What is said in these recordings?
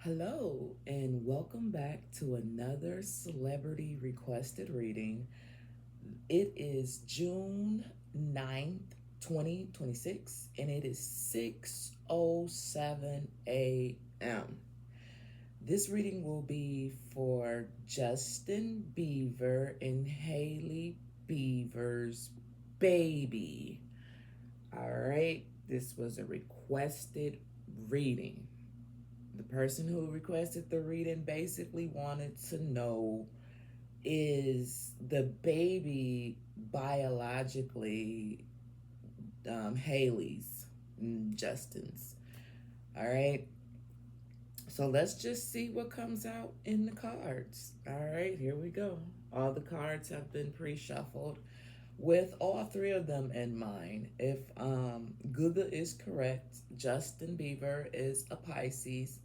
Hello, and welcome back to another celebrity requested reading. It is June 9th, 2026, and it is 6:07 a.m. This reading will be for Justin Beaver and Hailey Beaver's baby. All right, this was a requested reading. The person who requested the reading basically wanted to know, is the baby biologically Haley's, Justin's? All right. So let's just see what comes out in the cards. All right, here we go. All the cards have been pre shuffled with all three of them in mind. If Guga is correct, Justin Beaver is a Pisces,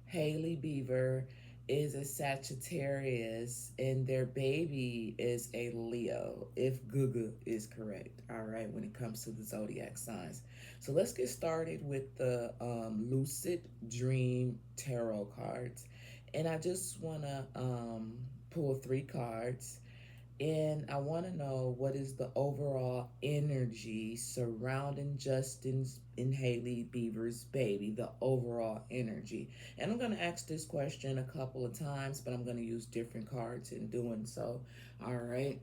Hailey Beaver is a Sagittarius, and their baby is a Leo, if Guga is correct, all right, when it comes to the zodiac signs. So let's get started with the Lucid Dream Tarot cards. And I just want to pull three cards, and I want to know what is the overall energy surrounding Justin's and Hailey Beaver's baby, the overall energy. And I'm going to ask this question a couple of times, but I'm going to use different cards in doing so. All right.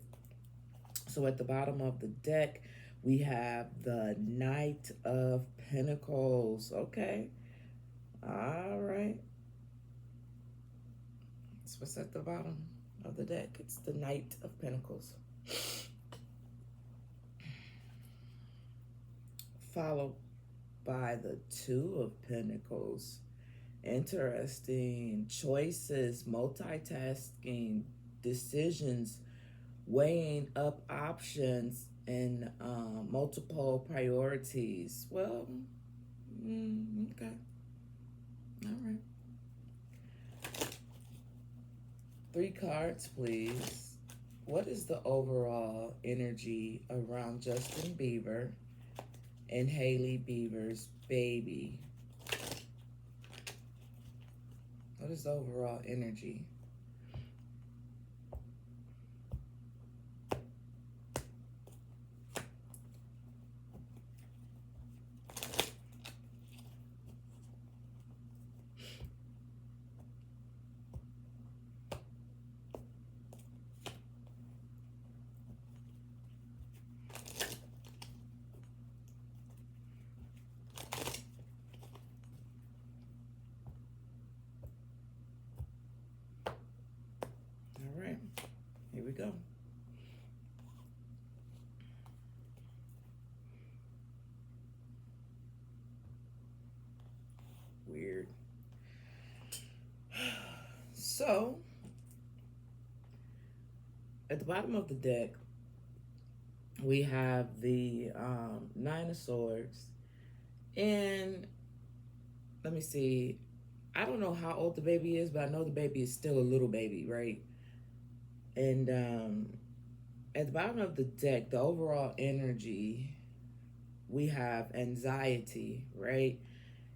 So at the bottom of the deck, we have the Knight of Pentacles. Okay. All right. So what's at the bottom of the deck? It's the Knight of Pentacles. Followed by the Two of Pentacles. Interesting. Choices, multitasking, decisions, weighing up options, and multiple priorities. Well, okay. All right. Three cards, please. What is the overall energy around Justin Bieber and Hailey Beaver's baby? What is the overall energy? All right, here we go. Weird. So, at the bottom of the deck, we have the Nine of Swords. And let me see. I don't know how old the baby is, but I know the baby is still a little baby, right? And at the bottom of the deck, the overall energy, we have anxiety, right?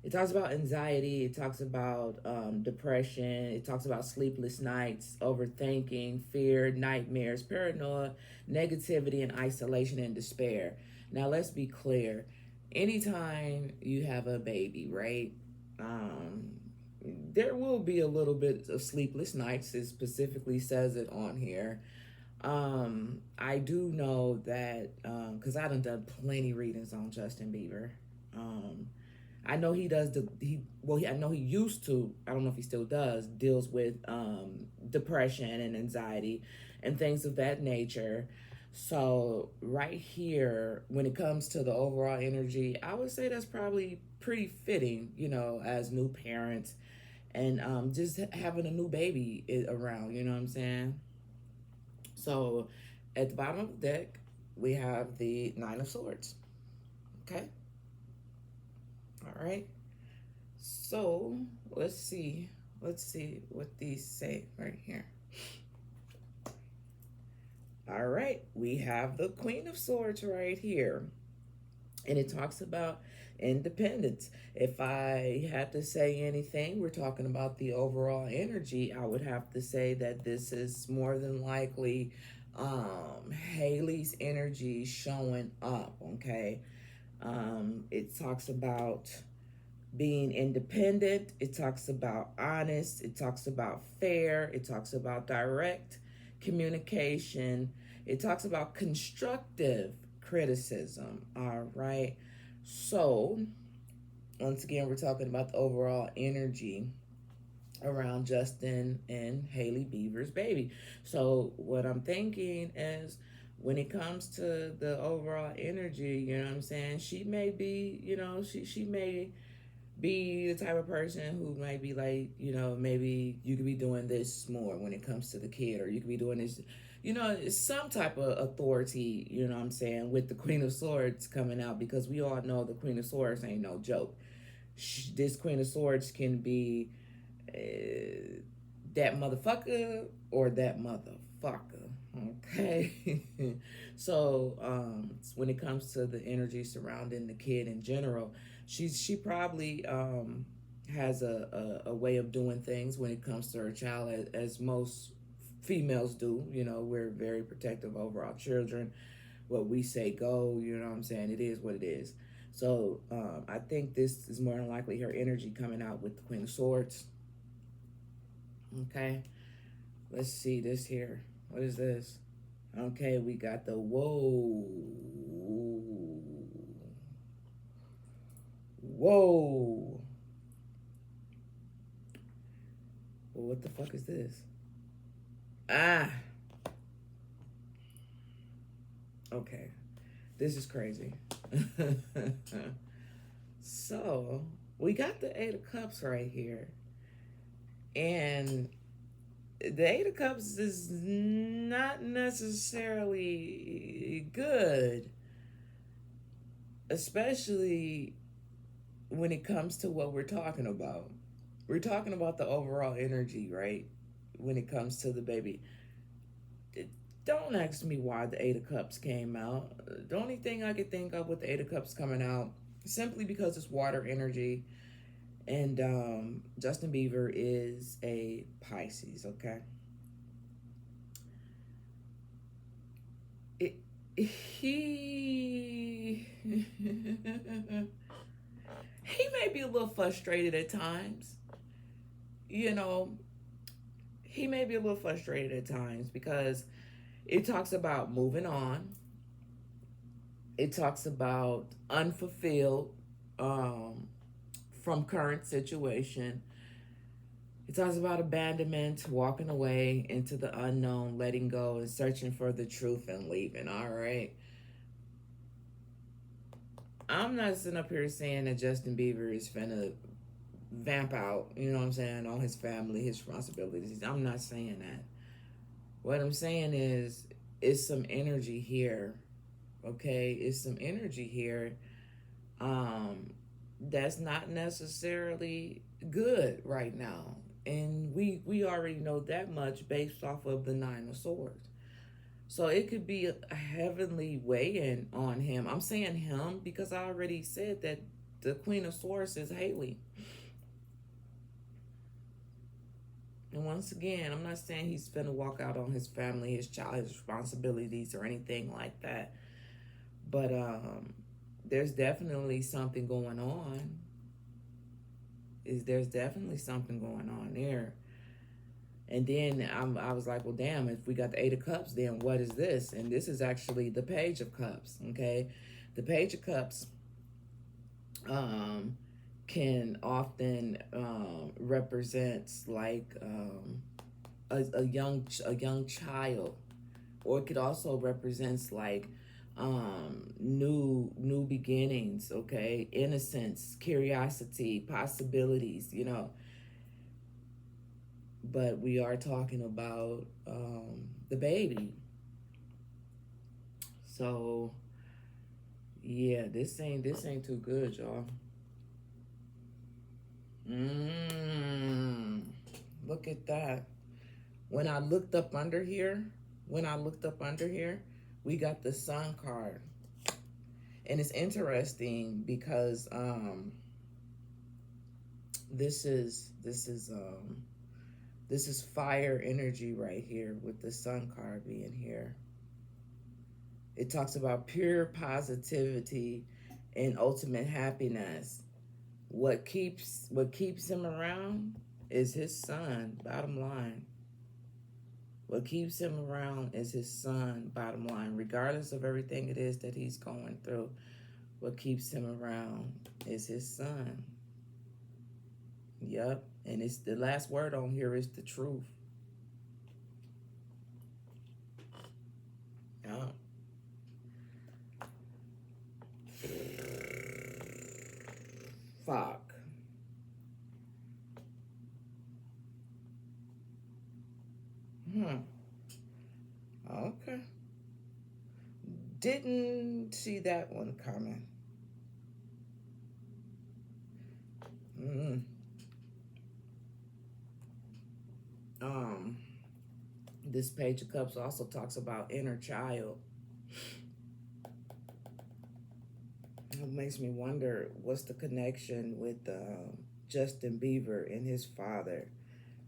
It talks about anxiety, it talks about depression, it talks about sleepless nights, overthinking, fear, nightmares, paranoia, negativity, and isolation and despair. Now, let's be clear. Anytime you have a baby, right? Um, there will be a little bit of sleepless nights. It specifically says it on here. I do know that because I done plenty readings on Justin Bieber. I know he does I know he used to, I don't know if he still does, deals with depression and anxiety and things of that nature. So right here, when it comes to the overall energy, I would say that's probably pretty fitting, as new parents and just having a new baby around, you know what I'm saying? So at the bottom of the deck, we have the Nine of Swords. Okay. All right. So let's see. Let's see what these say right here. All right. We have the Queen of Swords right here. And it talks about independence. If I had to say anything, we're talking about the overall energy, I would have to say that this is more than likely Hailey's energy showing up, okay? It talks about being independent, it talks about honest, it talks about fair, it talks about direct communication, it talks about constructive criticism. All right. So, once again, we're talking about the overall energy around Justin and Hailey Bieber's baby. So, what I'm thinking is when it comes to the overall energy, you know what I'm saying? She may be, she may be the type of person who might be like, maybe you could be doing this more when it comes to the kid, or you could be doing this, some type of authority, you know what I'm saying, with the Queen of Swords coming out, because we all know the Queen of Swords ain't no joke. This Queen of Swords can be that motherfucker or that motherfucker. Okay. So when it comes to the energy surrounding the kid in general, she probably has a way of doing things when it comes to her child, as most females do. We're very protective over our children. What we say go, you know what I'm saying? It is what it is. So I think this is more than likely her energy coming out with the Queen of Swords. Okay. Let's see this here. What is this? Okay, we got the whoa. Whoa. Well, what the fuck is this? Ah. Okay. This is crazy. So, we got the Eight of Cups right here. And the Eight of Cups is not necessarily good, especially when it comes to what we're talking about. We're talking about the overall energy, right? When it comes to the baby. Don't ask me why the Eight of Cups came out. The only thing I could think of with the Eight of Cups coming out, simply because it's water energy, and Justin Bieber is a Pisces, okay? He he may be a little frustrated at times. You know, he may be a little frustrated at times because it talks about moving on. It talks about unfulfilled from current situation. It talks about abandonment, walking away into the unknown, letting go, and searching for the truth and leaving. All right. I'm not sitting up here saying that Justin Bieber is finna vamp out, you know what I'm saying, all his family, his responsibilities. I'm not saying that. What I'm saying is, it's some energy here, okay? It's some energy here that's not necessarily good right now. And we already know that much based off of the Nine of Swords. So it could be a heavenly weighing on him. I'm saying him because I already said that the Queen of Swords is Hailey. And once again, I'm not saying he's going to walk out on his family, his child, his responsibilities, or anything like that. But there's definitely something going on. There's definitely something going on there. And then I was like, well, damn, if we got the Eight of Cups, then what is this? And this is actually the Page of Cups, okay? The Page of Cups can often represents like a young child, or it could also represents like new beginnings, okay? Innocence, curiosity, possibilities, but we are talking about the baby. So yeah, this ain't too good, y'all. Look at that. When I looked up under here, we got the Sun card. And it's interesting because this is this is this is fire energy right here with the sun card being here. It talks about pure positivity and ultimate happiness. What keeps him around is his son, bottom line. What keeps him around is his son, bottom line. Regardless of everything it is that he's going through, what keeps him around is his son. Yep. And it's the last word on here is the truth. Yep. Fuck. Hmm. Okay. Didn't see that one coming. Mm. Um, this Page of Cups also talks about inner child. It makes me wonder what's the connection with Justin Bieber and his father.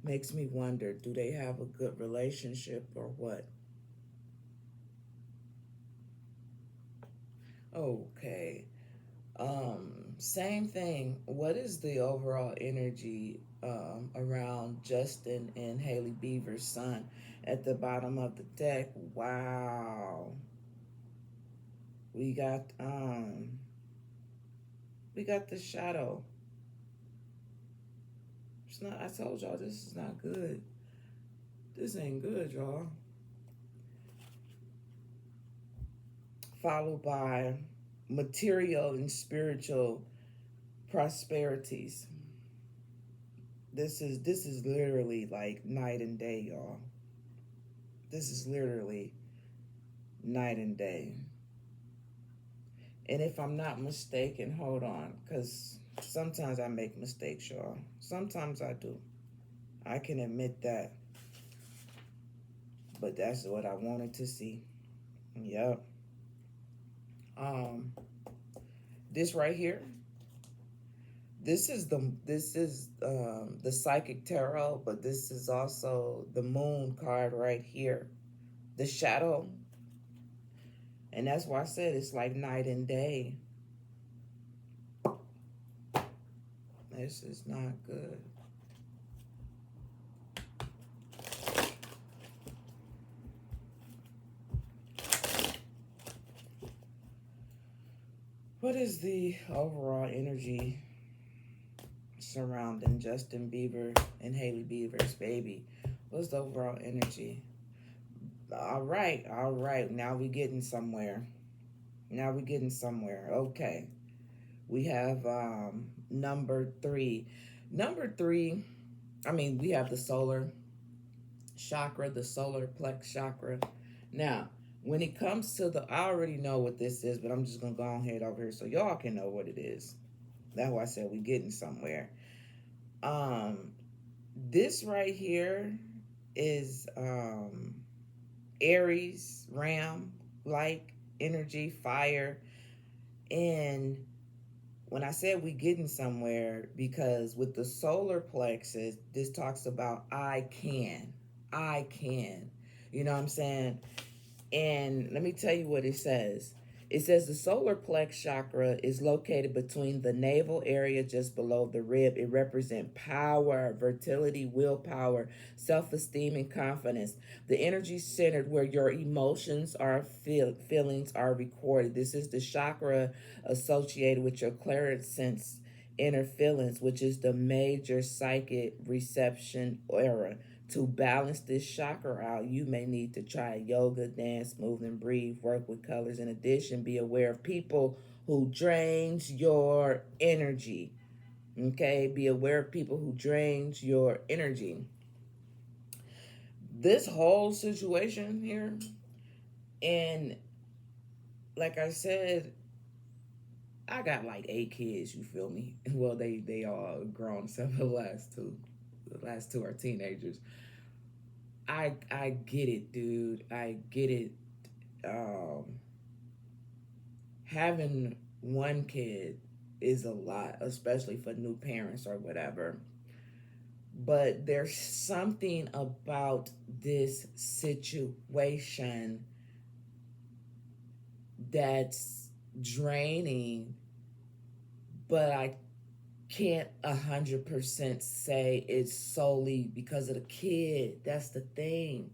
Makes me wonder, do they have a good relationship or what? Okay. Same thing. What is the overall energy around Justin and Hailey Bieber's son at the bottom of the deck? Wow. We got um we got the shadow. It's not I told y'all this is not good. This ain't good, y'all. Followed by material and spiritual prosperities. This is literally like night and day, y'all. This is literally night and day. And if I'm not mistaken, hold on, because sometimes I make mistakes, y'all. Sometimes I do. I can admit that. But that's what I wanted to see. Yep. Um, this right here. This is the psychic tarot, but this is also the moon card right here. The shadow. And that's why I said it's like night and day. This is not good. What is the overall energy surrounding Justin Bieber and Hailey Bieber's baby? What's the overall energy? All right, all right. Now we getting somewhere. Now we getting somewhere. Okay. We have number three. Number three, we have the solar chakra, the solar plex chakra. Now, when it comes to I already know what this is, but I'm just gonna go on ahead over here so y'all can know what it is. That's why I said we getting somewhere. Um, this right here is Aries, Ram, like energy, fire, and when I said we getting somewhere, because with the solar plexus, this talks about I can. I can. You know what I'm saying? And let me tell you what it says. It says the solar plex chakra is located between the navel area just below the rib. It represents power, fertility, willpower, self-esteem, and confidence. The energy centered where your emotions are feelings are recorded. This is the chakra associated with your clairsentience inner feelings, which is the major psychic reception era. To balance this chakra out, you may need to try yoga, dance, move and breathe, work with colors. In addition, be aware of people who drains your energy. Okay, be aware of people who drains your energy. This whole situation here, and like I said, I got like 8 kids. You feel me? Well, they all grown except for the last two. The last two are teenagers. I get it, dude. I get it. Um, having one kid is a lot, especially for new parents or whatever. But there's something about this situation that's draining, but I can't 100% say it's solely because of the kid. That's the thing.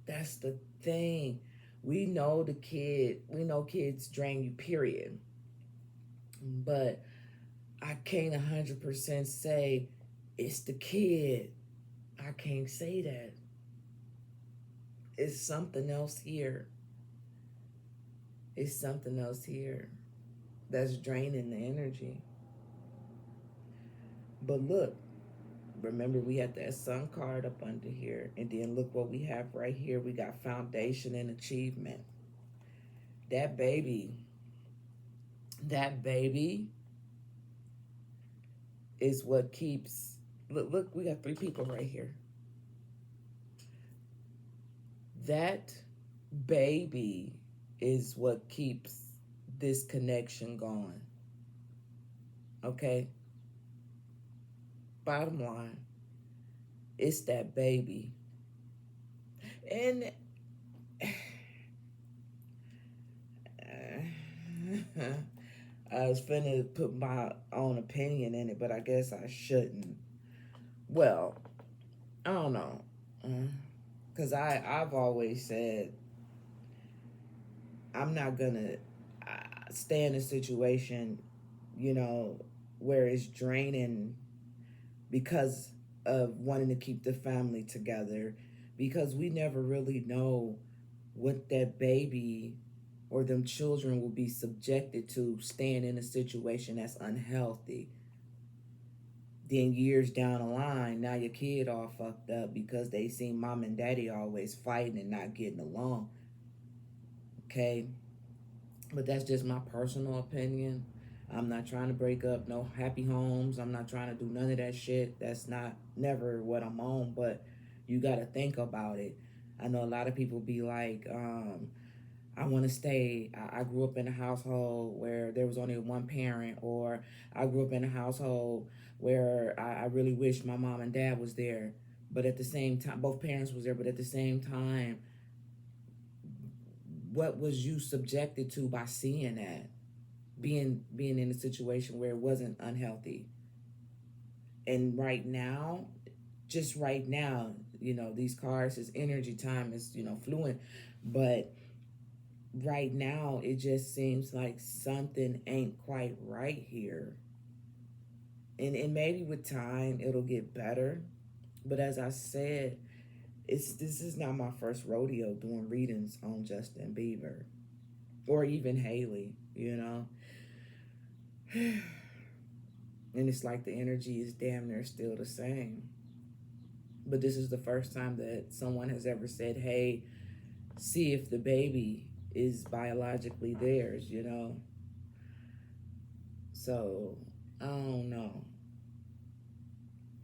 That's the thing. We know kids drain you, period. But I can't 100% say it's the kid. I can't say that. It's something else here. It's something else here that's draining the energy. But look, remember we had that sun card up under here. And then look what we have right here. We got foundation and achievement. That baby, that baby is what keeps, look, we got three people right here. That baby is what keeps this connection going. Okay? Bottom line, it's that baby. And I was finna put my own opinion in it, but I guess I shouldn't. Well, I don't know. Because I've always said I'm not gonna stay in a situation, you know, where it's draining because of wanting to keep the family together, because we never really know what that baby or them children will be subjected to staying in a situation that's unhealthy. Then years down the line, now your kid all fucked up because they seen mom and daddy always fighting and not getting along. Okay? But that's just my personal opinion. I'm not trying to break up no happy homes. I'm not trying to do none of that shit. That's not never what I'm on, but you got to think about it. I know a lot of people be like, I want to stay. I grew up in a household where there was only one parent, or I grew up in a household where I really wish my mom and dad was there. But at the same time, both parents was there, but at the same time, what was you subjected to by seeing that? Being in a situation where it wasn't unhealthy. And right now, just right now, you know, these cards is energy, time is, you know, fluent, but right now it just seems like something ain't quite right here. And maybe with time it'll get better. But as I said, this is not my first rodeo doing readings on Justin Bieber or even Hailey, you know. And it's like the energy is damn near still the same. But this is the first time that someone has ever said, hey, see if the baby is biologically theirs, you know. So I don't know.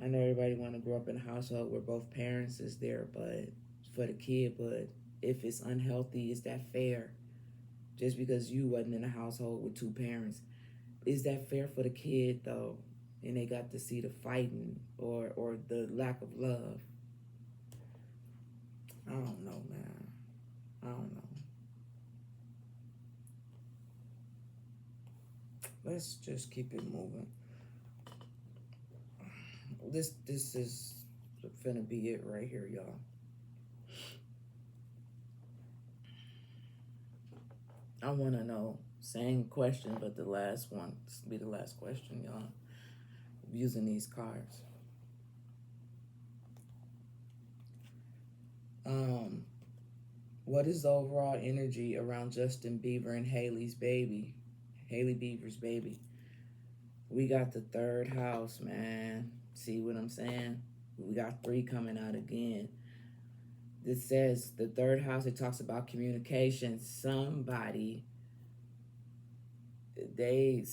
I know everybody want to grow up in a household where both parents is there, but for the kid. But if it's unhealthy, is that fair? Just because you wasn't in a household with two parents, is that fair for the kid though? And they got to see the fighting or the lack of love. I don't know, man. I don't know. Let's just keep it moving. This is finna be it right here, y'all. I wanna know, same question, but the last one. This will be the last question, y'all. Using these cards. What is the overall energy around Justin Bieber and Hailey's baby? Hailey Bieber's baby. We got the third house, man. See what I'm saying? We got three coming out again. This says the third house, it talks about communication. Somebody, they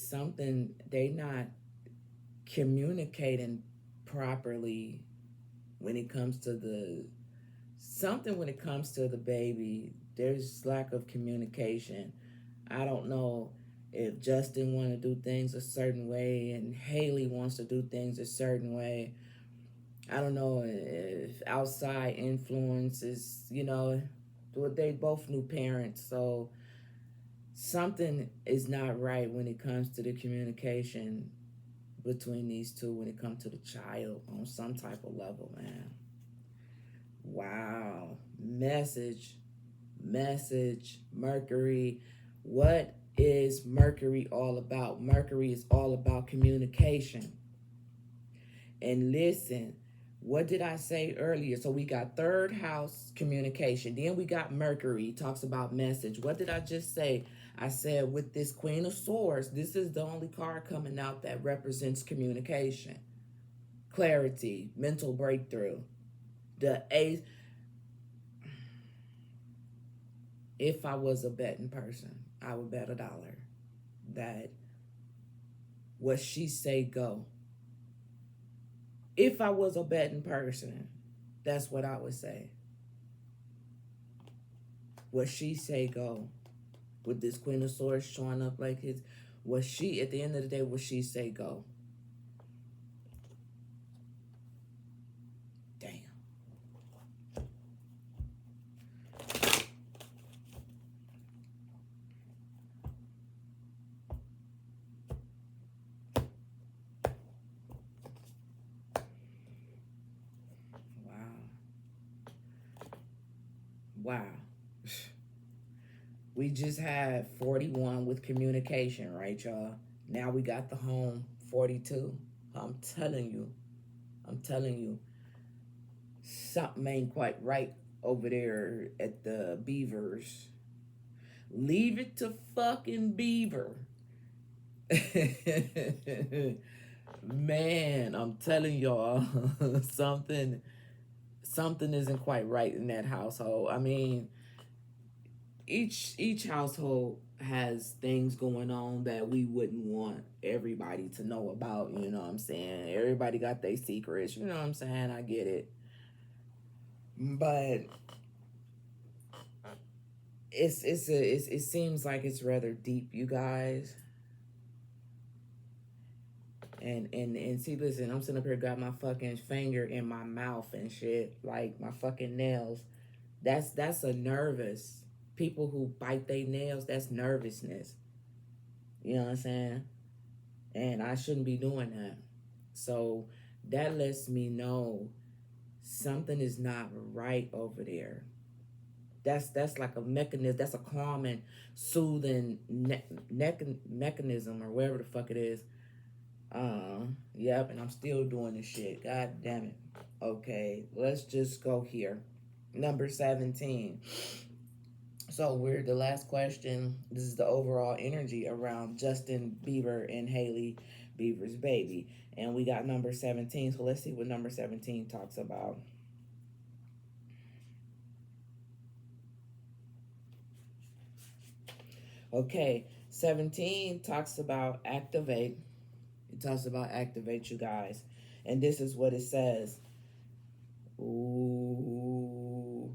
not communicating properly when it comes to when it comes to the baby. There's lack of communication. I don't know if Justin want to do things a certain way and Hailey wants to do things a certain way. I don't know if outside influences, they both new parents, so something is not right when it comes to the communication between these two when it comes to the child on some type of level, man. Wow. Message, Mercury. What is Mercury all about? Mercury is all about communication. And listen, what did I say earlier? So we got third house communication. Then we got Mercury, talks about message. What did I just say? I said with this Queen of Swords, this is the only card coming out that represents communication, clarity, mental breakthrough. The Ace. If I was a betting person, I would bet $1 that what she say go. If I was a betting person, that's what I would say. What she say go. With this Queen of Swords showing up like his, what she, at the end of the day, what she say go. Damn. Wow. We just had 41 with communication, right, y'all? Now we got the home 42. I'm telling you, something ain't quite right over there at the Beavers. Leave it to fucking Beaver. Man, I'm telling y'all, something isn't quite right in that household. I mean, each household has things going on that we wouldn't want everybody to know about, you know what I'm saying? Everybody got their secrets, you know what I'm saying? I get it. But it seems like it's rather deep, you guys. And see, listen, I'm sitting up here, got my fucking finger in my mouth and shit, like my fucking nails. That's a nervous. People who bite their nails, that's nervousness. You know what I'm saying? And I shouldn't be doing that. So that lets me know something is not right over there. That's like a mechanism. That's a calming, soothing mechanism or whatever the fuck it is. Yep, and I'm still doing this shit. God damn it. Okay, let's just go here. Number 17. So we're the last question. This is the overall energy around Justin Bieber and Hailey Bieber's baby. And we got number 17. So let's see what number 17 talks about. Okay, 17 talks about activate. It talks about activate, you guys. And this is what it says. Ooh.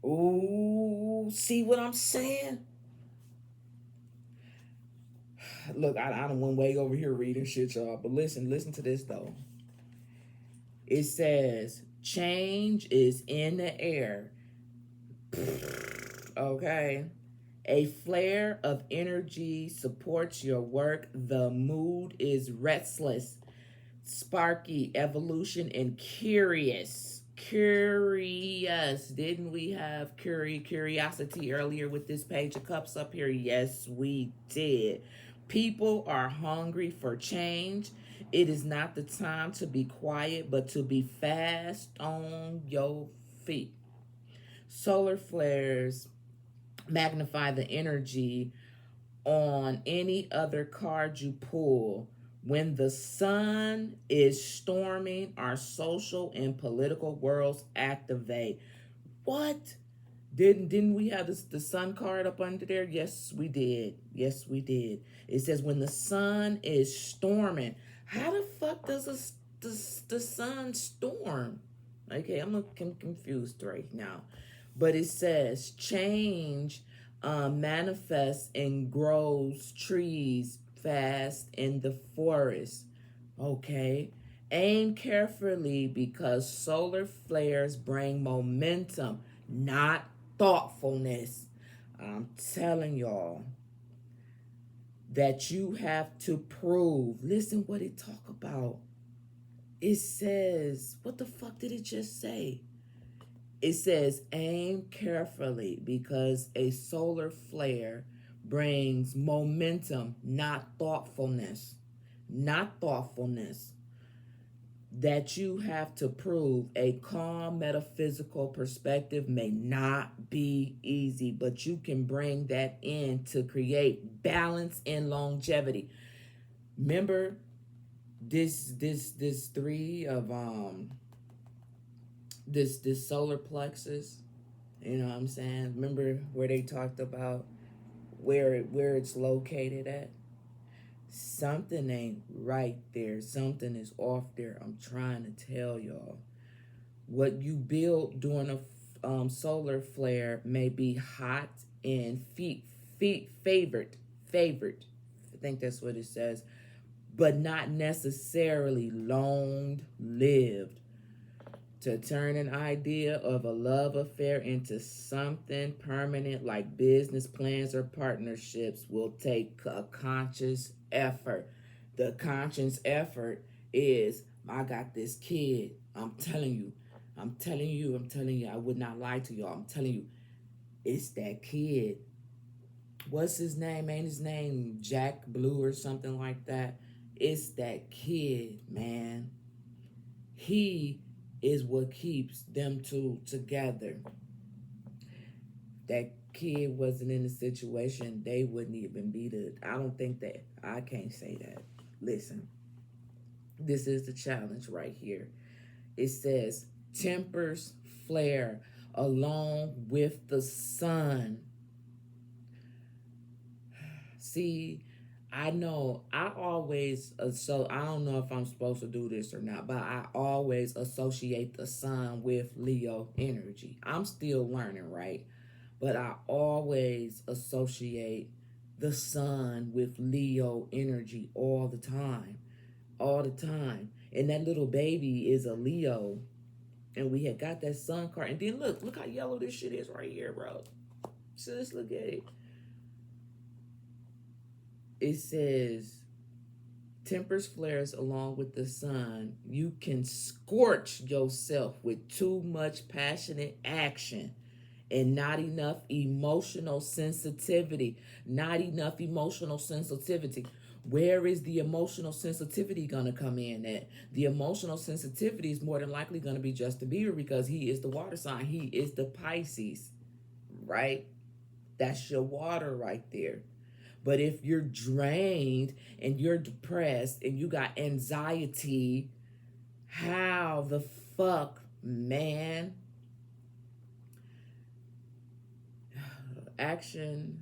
Ooh. See what I'm saying? Look, I don't went way over here reading shit, y'all. But listen to this, though. It says, change is in the air. Okay. A flare of energy supports your work. The mood is restless, sparky, evolution, and curious. Curious. Didn't we have curiosity earlier with this page of cups up here? Yes, we did. People are hungry for change. It is not the time to be quiet, but to be fast on your feet. Solar flares magnify the energy on any other card you pull. When the sun is storming, our social and political worlds activate. What? Didn't we have the sun card up under there? Yes, we did. Yes, we did. It says when the sun is storming. How the fuck does the sun storm? Okay, I'm confused right now. But it says change manifests and grows trees fast in the forest. Okay. Aim carefully because solar flares bring momentum, not thoughtfulness. I'm telling y'all that you have to prove. Listen what it talk about. It says, what the fuck did it just say? It says aim carefully because a solar flare brings momentum, not thoughtfulness. Not thoughtfulness. That you have to prove. A calm metaphysical perspective may not be easy, but you can bring that in to create balance and longevity. Remember this three of this solar plexus, you know what I'm saying? Remember where they talked about where it's located at? Something ain't right there. Something is off there. I'm trying to tell y'all. What you build during a solar flare may be hot and favored. I think that's what it says, but not necessarily long lived. To turn an idea of a love affair into something permanent like business plans or partnerships will take a conscious effort. The conscious effort is, I got this kid. I'm telling you. I would not lie to y'all. I'm telling you, it's that kid. What's his name? Ain't his name Jack Blue or something like that? It's that kid, man. He is what keeps them two together. That kid wasn't in a situation, they wouldn't even be the. I don't think that. I can't say that. Listen, this is the challenge right here. It says, tempers flare along with the sun. See, I know I always, so I don't know if I'm supposed to do this or not, but I always associate the sun with Leo energy. I'm still learning, right? But I always associate the sun with Leo energy all the time. All the time. And that little baby is a Leo. And we had got that sun card. And then look how yellow this shit is right here, bro. So let's look at it. It says, tempers flares along with the sun. You can scorch yourself with too much passionate action and not enough emotional sensitivity. Not enough emotional sensitivity. Where is the emotional sensitivity going to come in at? The emotional sensitivity is more than likely going to be Justin Bieber because he is the water sign. He is the Pisces, right? That's your water right there. But if you're drained and you're depressed and you got anxiety, how the fuck, man? Action.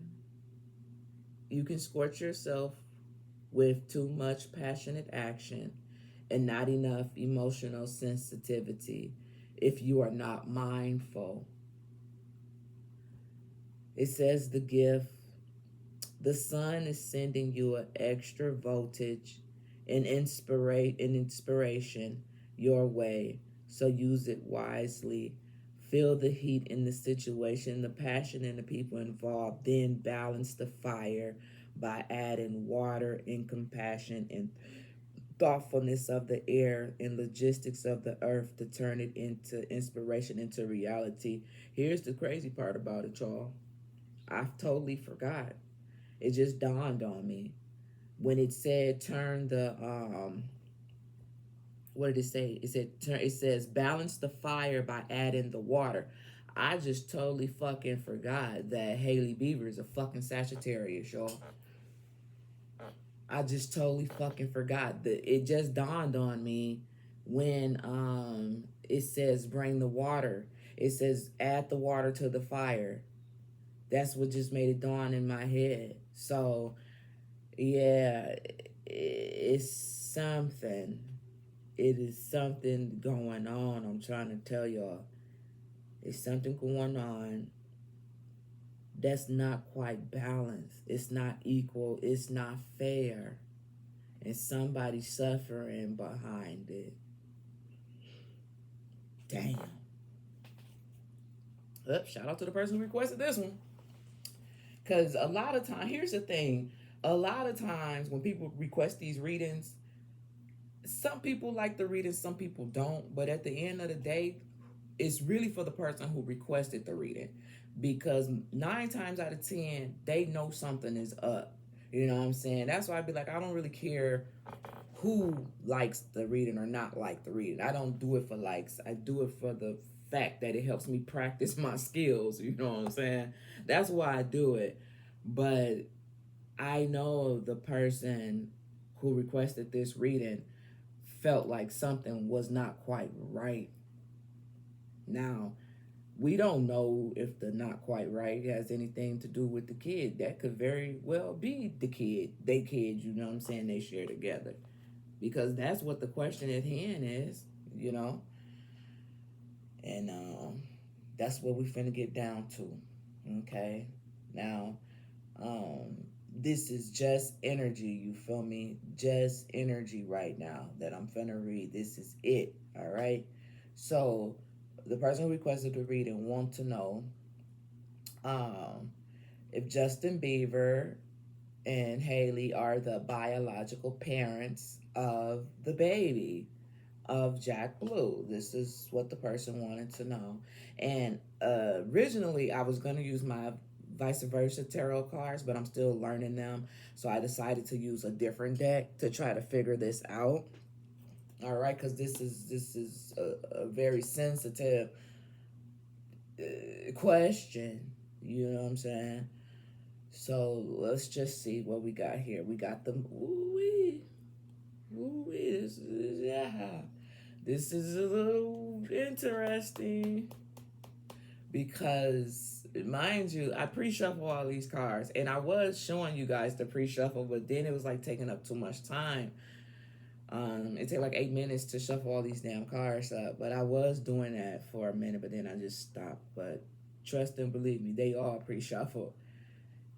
You can scorch yourself with too much passionate action and not enough emotional sensitivity if you are not mindful. It says the gift. The sun is sending you an extra voltage and inspiration your way. So use it wisely. Feel the heat in the situation, the passion in the people involved. Then balance the fire by adding water and compassion and thoughtfulness of the air and logistics of the earth to turn it into inspiration, into reality. Here's the crazy part about it, y'all. I totally forgot. It just dawned on me when it said turn the what did it say? It said turn. It says balance the fire by adding the water. I just totally fucking forgot that Hailey Bieber is a fucking Sagittarius, y'all. I just totally fucking forgot that. It just dawned on me when it says bring the water. It says add the water to the fire. That's what just made it dawn in my head. So, yeah, it's something. It is something going on. I'm trying to tell y'all. It's something going on that's not quite balanced. It's not equal. It's not fair. And somebody's suffering behind it. Damn. Shout out to the person who requested this one. Because a lot of times, here's the thing, a lot of times when people request these readings, some people like the reading, some people don't. But at the end of the day, it's really for the person who requested the reading. Because 9 times out of 10, they know something is up. You know what I'm saying? That's why I'd be like, I don't really care who likes the reading or not like the reading. I don't do it for likes. I do it for the fact that it helps me practice my skills. You know what I'm saying? That's why I do it. But I know the person who requested this reading felt like something was not quite right. Now, we don't know if the not quite right has anything to do with the kid. That could very well be the kid, they kids, you know what I'm saying, they share together. Because that's what the question at hand is, you know. And that's what we finna get down to. Okay. Now, this is just energy, you feel me? Just energy right now that I'm finna read. This is it. All right. So the person who requested the reading want to know if Justin Bieber and Hailey are the biological parents of the baby of Jack Blue. This is what the person wanted to know. And originally, I was going to use my vice versa tarot cards, but I'm still learning them. So I decided to use a different deck to try to figure this out. All right, because this is a very sensitive question. You know what I'm saying? So let's just see what we got here. We got the this is, yeah. This is a little interesting because, mind you, I pre-shuffle all these cards, and I was showing you guys the pre-shuffle, but then it was like taking up too much time. It took like 8 minutes to shuffle all these damn cards up, but I was doing that for a minute, but then I just stopped. But trust and believe me, they all pre-shuffled.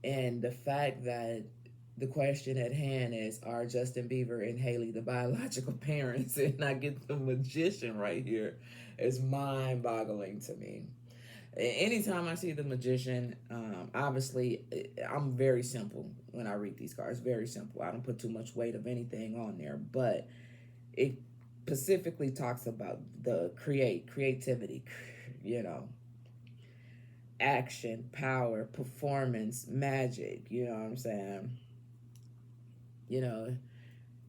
And the fact that the question at hand is, are Justin Bieber and Hailey the biological parents? And I get the magician right here is mind-boggling to me. Anytime I see the magician, obviously, I'm very simple when I read these cards. Very simple. I don't put too much weight of anything on there. But it specifically talks about the creativity, you know, action, power, performance, magic, you know what I'm saying? You know,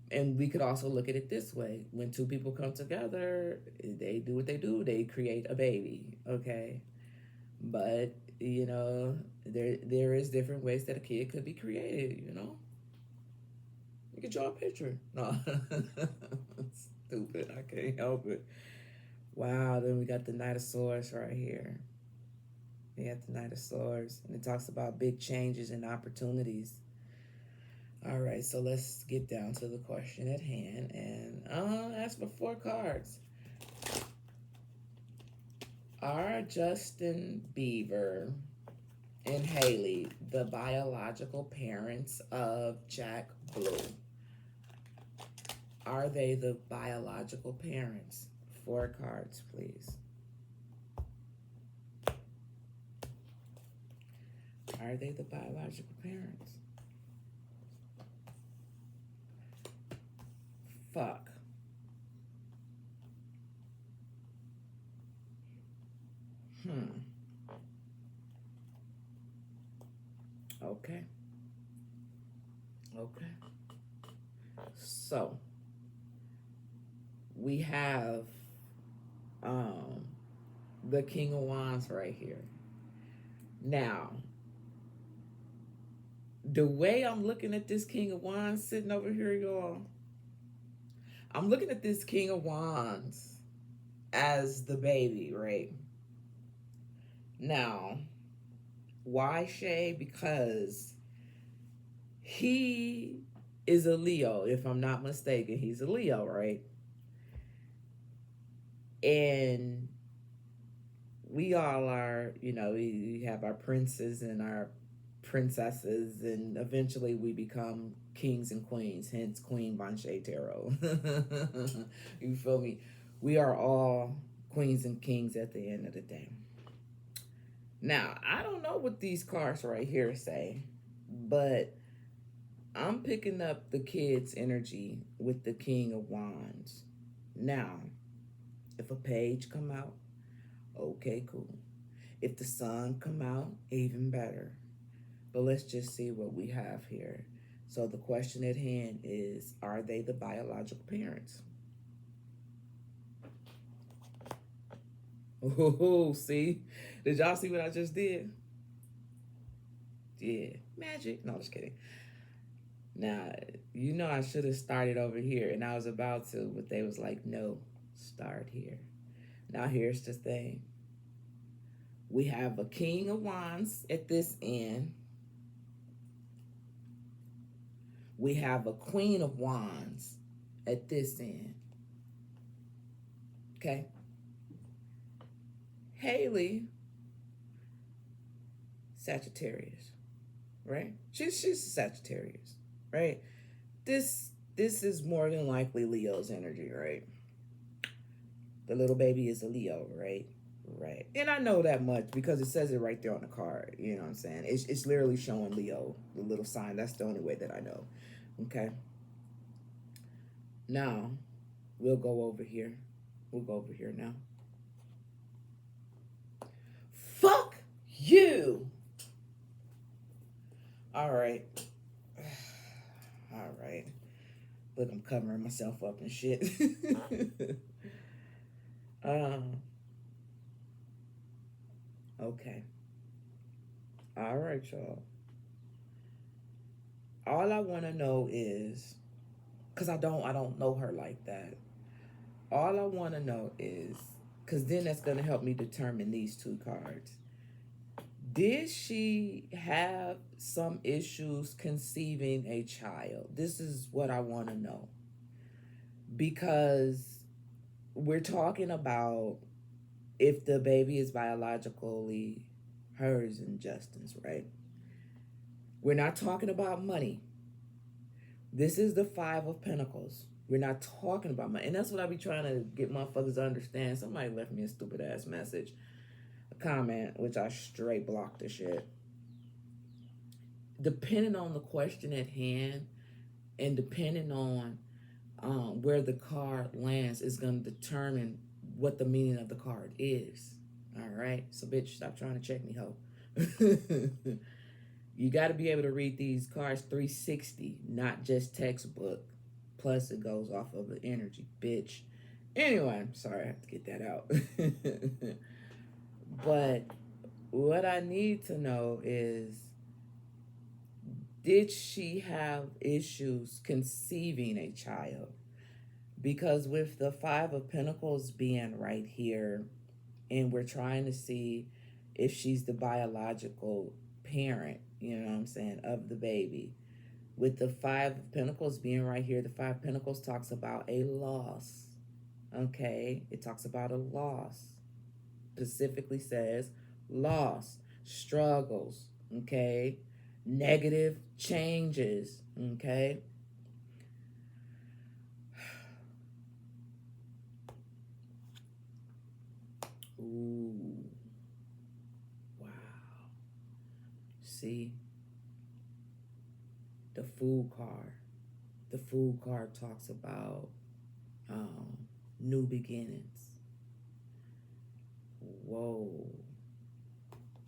and we could also look at it this way. When two people come together, they do what they do. They create a baby, okay? But, you know, there is different ways that a kid could be created, you know? You can draw a picture. No. Stupid. I can't help it. Wow, then we got the Knight of Swords right here. We got the Knight of Swords, and it talks about big changes and opportunities. All right, so let's get down to the question at hand, and ask for 4 cards. Are Justin Bieber and Hailey the biological parents of Jack Blue? Are they the biological parents? 4 cards, please. Are they the biological parents? Fuck. Okay. Okay. So we have the King of Wands right here. Now, the way I'm looking at this King of Wands sitting over here, y'all, I'm looking at this King of Wands as the baby, right? Now, why Shay? Because he is a Leo, if I'm not mistaken. He's a Leo, right? And we all are, we have our princes and our princesses, and eventually we become kings and queens, hence Queen Banshee Tarot. You feel me? We are all queens and kings at the end of the day. Now, I don't know what these cards right here say, but I'm picking up the kid's energy with the King of Wands. Now, if a page come out, okay, cool. If the sun come out, even better. But let's just see what we have here. So the question at hand is, are they the biological parents? Oh, see? Did y'all see what I just did? Yeah, magic. No, just kidding. Now, I should have started over here, and I was about to, but they was like, no, start here. Now, here's the thing. We have a King of Wands at this end. We have a Queen of Wands at this end. Okay? Hailey, Sagittarius, right? She's Sagittarius, right? This is more than likely Leo's energy, right? The little baby is a Leo, right? Right. And I know that much because it says it right there on the card. You know what I'm saying? It's literally showing Leo, the little sign. That's the only way that I know. Okay. Now, we'll go over here. We'll go over here now. Fuck you! All right. All right. Look, I'm covering myself up and shit. Okay. All right, y'all. All I want to know is, because I don't know her like that. All I want to know is, because then that's going to help me determine these two cards. Did she have some issues conceiving a child? This is what I want to know. Because we're talking about if the baby is biologically hers and Justin's, right? We're not talking about money. This is the Five of Pentacles. We're not talking about money. And that's what I be trying to get motherfuckers to understand. Somebody left me a stupid ass message, a comment, which I straight blocked the shit. Depending on the question at hand and depending on where the card lands is going to determine what the meaning of the card is. All right? So, bitch, stop trying to check me, ho. You got to be able to read these cards 360, not just textbook. Plus, it goes off of the energy, bitch. Anyway, I'm sorry, I have to get that out. But what I need to know is, did she have issues conceiving a child? Because with the Five of Pentacles being right here, and we're trying to see if she's the biological parent, you know what I'm saying, of the baby. With the Five of Pentacles being right here, the Five of Pentacles talks about a loss. Okay? It talks about a loss. Specifically says loss, struggles, okay? Negative changes, okay? Ooh. Wow. See? The Fool card. The Fool card talks about new beginnings. Whoa.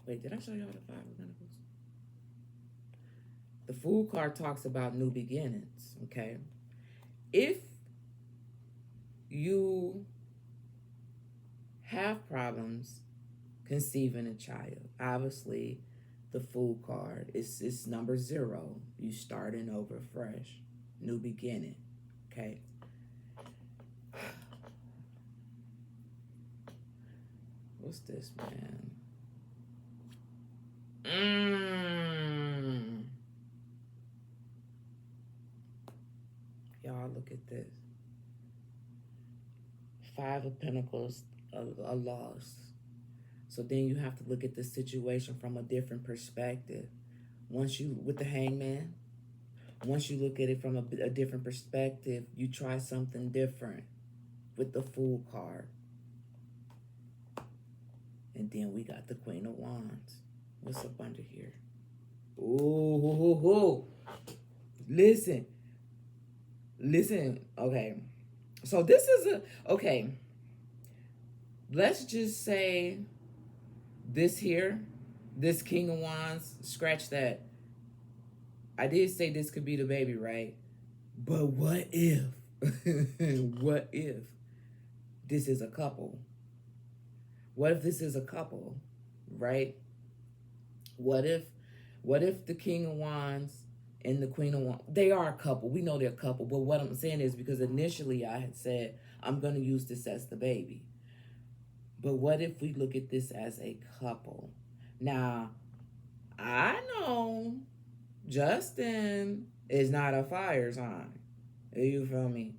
Wait, did I show y'all the Five of Pentacles? The Fool card talks about new beginnings, okay? If you have problems conceiving a child, obviously the Fool card is number 0. You starting over fresh, new beginning, okay? What's this, man? Y'all look at this. Five of Pentacles, a loss. So then you have to look at the situation from a different perspective. Once you, with the hangman, once you look at it from a different perspective, you try something different with the Fool card. And then we got the Queen of Wands. What's up under here? Ooh. Listen. Okay. So this is okay. Let's just say this here, this King of Wands, scratch that. I did say this could be the baby, right? But what if, what if this is a couple? What if this is a couple, right? What if the King of Wands and the Queen of Wands, they are a couple. We know they're a couple. But what I'm saying is, because initially I had said, I'm going to use this as the baby. But what if we look at this as a couple? Now, I know Justin is not a fire sign. You feel me?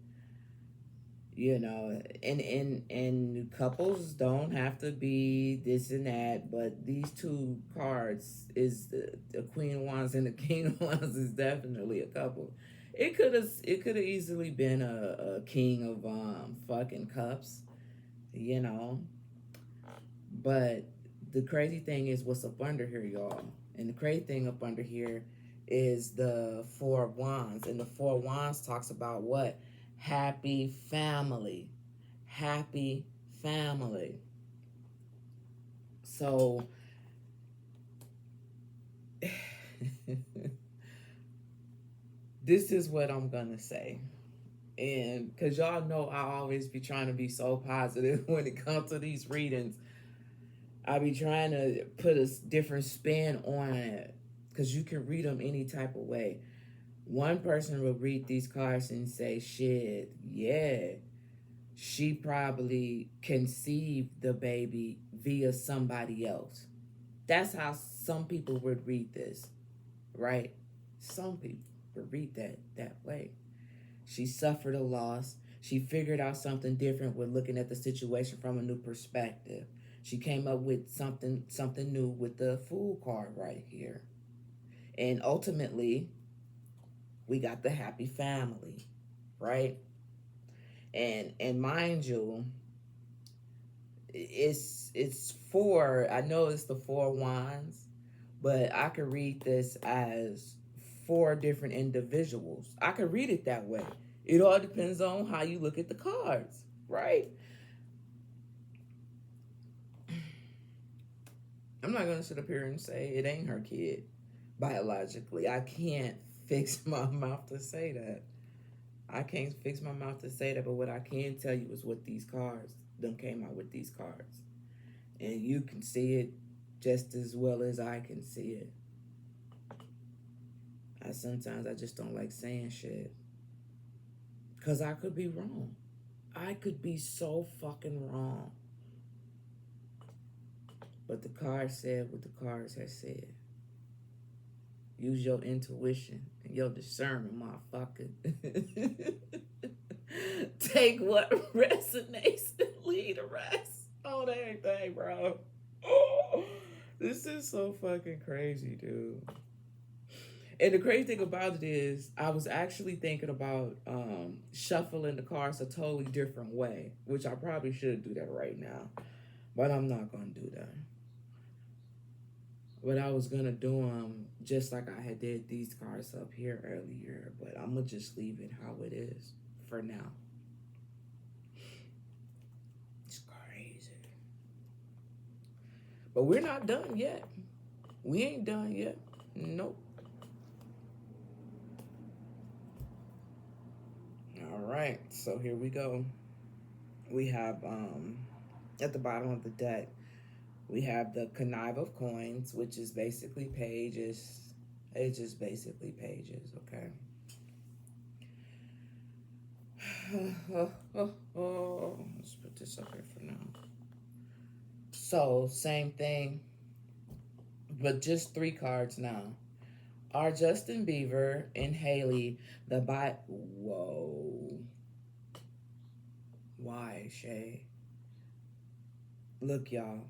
You know, and couples don't have to be this and that, but these two cards is the Queen of Wands and the King of Wands is definitely a couple. It could have easily been a King of fucking cups, you know. But the crazy thing is what's up under here, y'all. And the crazy thing up under here is the Four of Wands. And the Four of Wands talks about what? Happy family. Happy family. So this is what I'm gonna say. And because y'all know I always be trying to be so positive when it comes to these readings. I be trying to put a different spin on it, because you can read them any type of way. One person will read these cards and say, shit, yeah, she probably conceived the baby via somebody else. That's how some people would read this, right? Some people would read that way. She suffered a loss. She figured out something different with looking at the situation from a new perspective. She came up with something new with the Fool card right here. And ultimately, we got the happy family, right? And mind you, it's four. I know it's the Four Wands, but I could read this as four different individuals. I could read it that way. It all depends on how you look at the cards, right? I'm not going to sit up here and say it ain't her kid biologically. I can't fix my mouth to say that. I can't fix my mouth to say that, but what I can tell you is what these cards, them came out with these cards. And you can see it just as well as I can see it. Sometimes I just don't like saying shit. Because I could be wrong. I could be so fucking wrong. But the card said what the cards have said. Use your intuition and your discernment, motherfucker. Take what resonates and leave the rest on everything, bro. Oh, this is so fucking crazy, dude. And the crazy thing about it is, I was actually thinking about shuffling the cards a totally different way, which I probably should do that right now. But I'm not going to do that. But I was going to do them just like I had did these cards up here earlier. But I'm going to just leave it how it is for now. It's crazy. But we're not done yet. We ain't done yet. Nope. All right. So here we go. We have, at the bottom of the deck, we have the Connive of Coins, which is basically pages. It's just basically pages, okay? Let's put this up here for now. So, same thing, but just 3 cards now. Are Justin Bieber and Hailey the Whoa. Why, Shay? Look, y'all.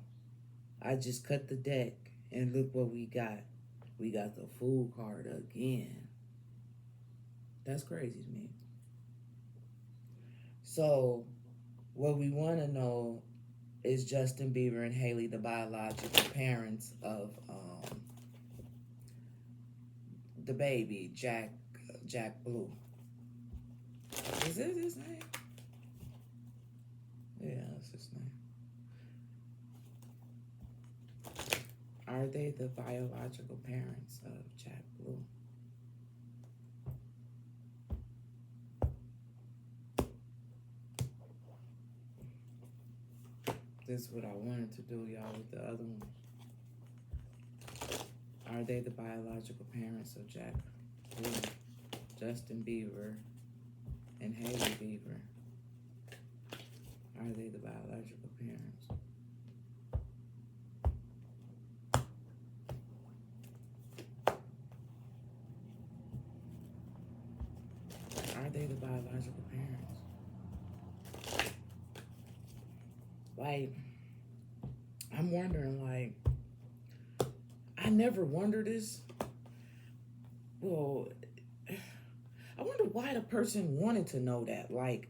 I just cut the deck and look what we got. We got the fool card again. That's crazy to me. So, what we want to know is Justin Bieber and Hailey the biological parents of the baby, Jack Blue. Is this his name? Yeah, that's his name. Are they the biological parents of Jack Blue? This is what I wanted to do, y'all, with the other one. Are they the biological parents of Jack Blue, Justin Bieber, and Hailey Bieber? Are they the biological parents? Are they the biological parents? Like, I'm wondering, like, I never wondered this. Well, I wonder why the person wanted to know that. Like,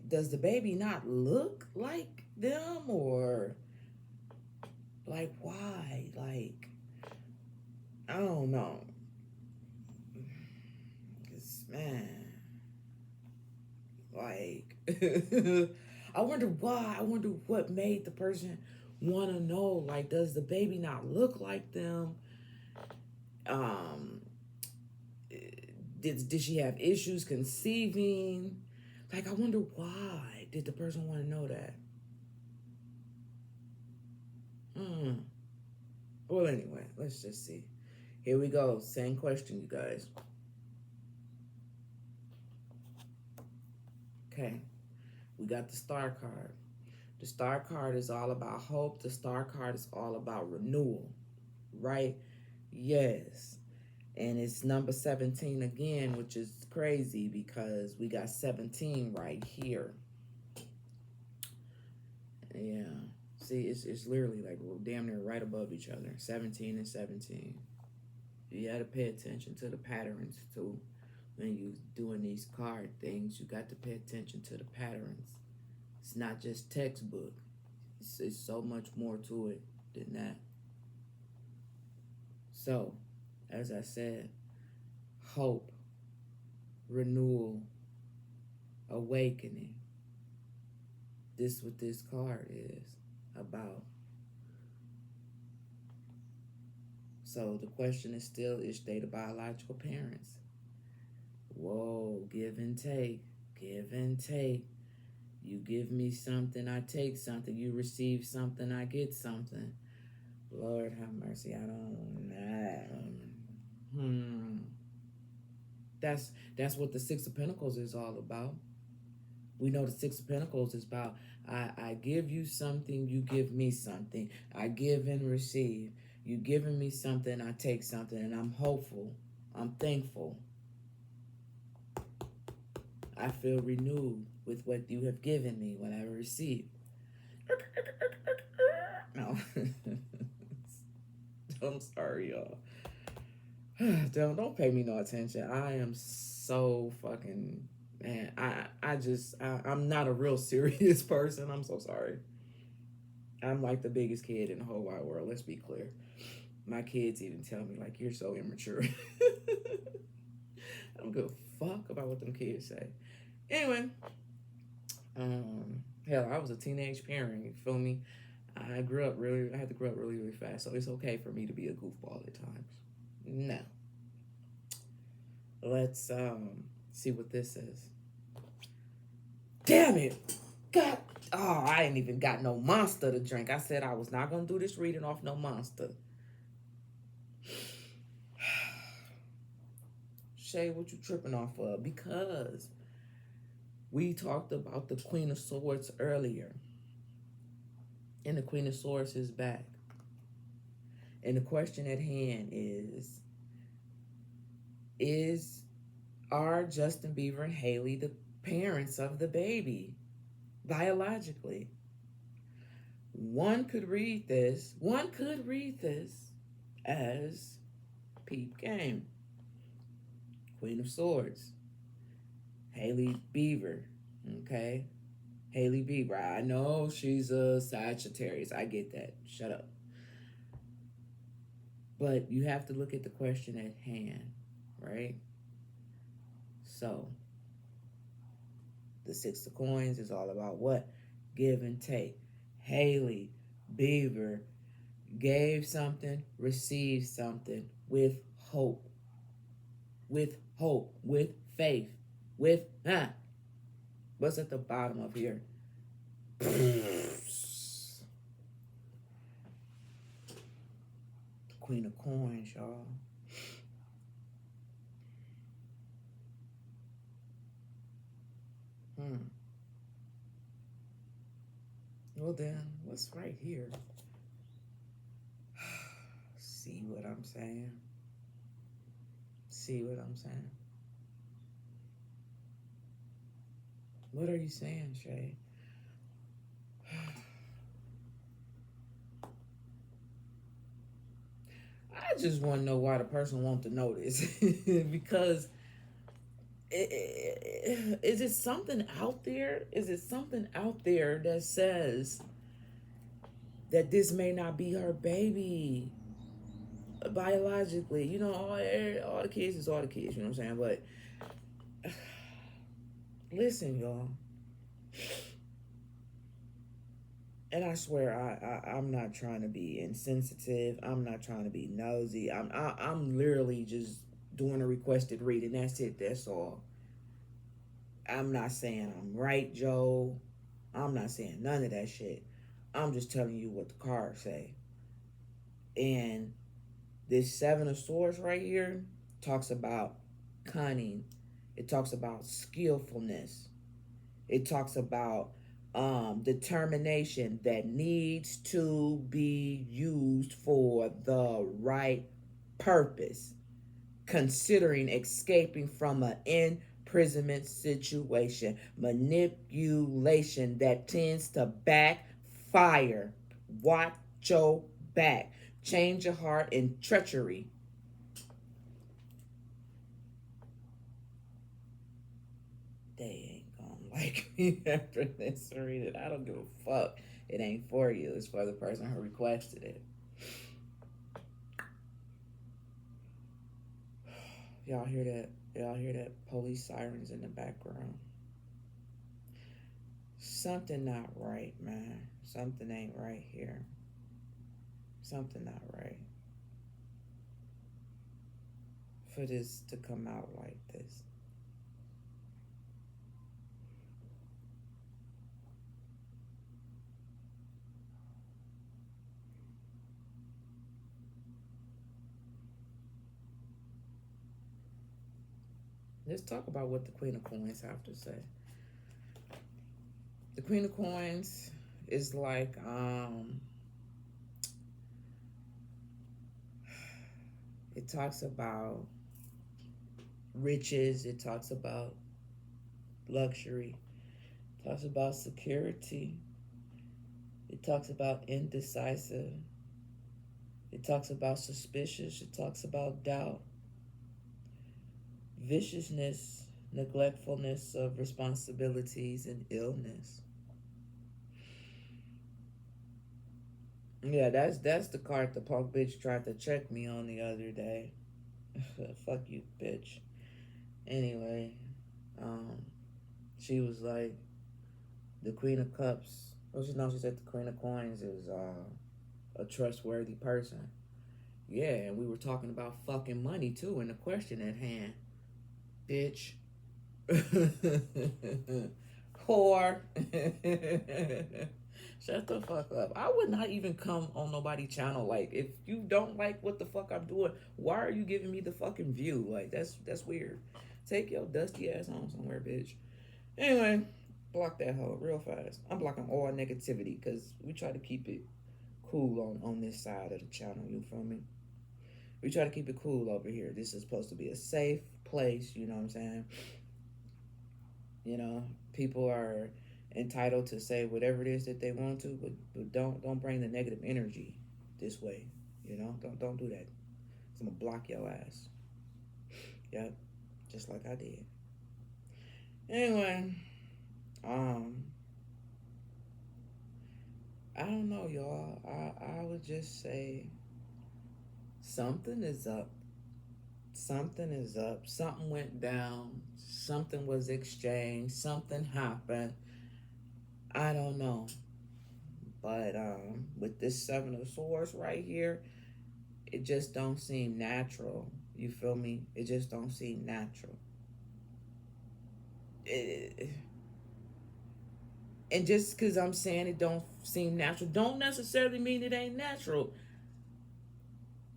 does the baby not look like them? Or, like, why? Like, I don't know. Because, man, like, I wonder why. I wonder what made the person want to know. Like, does the baby not look like them? Did she have issues conceiving? Like, I wonder why did the person want to know that? Well, anyway, let's just see. Here we go. Same question, you guys. Okay. We got the star card. The star card is all about hope. The star card is all about renewal, right? Yes. And it's number 17 again, which is crazy because we got 17 right here. Yeah. See, it's literally like we're damn near right above each other. 17 and 17. You got to pay attention to the patterns too. When you doing these card things, you got to pay attention to the patterns. It's not just textbook. It's so much more to it than that. So, as I said, hope, renewal, awakening. This is what this card is about. So the question is still, is they the biological parents? Whoa, give and take, give and take. You give me something, I take something. You receive something, I get something. Lord have mercy, I don't know. That's what the Six of Pentacles is all about. We know the Six of Pentacles is about I give you something, you give me something. I give and receive. You giving me something, I take something, and I'm hopeful. I'm thankful. I feel renewed with what you have given me when I receive. No. I'm sorry, y'all. Don't pay me no attention. I am so fucking, man. I'm not a real serious person. I'm so sorry. I'm like the biggest kid in the whole wide world. Let's be clear. My kids even tell me, like, you're so immature. I don't give a fuck about what them kids say. Anyway, hell, I was a teenage parent. You feel me? I had to grow up really fast. So it's okay for me to be a goofball at times. No. Let's see what this is. Damn it! God, I ain't even got no Monster to drink. I said I was not gonna do this reading off no Monster. Shay, what you tripping off of? Because we talked about the Queen of Swords earlier. And the Queen of Swords is back. And the question at hand are Justin Bieber and Hailey the parents of the baby biologically? one could read this as peep game. Queen of Swords, Hailey Beaver. Okay? Hailey Beaver. I know she's a Sagittarius. I get that. Shut up. But you have to look at the question at hand, right? So, the Six of Coins is all about what? Give and take. Hailey Beaver gave something, received something with hope. With hope. With faith. With, what's at the bottom of here? Queen of Coins, y'all. Well then, what's right here? See what I'm saying? See what I'm saying? What are you saying, Shay? I just want to know why the person wants to know this. Because is it something out there? Is it something out there that says that this may not be her baby biologically? You know, all the kids is all the kids, you know what I'm saying? But listen, y'all. And I swear, I'm not trying to be insensitive. I'm not trying to be nosy. I'm literally just doing a requested reading. That's it. That's all. I'm not saying I'm right, Joe. I'm not saying none of that shit. I'm just telling you what the cards say. And this Seven of Swords right here talks about cunning. It talks about skillfulness. It talks about determination that needs to be used for the right purpose, considering escaping from an imprisonment situation, manipulation that tends to backfire. Watch your back. Change your heart and treachery. They ain't gonna like me after this read it. I don't give a fuck. It ain't for you. It's for the person who requested it. Y'all hear that? Y'all hear that? Police sirens in the background. Something not right, man. Something ain't right here. Something not right. For this to come out like this. Let's talk about what the Queen of Coins have to say. The Queen of Coins is like it talks about riches, it talks about luxury, it talks about security, it talks about indecisive, it talks about suspicious, it talks about doubt, viciousness, neglectfulness of responsibilities, and illness. Yeah, that's the card the punk bitch tried to check me on the other day. Fuck you, bitch. Anyway, she was like, the Queen of Cups. Well, she said the Queen of Coins is a trustworthy person. Yeah, and we were talking about fucking money too in the question at hand. Bitch. Whore. Shut the fuck up. I would not even come on nobody's channel. Like, if you don't like what the fuck I'm doing, why are you giving me the fucking view? Like, that's weird. Take your dusty ass home somewhere, bitch. Anyway, block that hoe real fast. I'm blocking all negativity because we try to keep it cool on this side of the channel. You feel me? We try to keep it cool over here. This is supposed to be a safe place. You know what I'm saying? You know, people are entitled to say whatever it is that they want to, but don't bring the negative energy this way. Don't do that. 'Cause I'm gonna block your ass. Yep, just like I did. Anyway, um, I don't know, y'all. I would just say something is up. Something is up. Something went down. Something was exchanged. Something happened. I don't know. But with this Seven of Swords right here, it just don't seem natural. You feel me? It just don't seem natural. It, and just because I'm saying it don't seem natural, don't necessarily mean it ain't natural.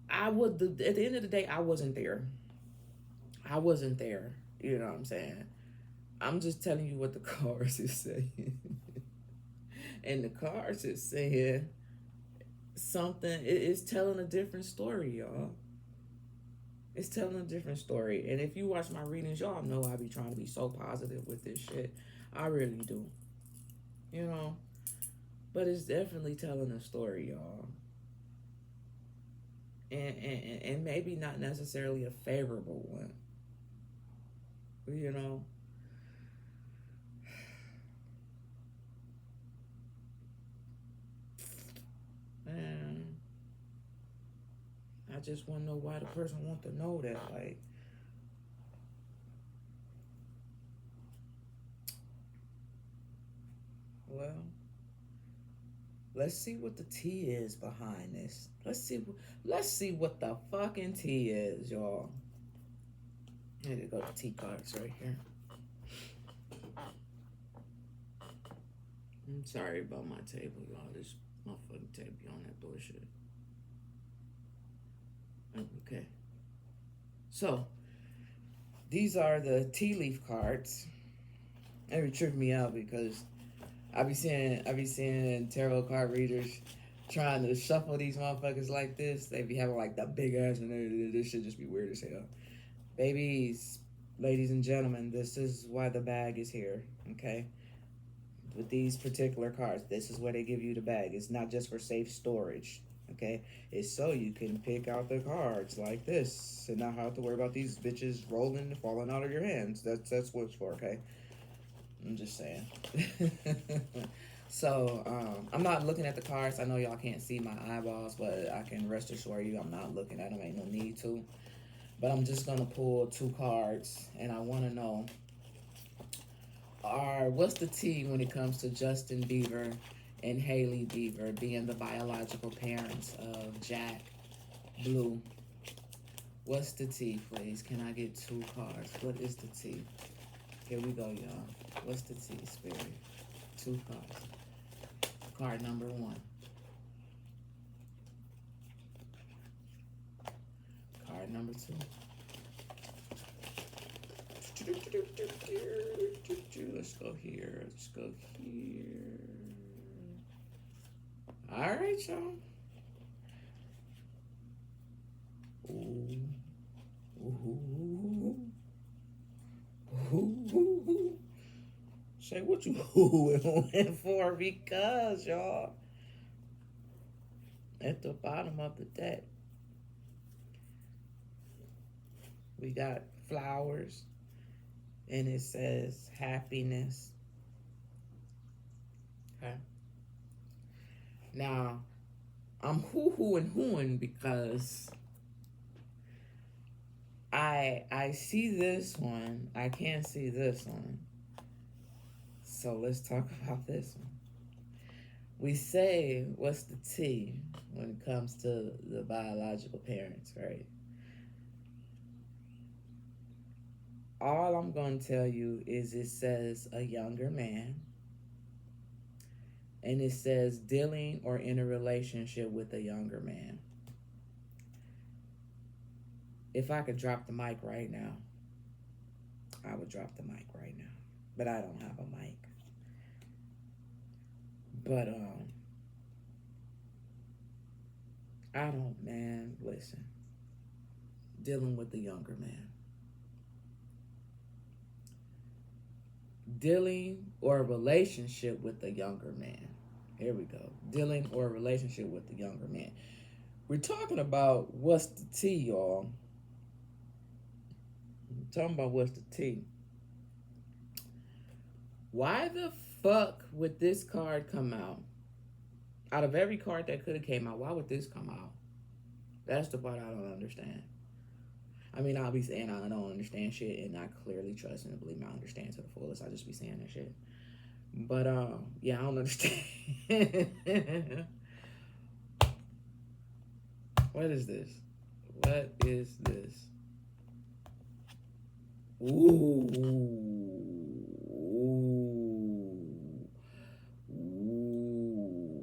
At the end of the day, I wasn't there. I wasn't there. You know what I'm saying? I'm just telling you what the cards is saying. And the cards is saying something. It's telling a different story, y'all. It's telling a different story. And if you watch my readings, y'all know I be trying to be so positive with this shit. I really do. You know? But it's definitely telling a story, y'all. And maybe not necessarily a favorable one. You know? And I just want to know why the person want to know that. Like, well, let's see what the tea is behind this. Let's see what the fucking tea is, y'all. Here you go, the tea cards right here. I'm sorry about my table, y'all. This motherfucking table be on that bullshit. Okay. So, these are the tea leaf cards. They be tripping me out because I be seeing tarot card readers trying to shuffle these motherfuckers like this. They be having like the big ass, and this shit just be weird as hell. Babies, ladies and gentlemen, this is why the bag is here. Okay, with these particular cards, this is where they give you the bag. It's not just for safe storage. Okay, it's so you can pick out the cards like this and not have to worry about these bitches rolling and falling out of your hands. That's what it's for. Okay. I'm just saying. So, I'm not looking at the cards. I know y'all can't see my eyeballs, but I can rest assure you I'm not looking at them. Ain't no need to. But I'm just going to pull two cards, and I want to know, what's the tea when it comes to Justin Bieber and Hailey Bieber being the biological parents of Jack Blue? What's the tea, please? Can I get two cards? What is the tea? Here we go, y'all. What's the tea, Spirit? Two cards. Card number one. Card number two. Let's go here. Let's go here. All right, y'all. Ooh. Ooh. Ooh. Say what you went for, because y'all, at the bottom of the deck we got flowers, and it says happiness. Okay. Now I'm hooing because I see this one. I can't see this one. So let's talk about this one. We say, what's the tea when it comes to the biological parents, right? All I'm going to tell you is it says a younger man, and it says dealing or in a relationship with a younger man. If I could drop the mic right now, I would drop the mic right now. But I don't have a mic. But I don't, man, listen. Dealing with the younger man. Dealing or a relationship with a younger man. Here we go. Dealing or a relationship with a younger man. We're talking about what's the tea, y'all. We're talking about what's the tea. Why the fuck would this card come out? Out of every card that could have came out, why would this come out? That's the part I don't understand. I mean, I'll be saying I don't understand shit, and I clearly trust and believe me, I understand to the fullest. I just be saying that shit. But yeah, I don't understand. What is this? What is this? Ooh. Ooh.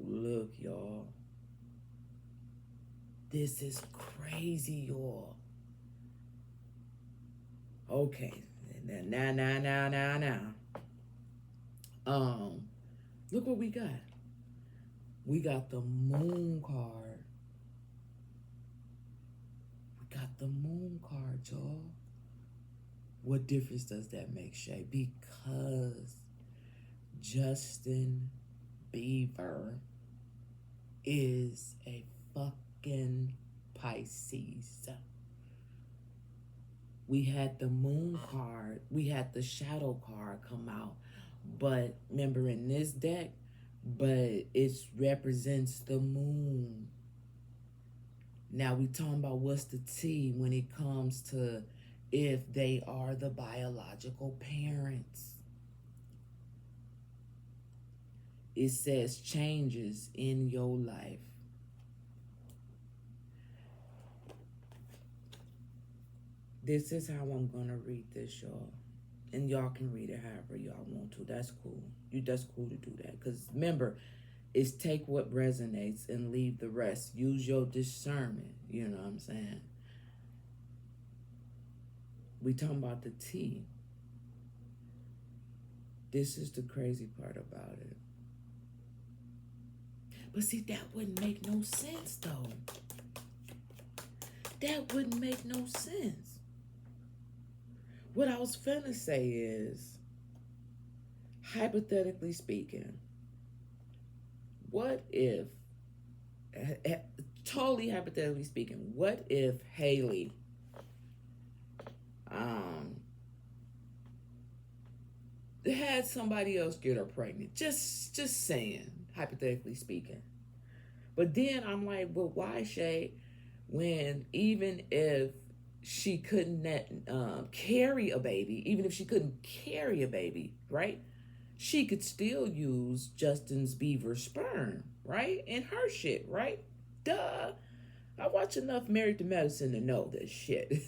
Look, y'all. This is crazy, y'all. Okay. Now. Look what we got. We got the moon card. We got the moon card, y'all. What difference does that make, Shay? Because Justin Bieber is a fucking Pisces. We had the moon card, we had the shadow card come out, but remember in this deck, but it represents the moon. Now we talking about what's the tea when it comes to if they are the biological parents. It says changes in your life. This is how I'm going to read this, y'all. And y'all can read it however y'all want to. That's cool. That's cool to do that. Because remember, it's take what resonates and leave the rest. Use your discernment. You know what I'm saying? We talking about the tea. This is the crazy part about it. But see, that wouldn't make no sense, though. That wouldn't make no sense. What I was finna say is, hypothetically speaking, what if, totally hypothetically speaking, what if Hailey had somebody else get her pregnant? Just saying, hypothetically speaking. But then I'm like, well, why, Shay, when even if she couldn't carry a baby, even if she couldn't carry a baby, right? She could still use Justin Bieber's sperm, right? And her shit, right? Duh. I watch enough Married to Medicine to know this shit.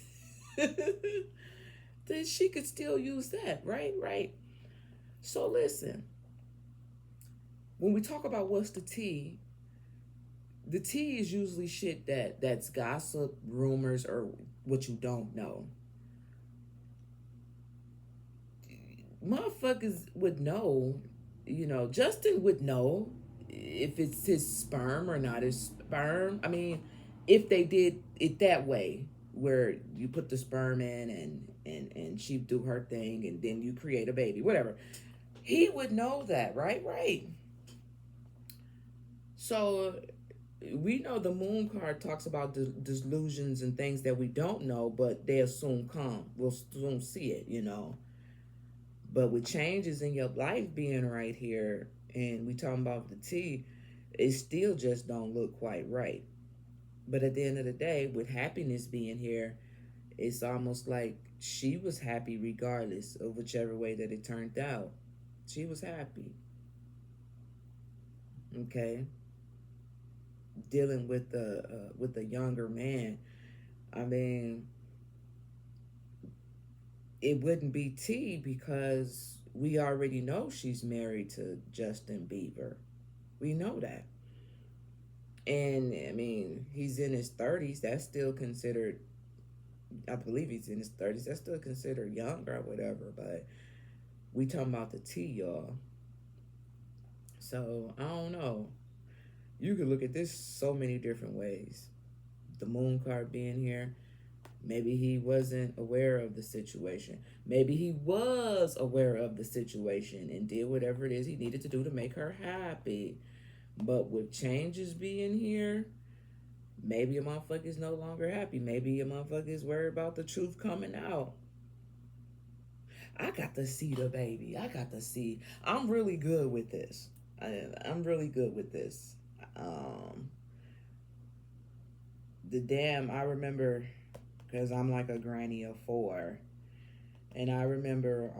That she could still use that, right? Right. So listen, when we talk about what's the tea is usually shit that's gossip, rumors, or what you don't know. Motherfuckers would know, Justin would know if it's his sperm or not his sperm. I mean, if they did it that way, where you put the sperm in and she do her thing and then you create a baby, whatever. He would know that, right? Right. So we know the moon card talks about delusions and things that we don't know, but they'll soon come. We'll soon see it, But with changes in your life being right here, and we talking about the tea, it still just don't look quite right. But at the end of the day, with happiness being here, it's almost like she was happy regardless of whichever way that it turned out. She was happy. Okay. Dealing with the younger man, I mean, it wouldn't be tea because we already know she's married to Justin Bieber. We know that. And I mean, he's in his 30s. That's still considered, I believe he's in his 30s. That's still considered young or whatever. But we talking about the tea, y'all. So I don't know. You could look at this so many different ways. The moon card being here, Maybe he wasn't aware of the situation. Maybe he was aware of the situation and did whatever it is he needed to do to make her happy. But with changes being here, maybe a motherfucker is no longer happy. Maybe a motherfucker is worried about the truth coming out. I got to see the baby. I got to see. I'm really good with this. I'm really good with this. Um, I remember, because I'm like a granny of four, and I remember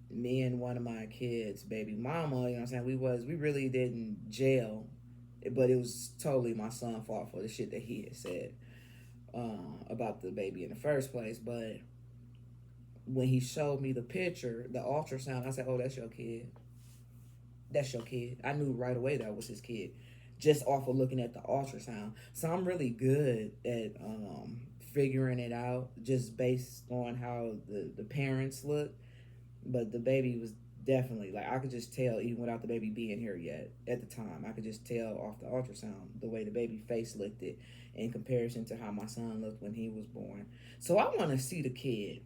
me and one of my kids, baby mama, you know what I'm saying? We really didn't jail, but it was totally my son's fault for the shit that he had said about the baby in the first place. But when he showed me the picture, the ultrasound, I said, "Oh, that's your kid. That's your kid." I knew right away that was his kid, just off of looking at the ultrasound. So I'm really good at figuring it out just based on how the parents look. But the baby was definitely, like, I could just tell even without the baby being here yet at the time. I could just tell off the ultrasound the way the baby face looked it in comparison to how my son looked when he was born. So I want to see the kid.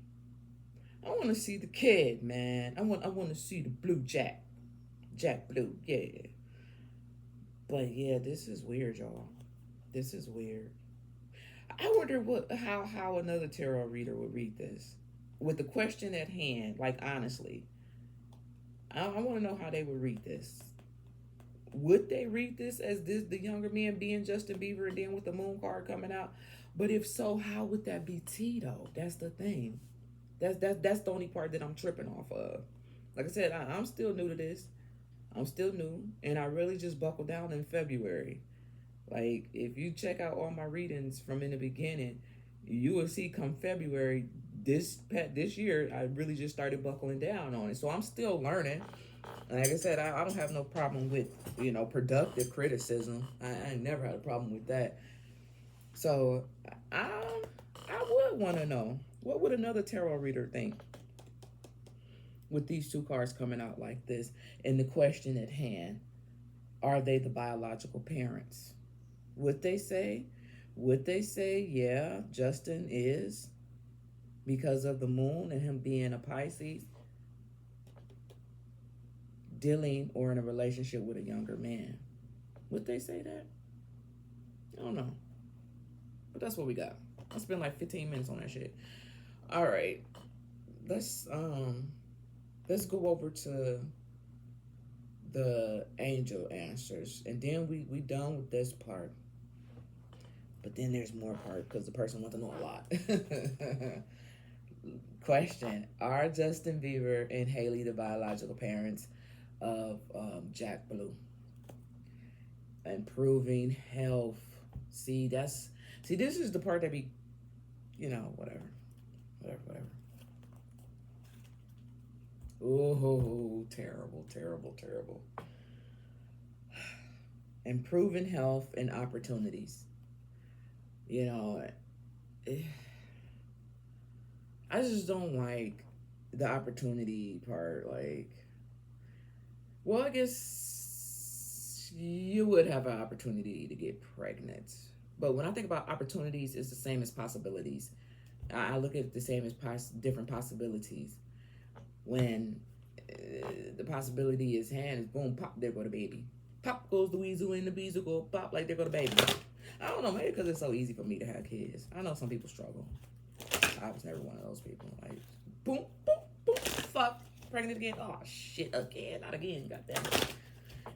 I want to see the kid, man. I want to see the blue Jack Blue, yeah. But yeah, this is weird, y'all. This is weird. I wonder how another tarot reader would read this with the question at hand. Like, honestly, I want to know how they would read this. Would they read this as the younger man being Justin Bieber and then with the moon card coming out? But if so, how would that be Tito? That's the thing. That's the only part that I'm tripping off of. Like I said, I'm still new to this. I'm still new, and I really just buckled down in February. Like, if you check out all my readings from in the beginning, you will see come February this year, I really just started buckling down on it. So I'm still learning. And like I said, I don't have no problem with, productive criticism. I never had a problem with that. So I would want to know, what would another tarot reader think with these two cards coming out like this? And the question at hand, are they the biological parents? Would they say, yeah, Justin is, because of the moon and him being a Pisces, dealing or in a relationship with a younger man? Would they say that? I don't know. But that's what we got. I spent like 15 minutes on that shit. All right. Let's go over to the angel answers, and then we done with this part. But then there's more part because the person wants to know a lot. Question: are Justin Bieber and Hailey the biological parents of Jack Blue? Improving health. See, this is the part that be, whatever. Oh, terrible. Improving health and opportunities. I just don't like the opportunity part. Like, well, I guess you would have an opportunity to get pregnant. But when I think about opportunities, it's the same as possibilities. I look at it the same as different possibilities. When the possibility is hand is boom, pop, there go the baby. Pop goes the weasel and the bees will go pop like there go the baby. I don't know, maybe because it's so easy for me to have kids. I know some people struggle. I was never one of those people. Like, boom, boom, boom, fuck, pregnant again. Oh, shit, again, not again, goddamn it.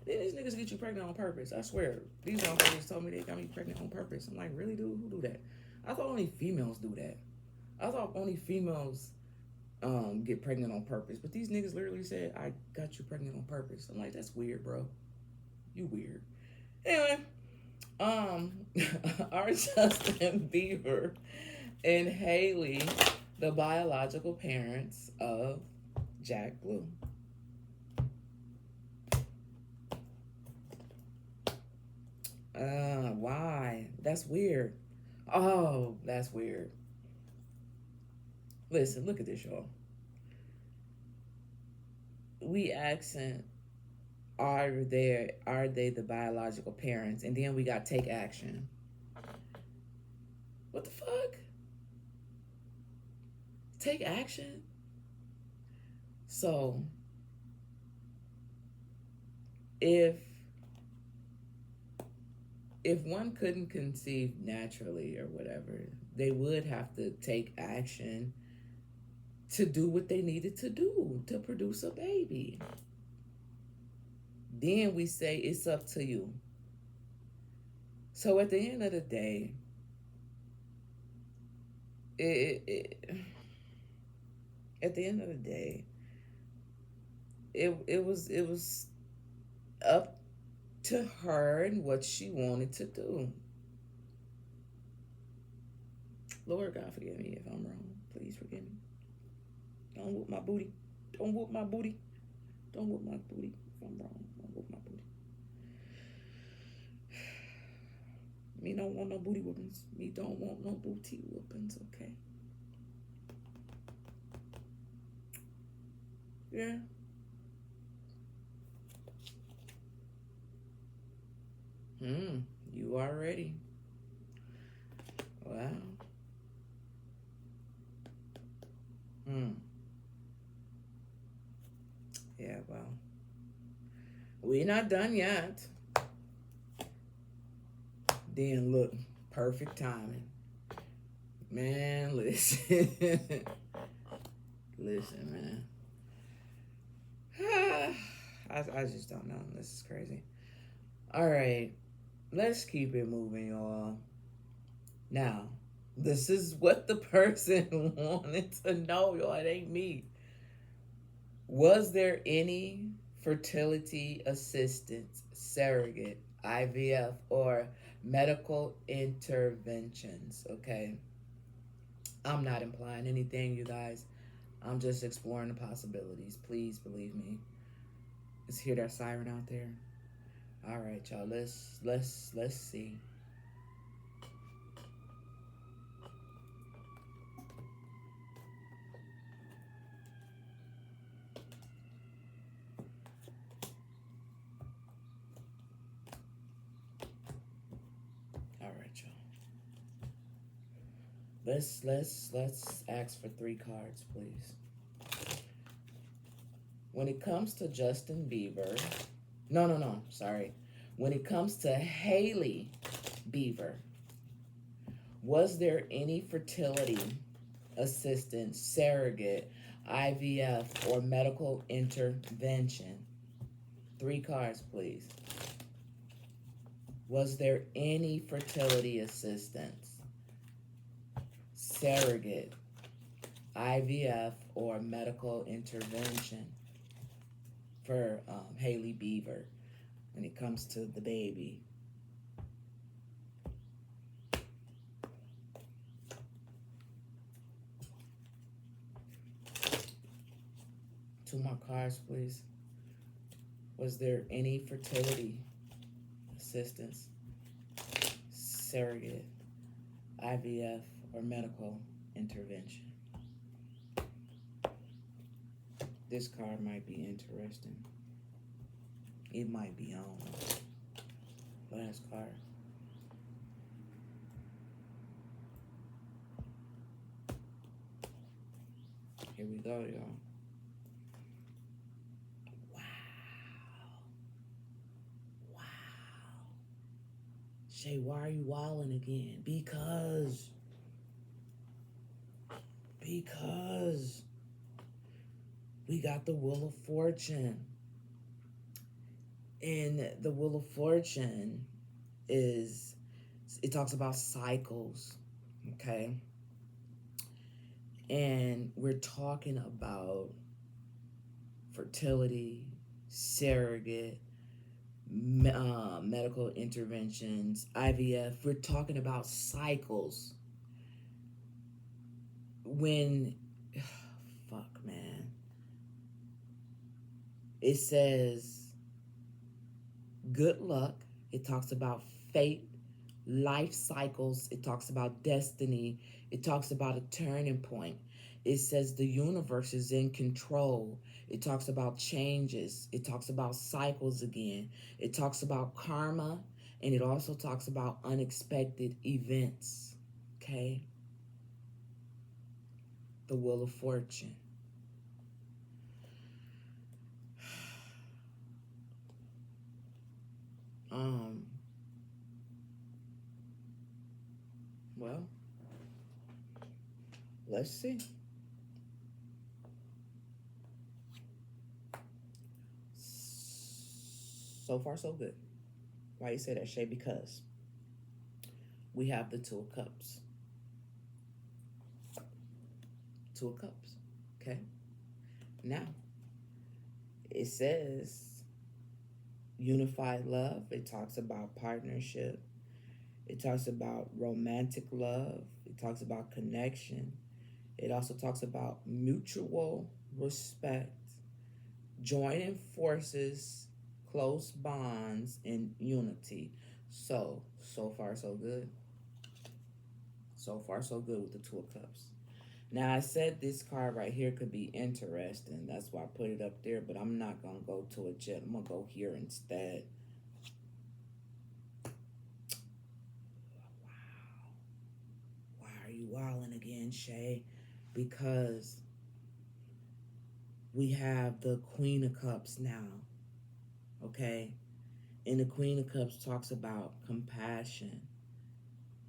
Then these niggas get you pregnant on purpose. I swear. These motherfuckers told me they got me pregnant on purpose. I'm like, really, dude? Who do that? I thought only females do that. I thought only females get pregnant on purpose. But these niggas literally said, I got you pregnant on purpose. I'm like, that's weird, bro. You weird. Anyway, are Justin Bieber and Hailey the biological parents of Jack Blue? Why? That's weird. Oh, that's weird. Listen, look at this, y'all. We accent, are they the biological parents? And then we got take action. What the fuck? take action. So if one couldn't conceive naturally or whatever, they would have to take action to do what they needed to do to produce a baby. Then we say it's up to you. So at the end of the day, at the end of the day, it was up to her and what she wanted to do. Lord God, forgive me if I'm wrong. Please forgive me. Don't whoop my booty. Don't whoop my booty. Don't whoop my booty if I'm wrong. Don't whoop my booty. Me don't want no booty whoopings. Me don't want no booty whoopings, okay? Yeah. You are ready. Wow. Yeah, well. We're not done yet. Then look, perfect timing. Man, listen. Listen, man. I just don't know. This is crazy. All right. Let's keep it moving, y'all. Now, this is what the person wanted to know, y'all. It ain't me. Was there any fertility assistance, surrogate, IVF, or medical interventions? Okay. I'm not implying anything, you guys. I'm just exploring the possibilities. Please believe me. Let's hear that siren out there. All right, y'all. Let's see. All right, y'all. Let's ask for 3 cards, please. When it comes to Justin Bieber, no, sorry. When it comes to Hailey Bieber, was there any fertility assistance, surrogate, IVF, or medical intervention? 3 cards, please. Was there any fertility assistance, surrogate, IVF, or medical intervention for Hailey Bieber when it comes to the baby? Two more cards, please. Was there any fertility assistance, surrogate, IVF, or medical intervention? This card might be interesting. It might be on. Last card. Here we go, y'all. Wow. Shay, why are you wilding again? Because we got the Wheel of Fortune. And the Wheel of Fortune it talks about cycles, okay? And we're talking about fertility, surrogate, medical interventions, IVF. We're talking about cycles. When, fuck, man. It says, good luck. It talks about fate, life cycles. It talks about destiny. It talks about a turning point. It says the universe is in control. It talks about changes. It talks about cycles again. It talks about karma, and it also talks about unexpected events, okay? the Wheel of Fortune. Um, well, let's see. So far, so good. Why you say that, Shay? Because we have the Two of Cups. Two of Cups. Okay. Now, it says unified love. It talks about partnership. It talks about romantic love. It talks about connection. It also talks about mutual respect, joining forces, close bonds, and unity. So far, so good. So far, so good with the Two of Cups. Now, I said this card right here could be interesting. That's why I put it up there, but I'm not going to go to it yet. I'm going to go here instead. Wow. Why are you wilding again, Shay? Because we have the Queen of Cups now, okay? And the Queen of Cups talks about compassion.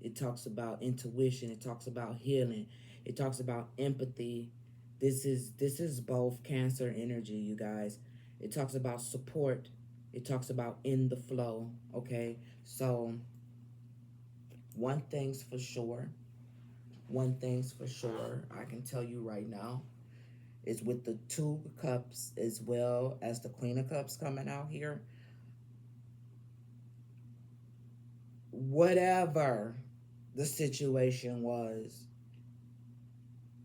It talks about intuition. It talks about healing. It talks about empathy. This is both Cancer energy, you guys. It talks about support. It talks about in the flow, okay? So one thing's for sure. I can tell you right now is with the Two of Cups as well as the Queen of Cups coming out here. Whatever the situation was,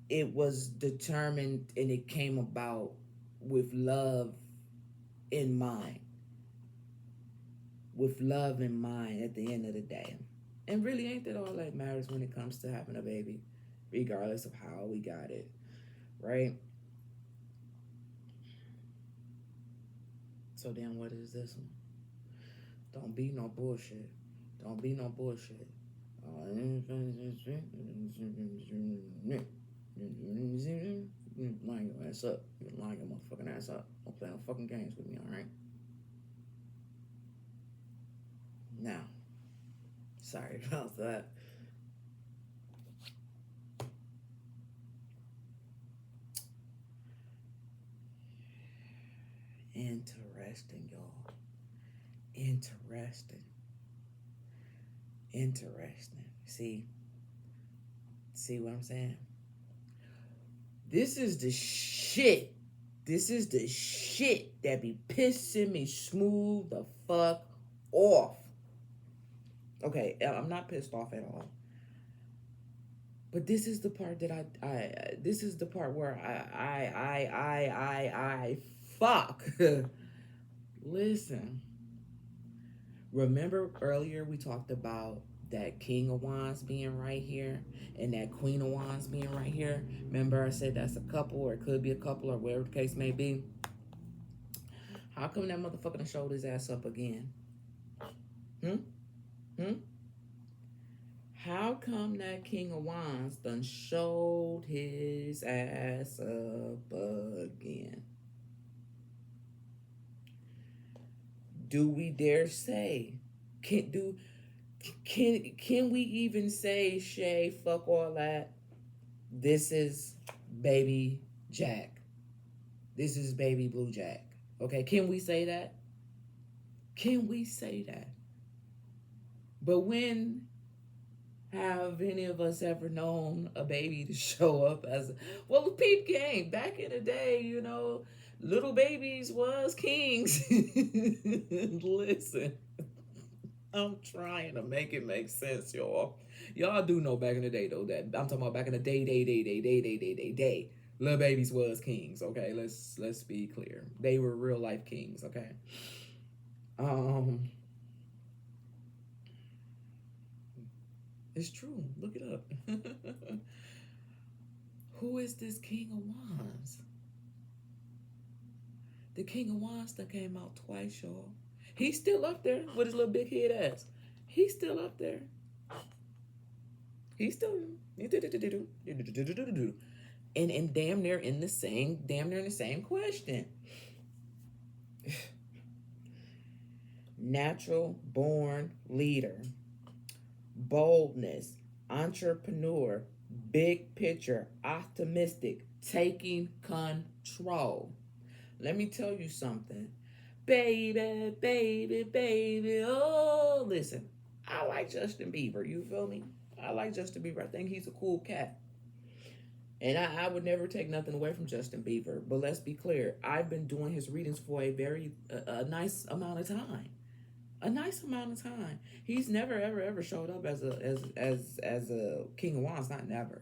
it was determined and it came about with love in mind. With love in mind at the end of the day. And really, ain't that all that matters when it comes to having a baby, regardless of how we got it, right? So then what is this one? Don't be no bullshit. Don't be no bullshit. Line your ass up. You line your motherfucking ass up. Don't play no fucking games with me, alright? Now, sorry about that. Interesting, y'all. Interesting. See what I'm saying? This is the shit. This is the shit that be pissing me smooth the fuck off. Okay, I'm not pissed off at all. But this is the part that this is the part where I fuck. Listen. Remember earlier we talked about that King of Wands being right here and that Queen of Wands being right here? Remember I said that's a couple, or it could be a couple, or whatever the case may be? How come that motherfucker done showed his ass up again? How come that King of Wands done showed his ass up again? Do we dare say? Can we even say, Shay, fuck all that? This is baby Jack. This is baby Blue Jack. Okay, can we say that? Can we say that? But when have any of us ever known a baby to show up as well? Peep game back in the day, you know, little babies was kings. Listen, I'm trying to make it make sense, y'all. Y'all do know back in the day though that I'm talking about back in the day. Little babies was kings. Okay, let's be clear. They were real life kings. Okay. It's true. Look it up. Who is this King of Wands? The King of Wands that came out twice, y'all. He's still up there with his little big head ass. He's still up there. He's still. and damn near in the same question. Natural born leader, boldness, entrepreneur, big picture, optimistic, taking control. Let me tell you something. Baby, baby, baby. Oh, listen. I like Justin Bieber. You feel me? I like Justin Bieber. I think he's a cool cat. And I would never take nothing away from Justin Bieber. But let's be clear. I've been doing his readings for a nice amount of time. A nice amount of time. He's never ever showed up as a King of Wands. Not never.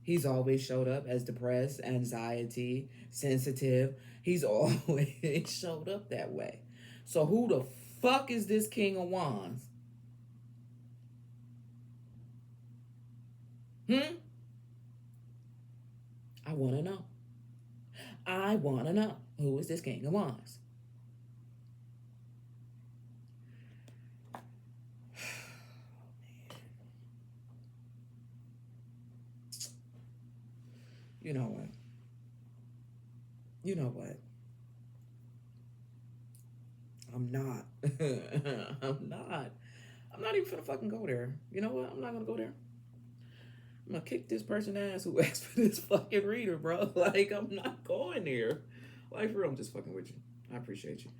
He's always showed up as depressed, anxiety, sensitive. He's always showed up that way. So who the fuck is this King of Wands? I want to know. I want to know. Who is this King of Wands? You know what? You know what? I'm not. I'm not. I'm not even finna fucking go there. You know what? I'm not gonna go there. I'm gonna kick this person ass who asked for this fucking reader, bro. Like, I'm not going there. Like, for real, I'm just fucking with you. I appreciate you.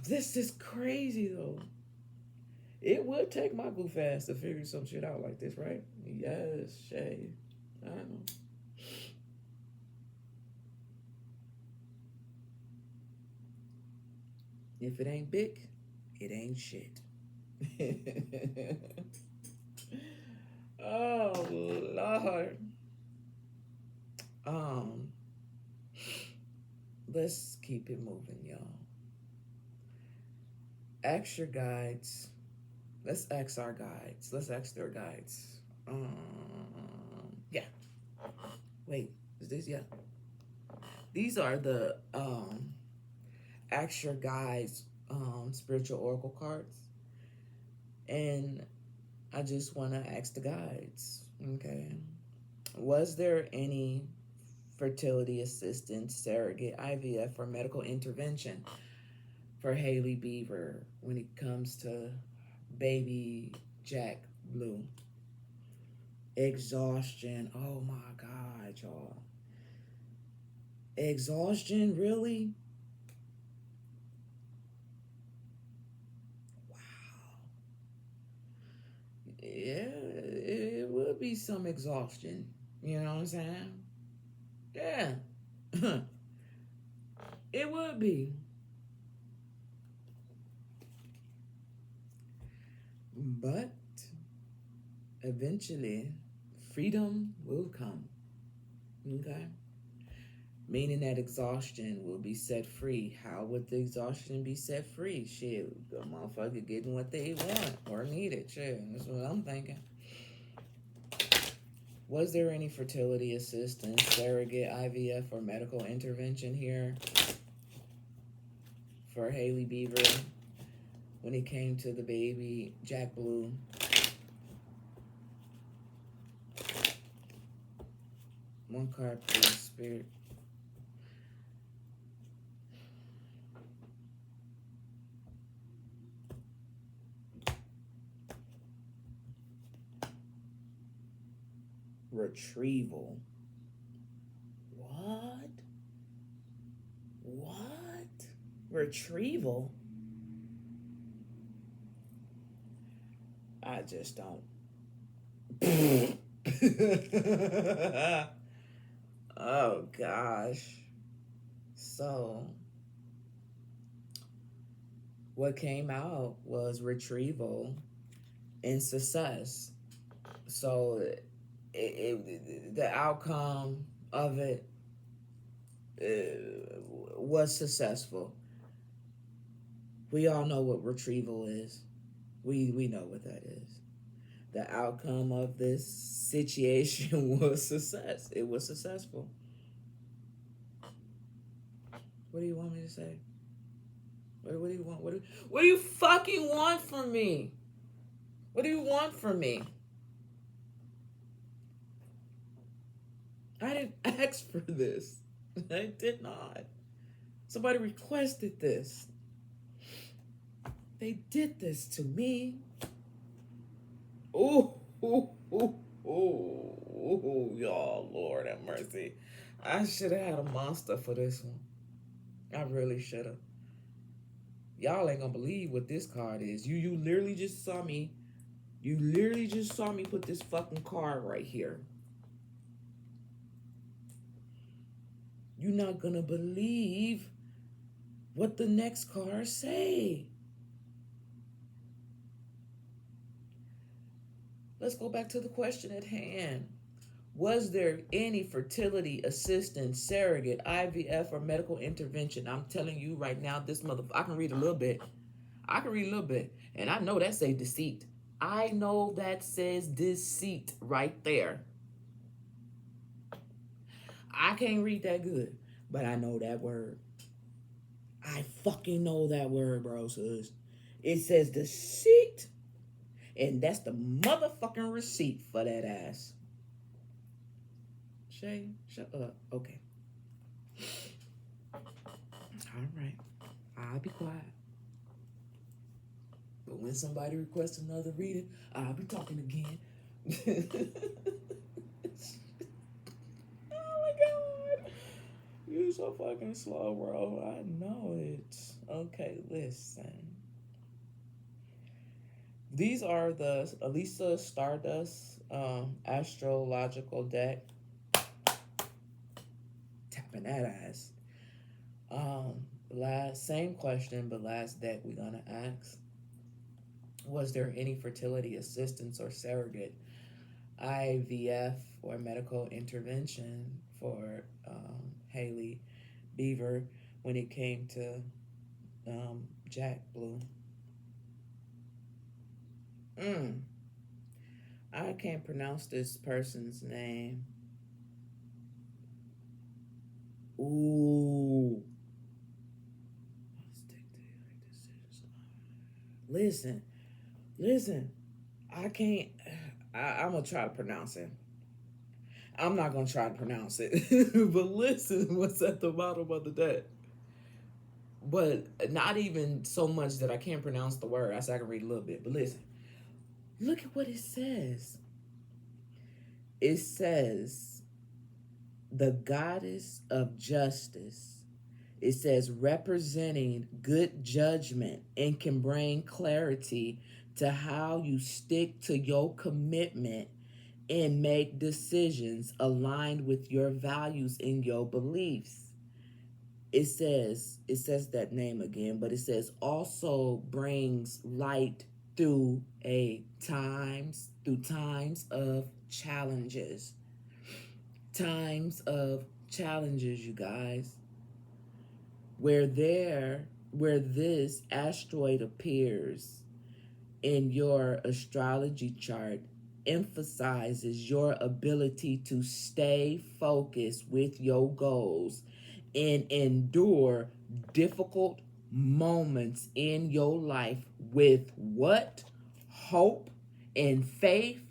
This is crazy, though. It would take my goof ass to figure some shit out like this, right? Yes, Shay. I know. If it ain't big, it ain't shit. Oh Lord. Um, let's keep it moving, y'all. Ask your guides. Let's ask our guides. Let's ask their guides. Yeah. Wait, is this? Yeah. These are the ask your guides spiritual oracle cards. And I just want to ask the guides, okay? Was there any fertility assistance, surrogate, IVF, or medical intervention for Hailey Beaver when it comes to baby Jack Blue? Exhaustion. Oh my God, y'all. Exhaustion, really? Wow. Yeah, it would be some exhaustion. You know what I'm saying? Yeah. It would be. But eventually, freedom will come. Okay? Meaning that exhaustion will be set free. How would the exhaustion be set free? Shit, the motherfucker getting what they want or needed. Shit, that's what I'm thinking. Was there any fertility assistance, surrogate, IVF, or medical intervention here for Hailey Beaver when it came to the baby Jack Blue? One card, please, Spirit. Retrieval. What? What? Retrieval? I just don't. Oh gosh. So what came out was retrieval and success. So the outcome of it was successful. We all know what retrieval is. We know what that is. The outcome of this situation was success. It was successful. What do you want me to say? What do you want? What do you fucking want from me? What do you want from me? I didn't ask for this. I did not. Somebody requested this. They did this to me. Ooh, ooh, ooh, ooh, y'all, Lord have mercy. I should have had a monster for this one. I really should have. Y'all ain't gonna believe what this card is. You literally just saw me. You literally just saw me put this fucking card right here. You're not gonna believe what the next cards say. Let's go back to the question at hand. Was there any fertility assistance, surrogate, IVF, or medical intervention? I'm telling you right now, this motherfucker, I can read a little bit. I can read a little bit. And I know that says deceit. I know that says deceit right there. I can't read that good, but I know that word. I fucking know that word, bro, sis. It says deceit, and that's the motherfucking receipt for that ass. Shay, shut up. Okay. All right. I'll be quiet. But when somebody requests another reading, I'll be talking again. Oh my god. You're so fucking slow, bro. I know it. Okay, listen. These are the Elisa Stardust astrological deck. Tapping that ass. Same question, but last deck we're gonna ask. Was there any fertility assistance or surrogate, IVF, or medical intervention for Hailey Beaver when it came to Jack Blue? I can't pronounce this person's name. Ooh. Listen. I can't. I'm gonna try to pronounce it. I'm not gonna try to pronounce it, but listen, what's at the bottom of the deck? But not even so much that I can't pronounce the word. I said I can read a little bit, but listen. Look at what it says. It says, the goddess of justice. It says, representing good judgment and can bring clarity to how you stick to your commitment and make decisions aligned with your values and your beliefs. It says that name again, but it says also brings light through times of challenges. Times of challenges, you guys. Where this asteroid appears in your astrology chart emphasizes your ability to stay focused with your goals and endure difficult moments in your life with what? Hope and faith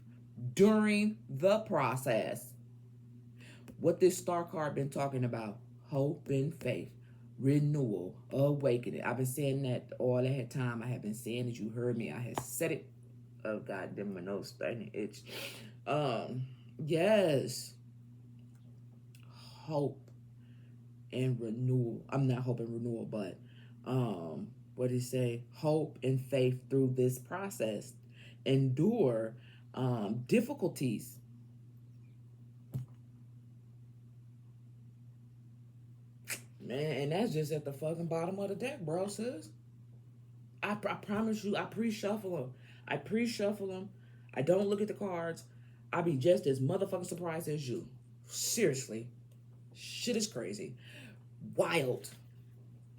during the process. What this star card been talking about? Hope and faith, renewal, awakening. I've been saying that all that time. I have been saying it. You heard me. I had said it. Oh God, damn, my nose starting to itch. Yes, hope and renewal. I'm not hope and renewal, but what did he say? Hope and faith through this process. Endure difficulties. Man, and that's just at the fucking bottom of the deck, bro, sis. I promise you, I pre-shuffle them. I don't look at the cards. I be just as motherfucking surprised as you. Seriously. Shit is crazy. Wild.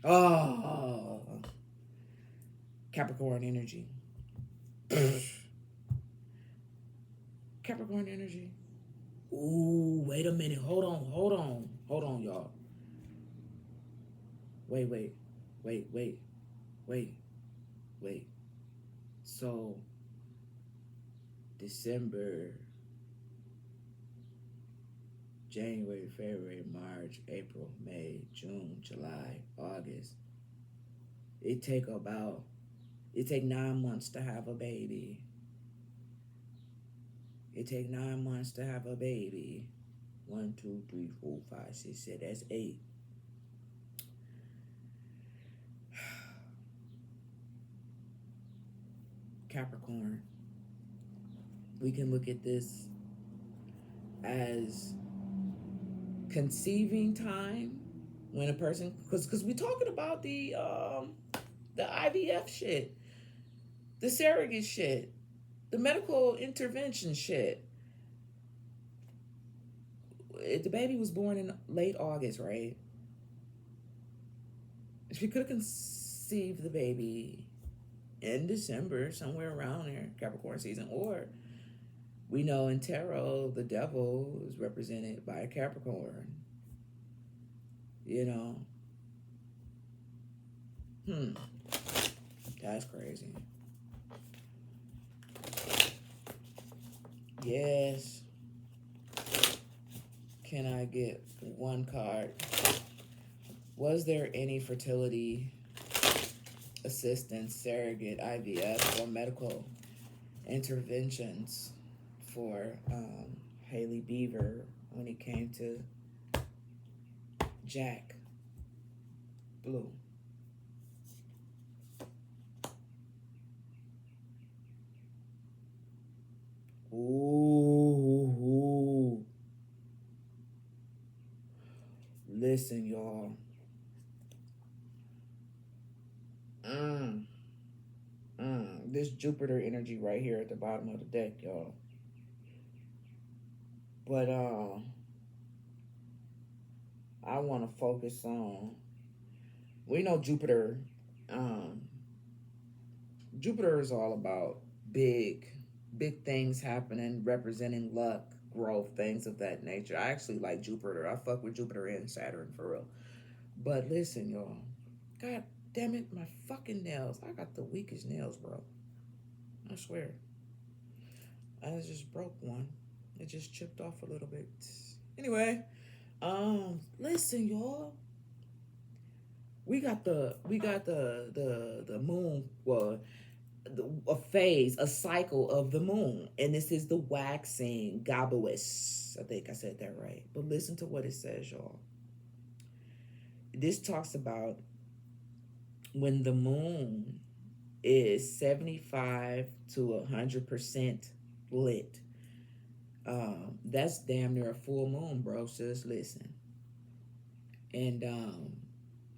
Oh. Capricorn energy. Capricorn energy. Ooh, wait a minute. Hold on, y'all. Wait. So, December January, February, March, April, May, June, July, August. It take 9 months to have a baby. It take 9 months to have a baby. 1, 2, 3, 4, 5, 6, 7. That's 8. Capricorn. We can look at this as conceiving time when a person, because we're talking about the IVF shit, the surrogate shit, the medical intervention shit. The baby was born in late August, right? She could have conceived the baby in December, somewhere around there, Capricorn season. Or we know in tarot, the devil is represented by a Capricorn. You know? That's crazy. Yes. Can I get one card? Was there any fertility assistance, surrogate, IVF, or medical interventions for Hailey Beaver when it came to Jack Blue? Ooh. Listen, y'all. This Jupiter energy right here at the bottom of the deck, y'all. But I want to focus on. We know Jupiter. Jupiter is all about big things happening, representing luck, growth, things of that nature. I actually like Jupiter. I fuck with Jupiter and Saturn for real. But listen, y'all. God damn it, my fucking nails. I got the weakest nails, bro. I swear. I just broke one. It just chipped off a little bit. Anyway, listen, y'all. We got the moon. Well, a phase, a cycle of the moon, and this is the waxing Gabois. I think I said that right. But listen to what it says, y'all. This talks about when the moon is 75 to 100% lit. That's damn near a full moon, bro. So just listen. And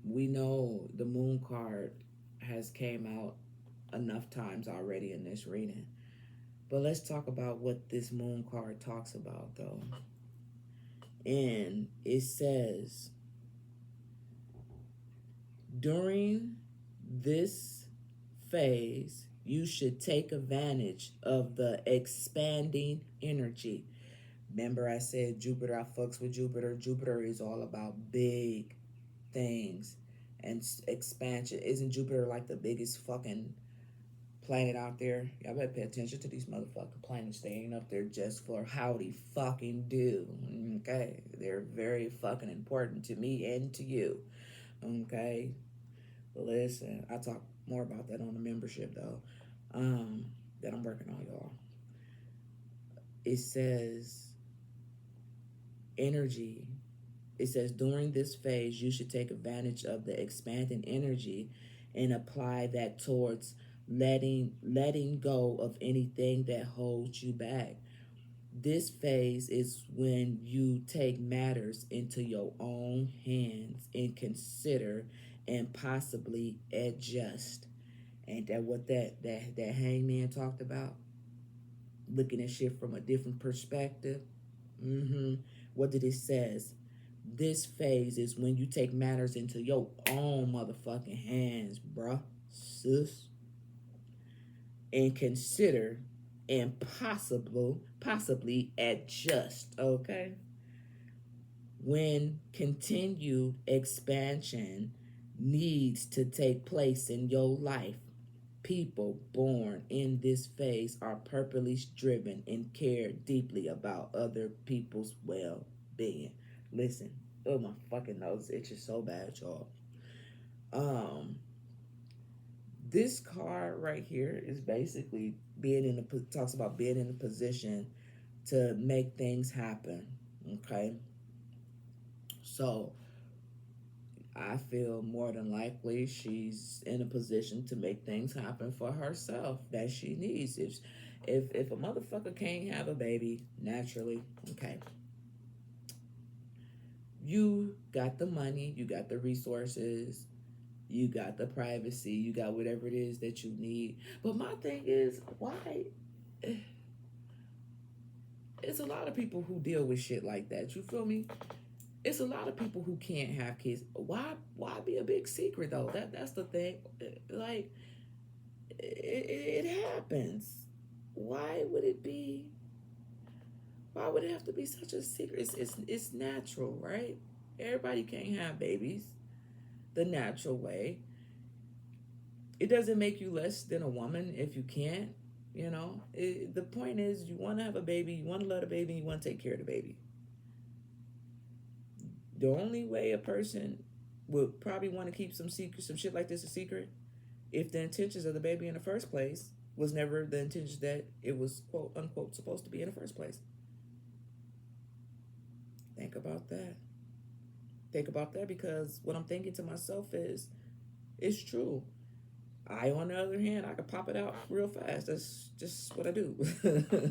we know the moon card has came out enough times already in this reading. But let's talk about what this moon card talks about, though. And it says, during this phase, you should take advantage of the expanding energy. Remember I said Jupiter, I fucks with Jupiter. Jupiter is all about big things and expansion. Isn't Jupiter like the biggest fucking planet out there? Y'all better pay attention to these motherfucking planets. They ain't up there just for howdy fucking do. Okay? They're very fucking important to me and to you. Okay? But listen, I talk more about that on the membership though. That I'm working on, y'all. It says energy. It says during this phase, you should take advantage of the expanding energy and apply that towards letting go of anything that holds you back. This phase is when you take matters into your own hands and consider and possibly adjust. Ain't that what that hangman talked about? Looking at shit from a different perspective. What did it says? This phase is when you take matters into your own motherfucking hands, bruh, sis, and consider and possibly adjust, okay? When continued expansion needs to take place in your life, people born in this phase are purposely driven and care deeply about other people's well-being. billion. Listen, oh, my fucking nose itches so bad, y'all. Um, this card right here is basically talks about being in a position to make things happen. Okay, so I feel more than likely she's in a position to make things happen for herself that she needs. If a motherfucker can't have a baby naturally, okay, you got the money, you got the resources, you got the privacy, you got whatever it is that you need. But my thing is, why? It's a lot of people who deal with shit like that. You feel me? It's a lot of people who can't have kids. Why be a big secret though? That's the thing. Like it happens. Why would it be? Why would it have to be such a secret? It's natural, right? Everybody can't have babies the natural way. It doesn't make you less than a woman if you can't. The point is, you want to have a baby, you want to love the baby, you want to take care of the baby. The only way a person would probably want to keep some shit like this a secret, if the intentions of the baby in the first place was never the intentions that it was quote unquote supposed to be in the first place. Think about that. Think about that, because what I'm thinking to myself is, it's true. On the other hand, I could pop it out real fast. That's just what I do.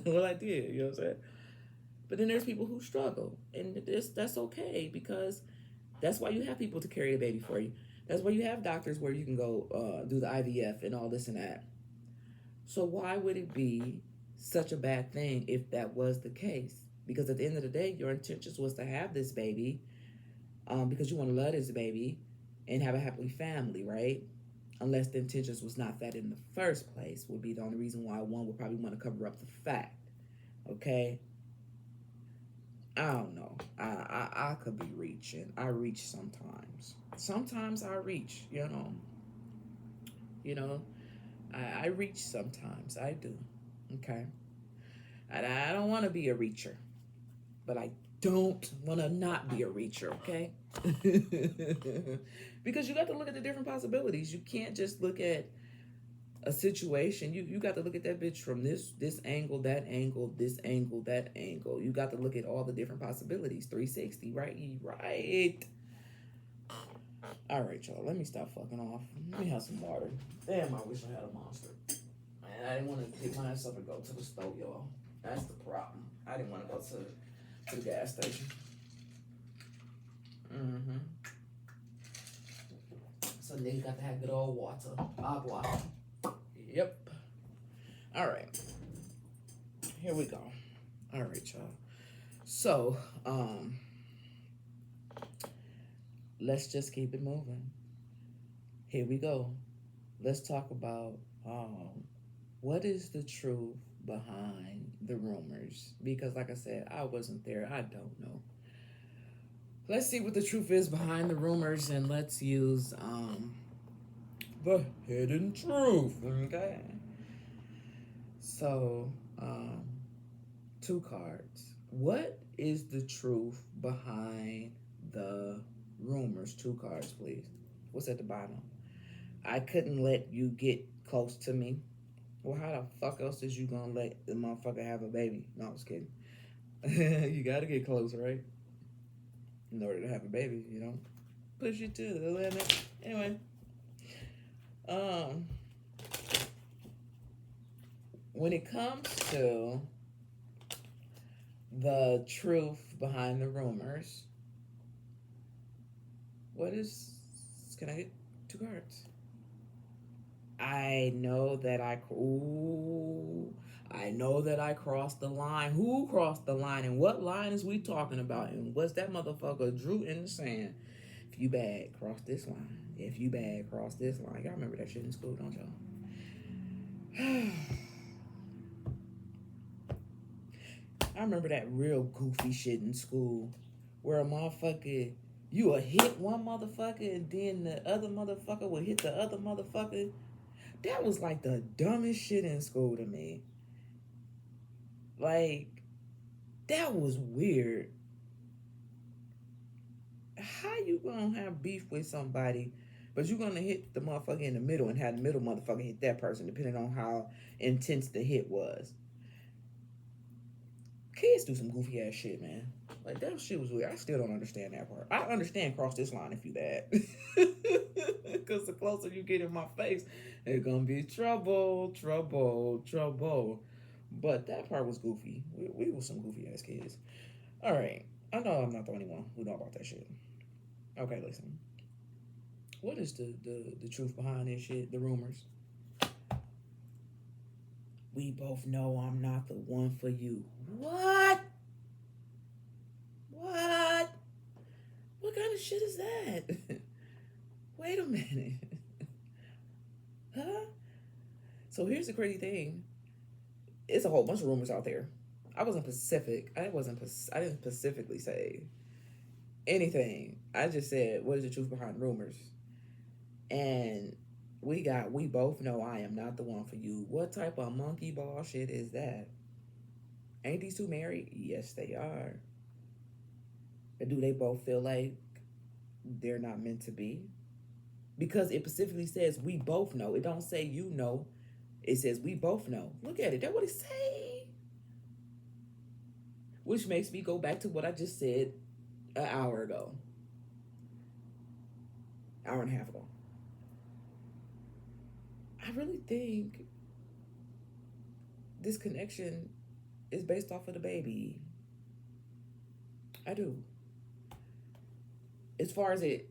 What I did, you know what I'm saying? But then there's people who struggle, and that's okay, because that's why you have people to carry the baby for you. That's why you have doctors where you can go do the IVF and all this and that. So why would it be such a bad thing if that was the case? Because at the end of the day, your intentions was to have this baby, because you want to love this baby and have a happy family, right? Unless the intentions was not that in the first place, would be the only reason why one would probably want to cover up the fact. Okay? I don't know. I could be reaching. I reach sometimes. Sometimes I reach, I reach sometimes. I do. Okay? And I don't want to be a reacher, but I don't want to not be a reacher, okay? Because you got to look at the different possibilities. You can't just look at a situation. You got to look at that bitch from this angle, that angle, this angle, that angle. You got to look at all the different possibilities. 360, right? All right, y'all. Let me stop fucking off. Let me have some water. Damn, I wish I had a Monster. Man, I didn't want to pick myself and go to the stove, y'all. That's the problem. I didn't want to go to the gas station. So then you got to have good old water. Agua. Yep. All right. Here we go. All right, y'all. So, let's just keep it moving. Here we go. Let's talk about what is the truth behind the rumors? Because like I said, I wasn't there. I don't know. Let's see what the truth is behind the rumors, and let's use the hidden truth. Okay. So, 2 cards. What is the truth behind the rumors? 2 cards, please. What's at the bottom? I couldn't let you get close to me. Well, how the fuck else is you gonna let the motherfucker have a baby? No, I was kidding. You gotta get close, right? In order to have a baby, push it to the limit. Anyway, when it comes to the truth behind the rumors, can I get 2 cards? I know that I crossed the line. Who crossed the line, and what line is we talking about? And what's that motherfucker drew in the sand? If you bad, cross this line. If you bad, cross this line. Y'all remember that shit in school, don't y'all? I remember that real goofy shit in school where a motherfucker, you would hit one motherfucker and then the other motherfucker would hit the other motherfucker. That was like the dumbest shit in school to me. Like, that was weird. How you gonna have beef with somebody, but you gonna hit the motherfucker in the middle and have the middle motherfucker hit that person, depending on how intense the hit was. Kids do some goofy ass shit, man. Like that shit was weird. I still don't understand that part. I understand cross this line if you that, because the closer you get in my face, it's gonna be trouble, trouble, trouble. But that part was goofy. We were some goofy ass kids. All right, I know I'm not the only one who know about that shit. Okay, listen. What is the truth behind this shit? The rumors. We both know I'm not the one for you. What? What? What kind of shit is that? Wait a minute. Huh? So here's the crazy thing. It's a whole bunch of rumors out there. I wasn't Pacific. I didn't specifically say anything. I just said, what is the truth behind rumors? And we both know I am not the one for you. What type of monkey ball shit is that? Ain't these two married? Yes, they are. But do they both feel like they're not meant to be? Because it specifically says we both know. It don't say you know. It says we both know. Look at it. That's what it say. Which makes me go back to what I just said an hour ago. Hour and a half ago. I really think this connection is based off of the baby. I do. As far as it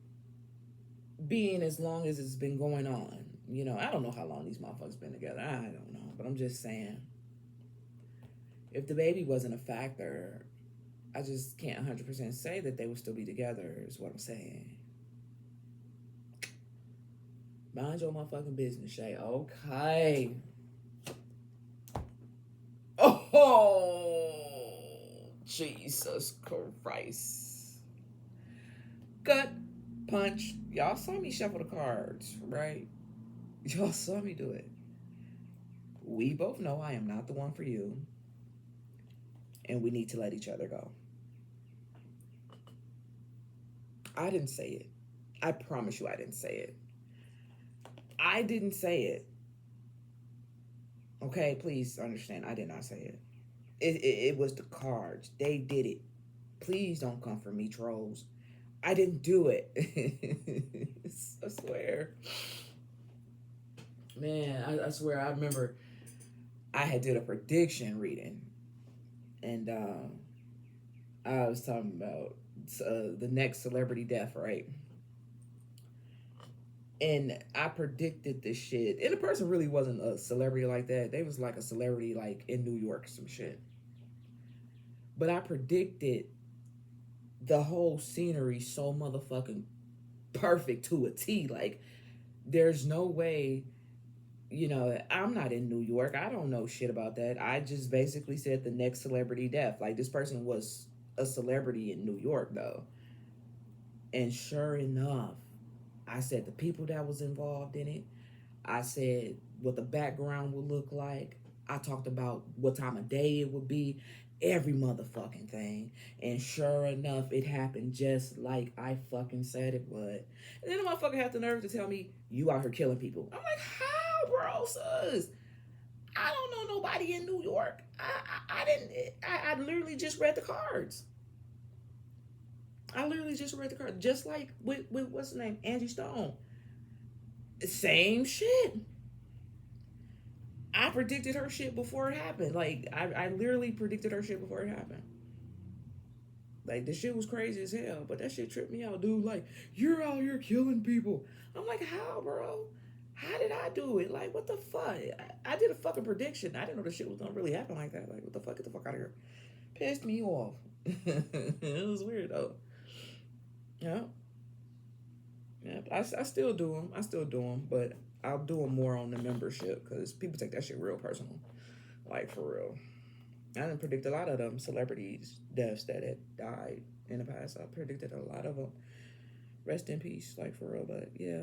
being as long as it's been going on, you know, I don't know how long these motherfuckers been together. I don't know, but I'm just saying, if the baby wasn't a factor, I just can't 100% say that they would still be together, is what I'm saying. Mind your motherfucking business, Shay. Okay. Oh, Jesus Christ. Gut punch. Y'all saw me shuffle the cards, right? Y'all saw me do it. We both know I am not the one for you, and we need to let each other go. I didn't say it. I promise you I didn't say it. I didn't say it. Okay, please understand. I did not say it. It was the cards. They did it. Please don't come for me, trolls. I didn't do it. I swear. Man, I swear. I remember I had did a prediction reading. And I was talking about the next celebrity death, right? And I predicted this shit. And the person really wasn't a celebrity like that. They was like a celebrity like in New York or some shit. But I predicted the whole scenery so motherfucking perfect to a T. Like, there's no way, you know, I'm not in New York. I don't know shit about that. I just basically said the next celebrity death. Like, this person was a celebrity in New York, though. And sure enough, I said the people that was involved in it. I said what the background would look like. I talked about what time of day it would be. Every motherfucking thing. And sure enough, it happened just like I fucking said it would. And then the motherfucker had the nerve to tell me, you out here killing people. I'm like, how, bro, sus? I don't know nobody in New York. I literally just read the cards. I literally just read the card. Just like with what's the name? Angie Stone. Same shit. I predicted her shit before it happened. Like, I literally predicted her shit before it happened. Like, the shit was crazy as hell. But that shit tripped me out, dude. Like, you're out here killing people. I'm like, how, bro? How did I do it? Like, what the fuck? I did a fucking prediction. I didn't know the shit was gonna really happen like that. Like, what the fuck? Get the fuck out of here. Pissed me off. It was weird, though. Yeah. Yeah. I still do them. But I'll do them more on the membership because people take that shit real personal. Like, for real. I didn't predict a lot of them celebrities' deaths that had died in the past. I predicted a lot of them. Rest in peace, like, for real. But, yeah.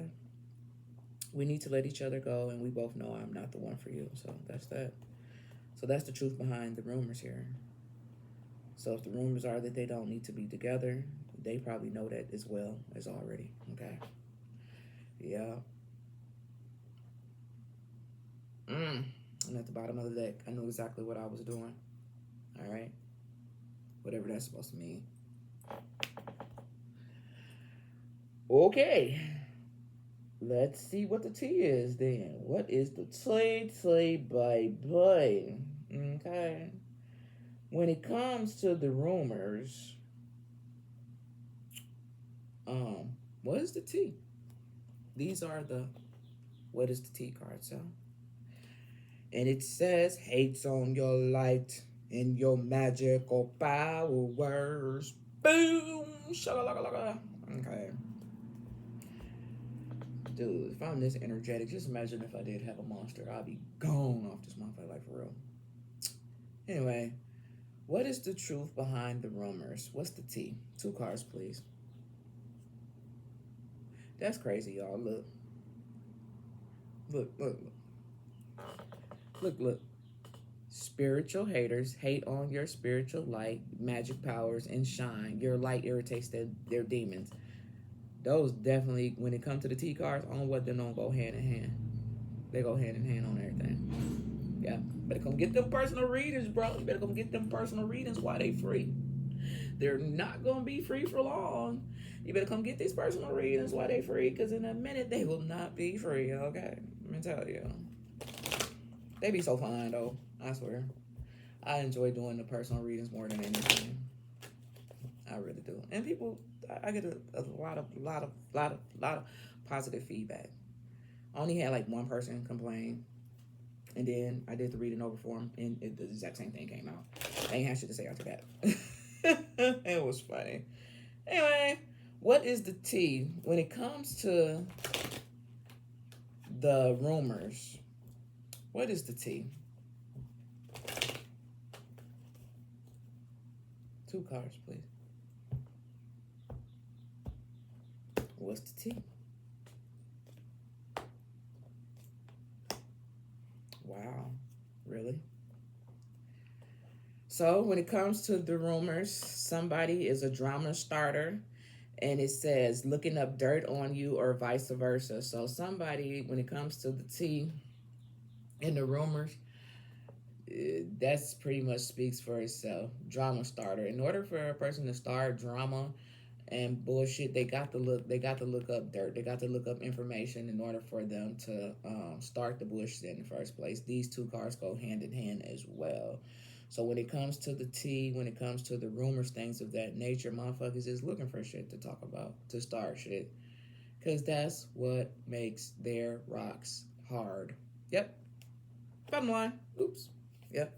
We need to let each other go, and we both know I'm not the one for you. So, that's that. So, that's the truth behind the rumors here. So, if the rumors are that they don't need to be together, they probably know that as well as already. Okay. Yeah. I'm at the bottom of the deck. I knew exactly what I was doing. All right. Whatever that's supposed to mean. Okay. Let's see what the T is then. What is the T, baby? Okay. When it comes to the rumors, what is the T? These are the what is the T cards, so. And it says hates on your light and your magical powers. Boom! Shalalaka. Okay. Dude, if I'm this energetic, just imagine if I did have a monster. I'd be gone off this motherfucker, like for real. Anyway, what is the truth behind the rumors? What's the T? 2 cards, please. That's crazy, y'all. Look. Look, look, look, look. Spiritual haters hate on your spiritual light, magic powers, and shine. Your light irritates their demons. Those definitely, when it comes to the T cards, on what they don't go hand in hand. They go hand in hand on everything. Yeah. Better come get them personal readings, bro. You better come get them personal readings while they free. They're not going to be free for long. You better come get these personal readings while they free, because in a minute they will not be free, okay? Let me tell you. They be so fun, though. I swear. I enjoy doing the personal readings more than anything. I really do. And people, I get a lot of positive feedback. I only had like one person complain, and then I did the reading over for him, and the exact same thing came out. I ain't had shit to say after that. It was funny. Anyway, what is the T when it comes to the rumors? What is the T? 2 cards, please. What's the T? Wow. Really? So when it comes to the rumors, somebody is a drama starter, and it says looking up dirt on you or vice versa. So somebody, when it comes to the T in the rumors, that's pretty much speaks for itself. Drama starter. In order for a person to start drama and bullshit, they got to look up dirt. They got to look up information in order for them to start the bullshit in the first place. These 2 cards go hand in hand as well. So when it comes to the T, when it comes to the rumors, things of that nature, motherfuckers is looking for shit to talk about, to start shit. Because that's what makes their rocks hard. Yep. Bottom line. Oops. Yep.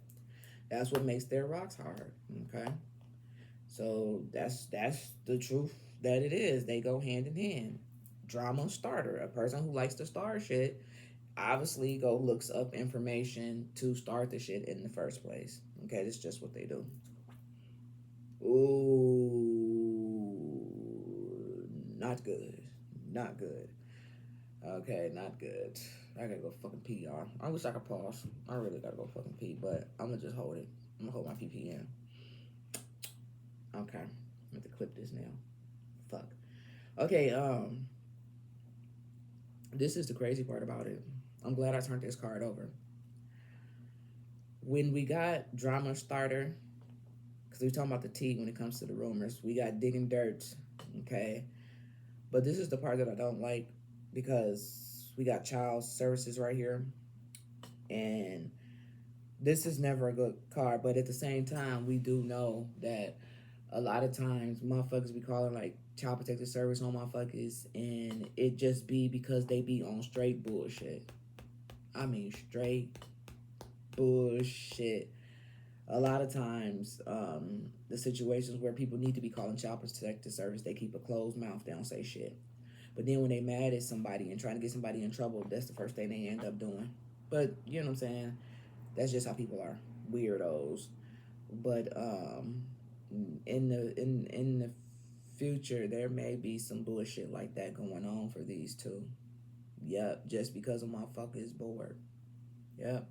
That's what makes their rocks hard. Okay. So that's the truth that it is. They go hand in hand. Drama starter. A person who likes to start shit obviously go looks up information to start the shit in the first place. Okay, that's just what they do. Ooh, not good. Not good. Okay, not good. I gotta go fucking pee, y'all. I wish I could pause. I really gotta go fucking pee, but I'm gonna just hold it. I'm gonna hold my PP in. Okay, I'm gonna clip this now. Fuck. Okay, this is the crazy part about it. I'm glad I turned this card over. When we got drama starter, because we're talking about the T when it comes to the rumors, we got digging dirt, okay? But this is the part that I don't like, because we got child services right here, and this is never a good card. But at the same time, we do know that a lot of times motherfuckers be calling like child protective service on motherfuckers, and it just be because they be on straight bullshit. I mean straight bullshit. A lot of times, the situations where people need to be calling child protective service, they keep a closed mouth, they don't say shit. But then when they mad at somebody and trying to get somebody in trouble, that's the first thing they end up doing. But you know what I'm saying? That's just how people are. Weirdos. But in the future, there may be some bullshit like that going on for these 2. Yep, just because a motherfucker is bored. Yep,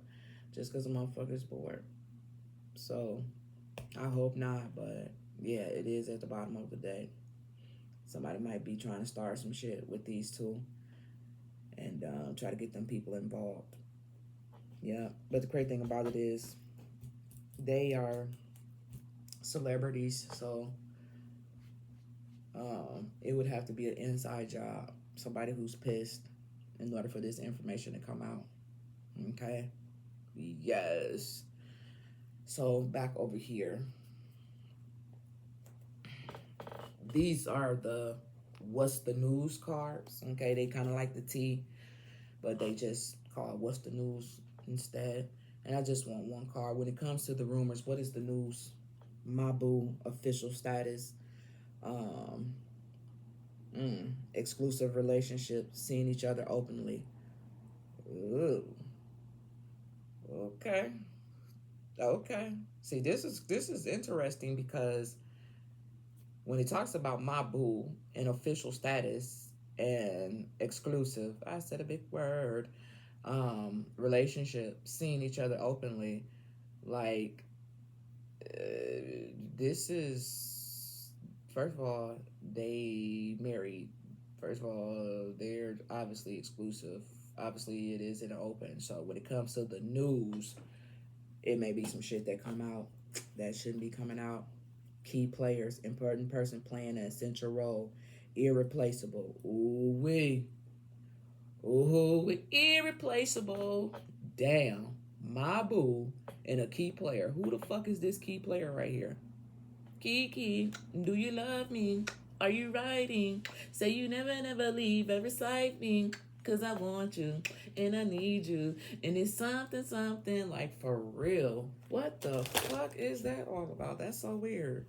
just because a motherfucker is bored. So, I hope not, but yeah, it is at the bottom of the day. Somebody might be trying to start some shit with these two and try to get them people involved. Yeah, but the great thing about it is they are celebrities, so it would have to be an inside job. Somebody who's pissed in order for this information to come out. Okay? Yes. So back over here. These are the what's the news cards. Okay, they kind of like the T, but they just call it what's the news instead. And I just want one card. When it comes to the rumors, what is the news? My boo official status. Um, exclusive relationship, seeing each other openly. Ooh. Okay. Okay. See, this is interesting because when it talks about my boo and official status and exclusive, I said a big word. Relationship, seeing each other openly, like this is first of all they married. First of all, they're obviously exclusive. Obviously, it is in the open. So when it comes to the news, it may be some shit that come out that shouldn't be coming out. Key players, important person playing an essential role, irreplaceable. Ooh wee, ooh irreplaceable. Damn, my boo and a key player. Who the fuck is this key player right here? Kiki, do you love me? Are you riding? Say you never, never leave ever side me. Cause I want you and I need you. And it's something, something like for real. What the fuck is that all about? That's so weird.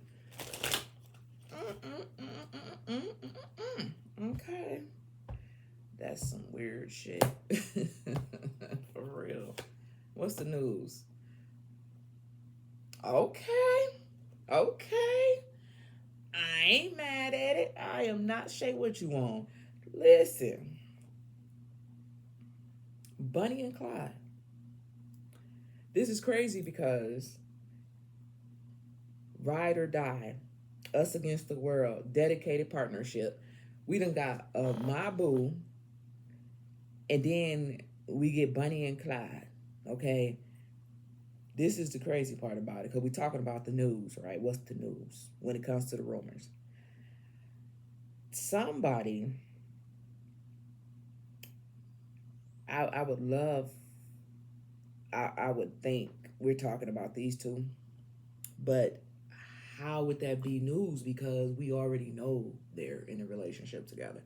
Okay. That's some weird shit. For real. What's the news? Okay. Okay. I ain't mad at it. I am not Shay what you want. Listen. Bunny and Clyde. This is crazy because ride or die, us against the world, dedicated partnership. We done got a my boo, and then we get Bunny and Clyde. Okay, this is the crazy part about it because we're talking about the news, right? What's the news when it comes to the rumors? Somebody, I would love, I would think we're talking about these two, but how would that be news? Because we already know they're in a relationship together.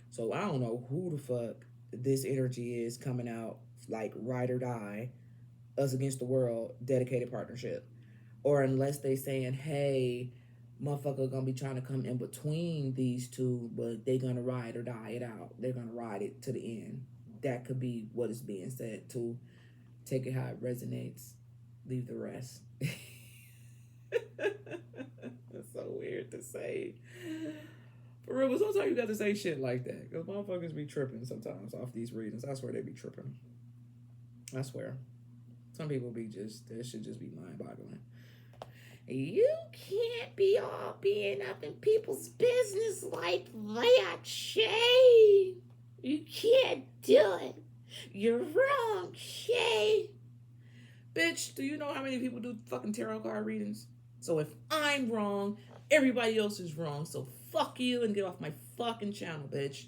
So I don't know who the fuck this energy is coming out like ride or die, us against the world, dedicated partnership. Or unless they saying, hey, motherfucker gonna be trying to come in between these two, but they gonna ride or die it out. They're gonna ride it to the end. That could be what is being said too. Take it how it resonates. Leave the rest. That's so weird to say. For real, but sometimes you got to say shit like that. Because motherfuckers be tripping sometimes off these readings. I swear they be tripping. I swear. Some people be just, that should just be mind boggling. You can't be all being up in people's business like that, Shay. You can't do it. You're wrong, Shay. Bitch, do you know how many people do fucking tarot card readings? So if I'm wrong, everybody else is wrong. So fuck you and get off my fucking channel, bitch.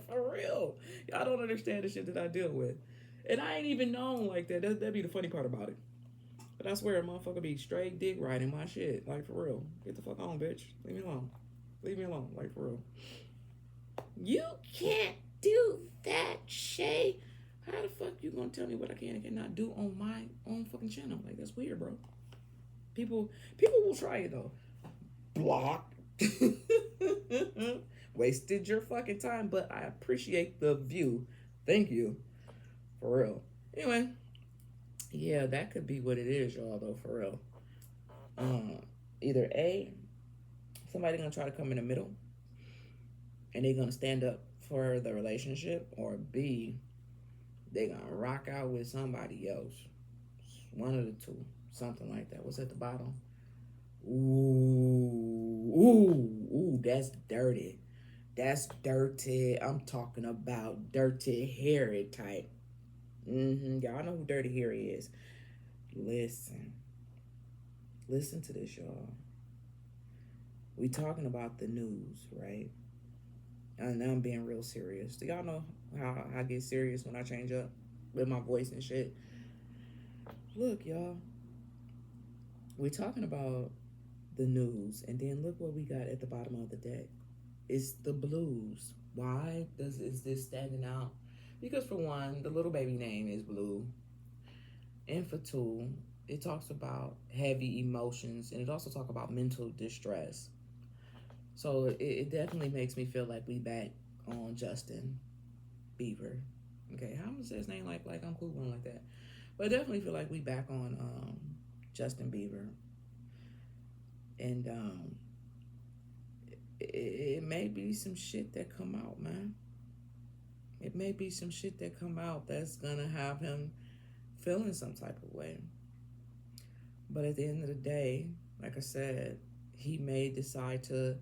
For real. Y'all don't understand the shit that I deal with. And I ain't even known like that. That'd be the funny part about it. But I swear, a motherfucker be straight dick riding my shit. Like, for real. Get the fuck on, bitch. Leave me alone. Leave me alone. Like, for real. You can't do that, Shay. How the fuck you gonna tell me what I can and cannot do on my own fucking channel? Like, that's weird, bro. People will try it, though. Block. Wasted your fucking time, but I appreciate the view. Thank you. For real. Anyway. Yeah, that could be what it is, y'all, though, for real. Either A, somebody gonna try to come in the middle and they gonna stand up for the relationship, or B, they gonna rock out with somebody else. One of the two. Something like that. What's at the bottom? Ooh, that's dirty. That's dirty. I'm talking about Dirty Harry type. Y'all know who Dirty Harry is. Listen. Listen to this, y'all. We talking about the news, right? And I'm being real serious. Do y'all know how I get serious when I change up with my voice and shit? Look, y'all. We talking about the news, and then look what we got at the bottom of the deck. It's the blues. Why is this standing out? Because for one, the little baby name is Blue, and for two, it talks about heavy emotions, and it also talks about mental distress. So it definitely makes me feel like we back on Justin Bieber. Okay, how much his name like I'm cool one like that, but I definitely feel like we back on Justin Bieber, and it may be some shit that come out, man. It may be some shit that come out that's gonna have him feeling some type of way. But at the end of the day, like I said, he may decide to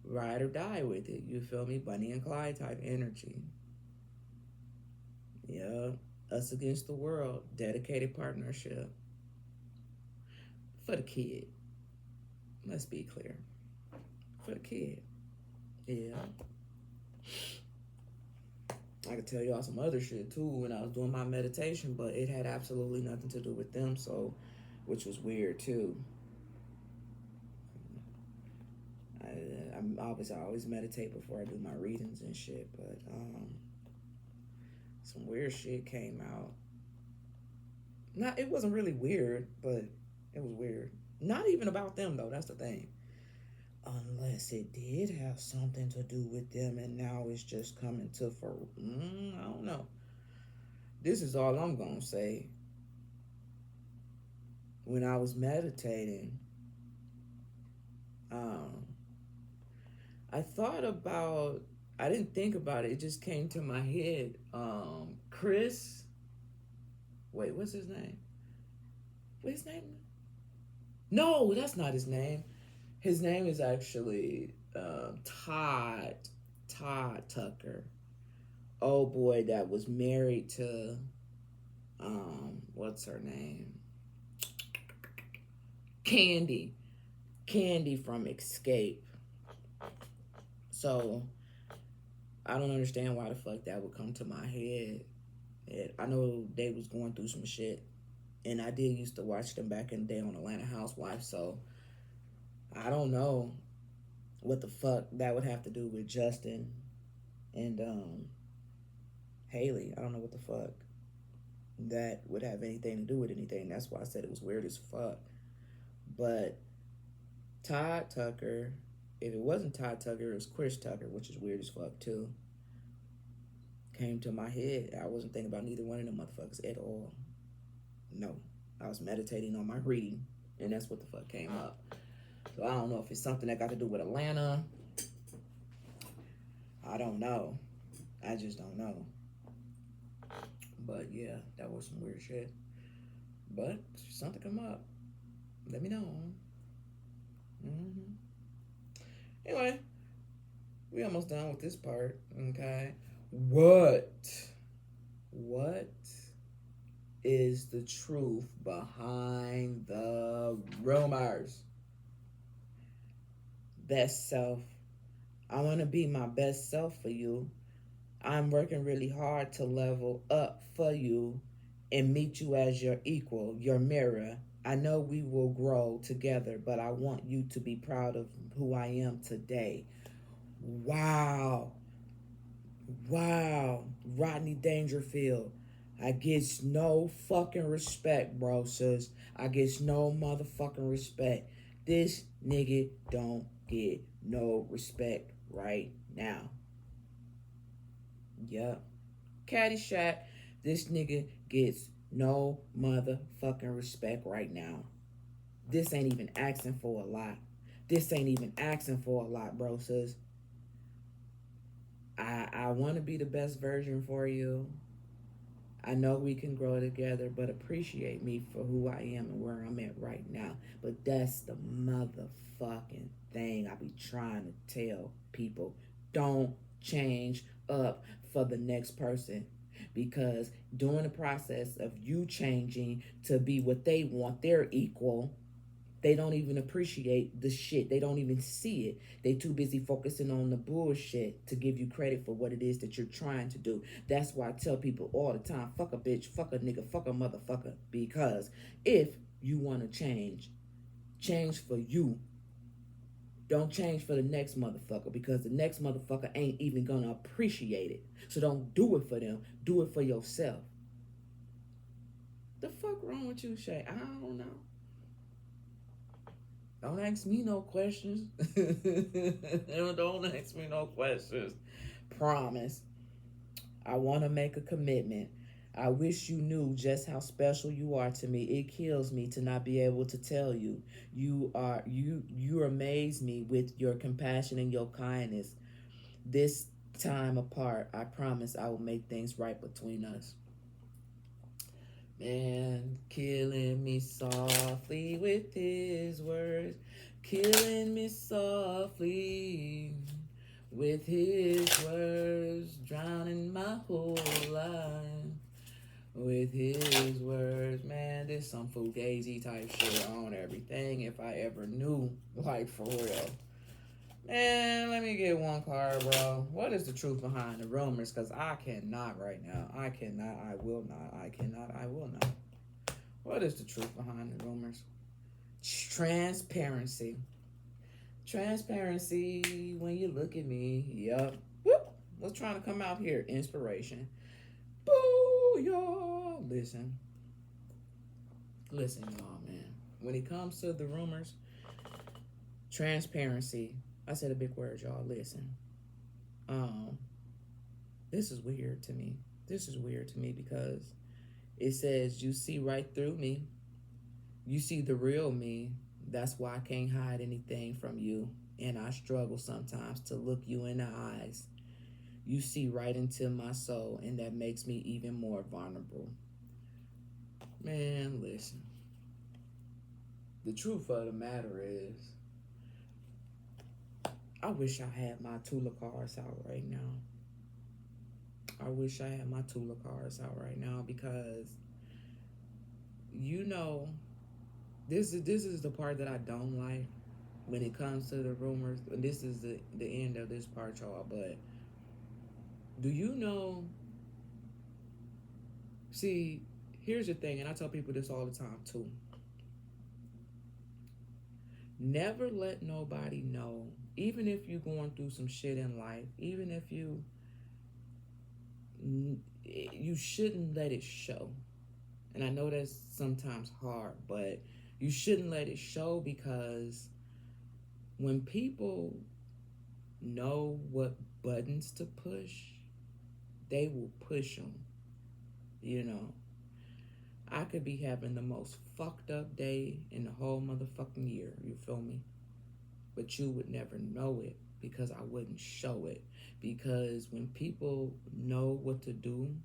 ride or die with it. You feel me? Bunny and Clyde type energy. Yeah. Us against the world. Dedicated partnership. For the kid. Let's be clear. For the kid. Yeah. I could tell y'all some other shit too when I was doing my meditation, but it had absolutely nothing to do with them, so which was weird too. I always meditate before I do my readings and shit, but some weird shit came out. Not it wasn't really weird, but it was weird. Not even about them though. That's the thing. Unless it did have something to do with them, and now it's just coming to for. I don't know. This is all I'm gonna say. When I was meditating, I thought about. I didn't think about it. It just came to my head. Chris. Wait, what's his name? What's his name? No, that's not his name. His name is actually Todd Tucker. Oh boy, that was married to what's her name? Candy from Escape. So I don't understand why the fuck that would come to my head. I know they was going through some shit, and I did used to watch them back in the day on Atlanta Housewives. So I don't know what the fuck that would have to do with Justin and Hailey. I don't know what the fuck that would have anything to do with anything. That's why I said it was weird as fuck. But Todd Tucker, if it wasn't Todd Tucker, it was Chris Tucker, which is weird as fuck too. Came to my head. I wasn't thinking about neither one of them motherfuckers at all. No. I was meditating on my reading, and that's what the fuck came up. So I don't know if it's something that got to do with Atlanta. I don't know. I just don't know. But yeah, that was some weird shit. But if something come up, let me know. Anyway, we almost done with this part. Okay. What is the truth behind the rumors? Best self. I want to be my best self for you. I'm working really hard to level up for you and meet you as your equal, your mirror. I know we will grow together, but I want you to be proud of who I am today. Wow. Rodney Dangerfield. I get no fucking respect, bro, sis. I get no motherfucking respect. This nigga don't get no respect right now. Yup. Caddyshack. This nigga gets no motherfucking respect right now. This ain't even asking for a lot. Bro, sis. I want to be the best version for you. I know we can grow together, but appreciate me for who I am and where I'm at right now. But that's the motherfucking thing I be trying to tell people. Don't change up for the next person. Because during the process of you changing to be what they want, their equal, they don't even appreciate the shit. They don't even see it. They too busy focusing on the bullshit to give you credit for what it is that you're trying to do. That's why I tell people all the time, fuck a bitch, fuck a nigga, fuck a motherfucker. Because if you want to change for you. Don't change for the next motherfucker, because the next motherfucker ain't even gonna appreciate it. So don't do it for them. Do it for yourself. The fuck wrong with you, Shay? I don't know. Don't ask me no questions. Don't ask me no questions. Promise. I want to make a commitment. I wish you knew just how special you are to me. It kills me to not be able to tell you. You amaze me with your compassion and your kindness. This time apart, I promise I will make things right between us. Man, killing me softly with his words, killing me softly with his words, drowning my whole life with his words. Man, this some fugazi type shit on everything if I ever knew, like, for real. Man, let me get one card, bro. What is the truth behind the rumors? Because I cannot right now. I cannot. I will not. I cannot. I will not. What is the truth behind the rumors? Transparency. Transparency when you look at me. Yup. Whoop. What's trying to come out here? Inspiration. Boo, y'all. Listen. Listen, y'all, man. When it comes to the rumors, transparency. I said a big word, y'all. Listen. This is weird to me. This is weird to me because it says you see right through me. You see the real me. That's why I can't hide anything from you. And I struggle sometimes to look you in the eyes. You see right into my soul, and that makes me even more vulnerable. Man, listen. The truth of the matter is, I wish I had my Tula cards out right now. I wish I had my Tula cards out right now because, you know, this is the part that I don't like when it comes to the rumors. This is the end of this part, y'all. But do you know? See, here's the thing, and I tell people this all the time too. Never let nobody know, even if you're going through some shit in life, even if you shouldn't let it show. And I know that's sometimes hard, but you shouldn't let it show, because when people know what buttons to push, they will push them. You know, I could be having the most fucked up day in the whole motherfucking year, you feel me? But you would never know it because I wouldn't show it. Because when people know what to do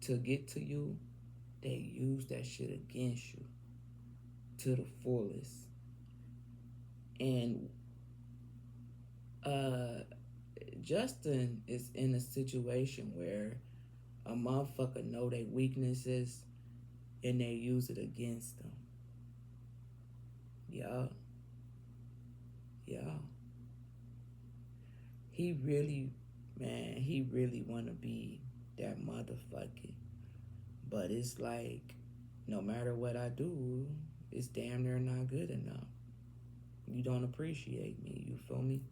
to get to you, they use that shit against you to the fullest. And Justin is in a situation where a motherfucker know their weaknesses and they use it against them. Yeah. He really want to be that motherfucker. But it's like, no matter what I do, it's damn near not good enough. You don't appreciate me, you feel me?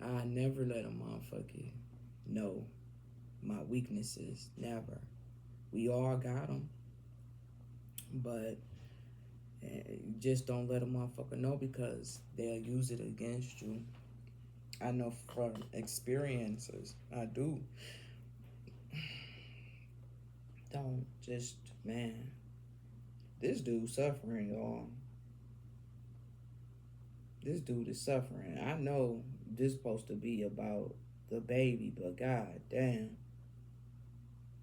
I never let a motherfucker know my weaknesses, never. We all got them, but just don't let a motherfucker know, because they'll use it against you. I know from experiences, I do. Don't just, man, this dude suffering, y'all. This dude is suffering. I know this is supposed to be about the baby, but god damn.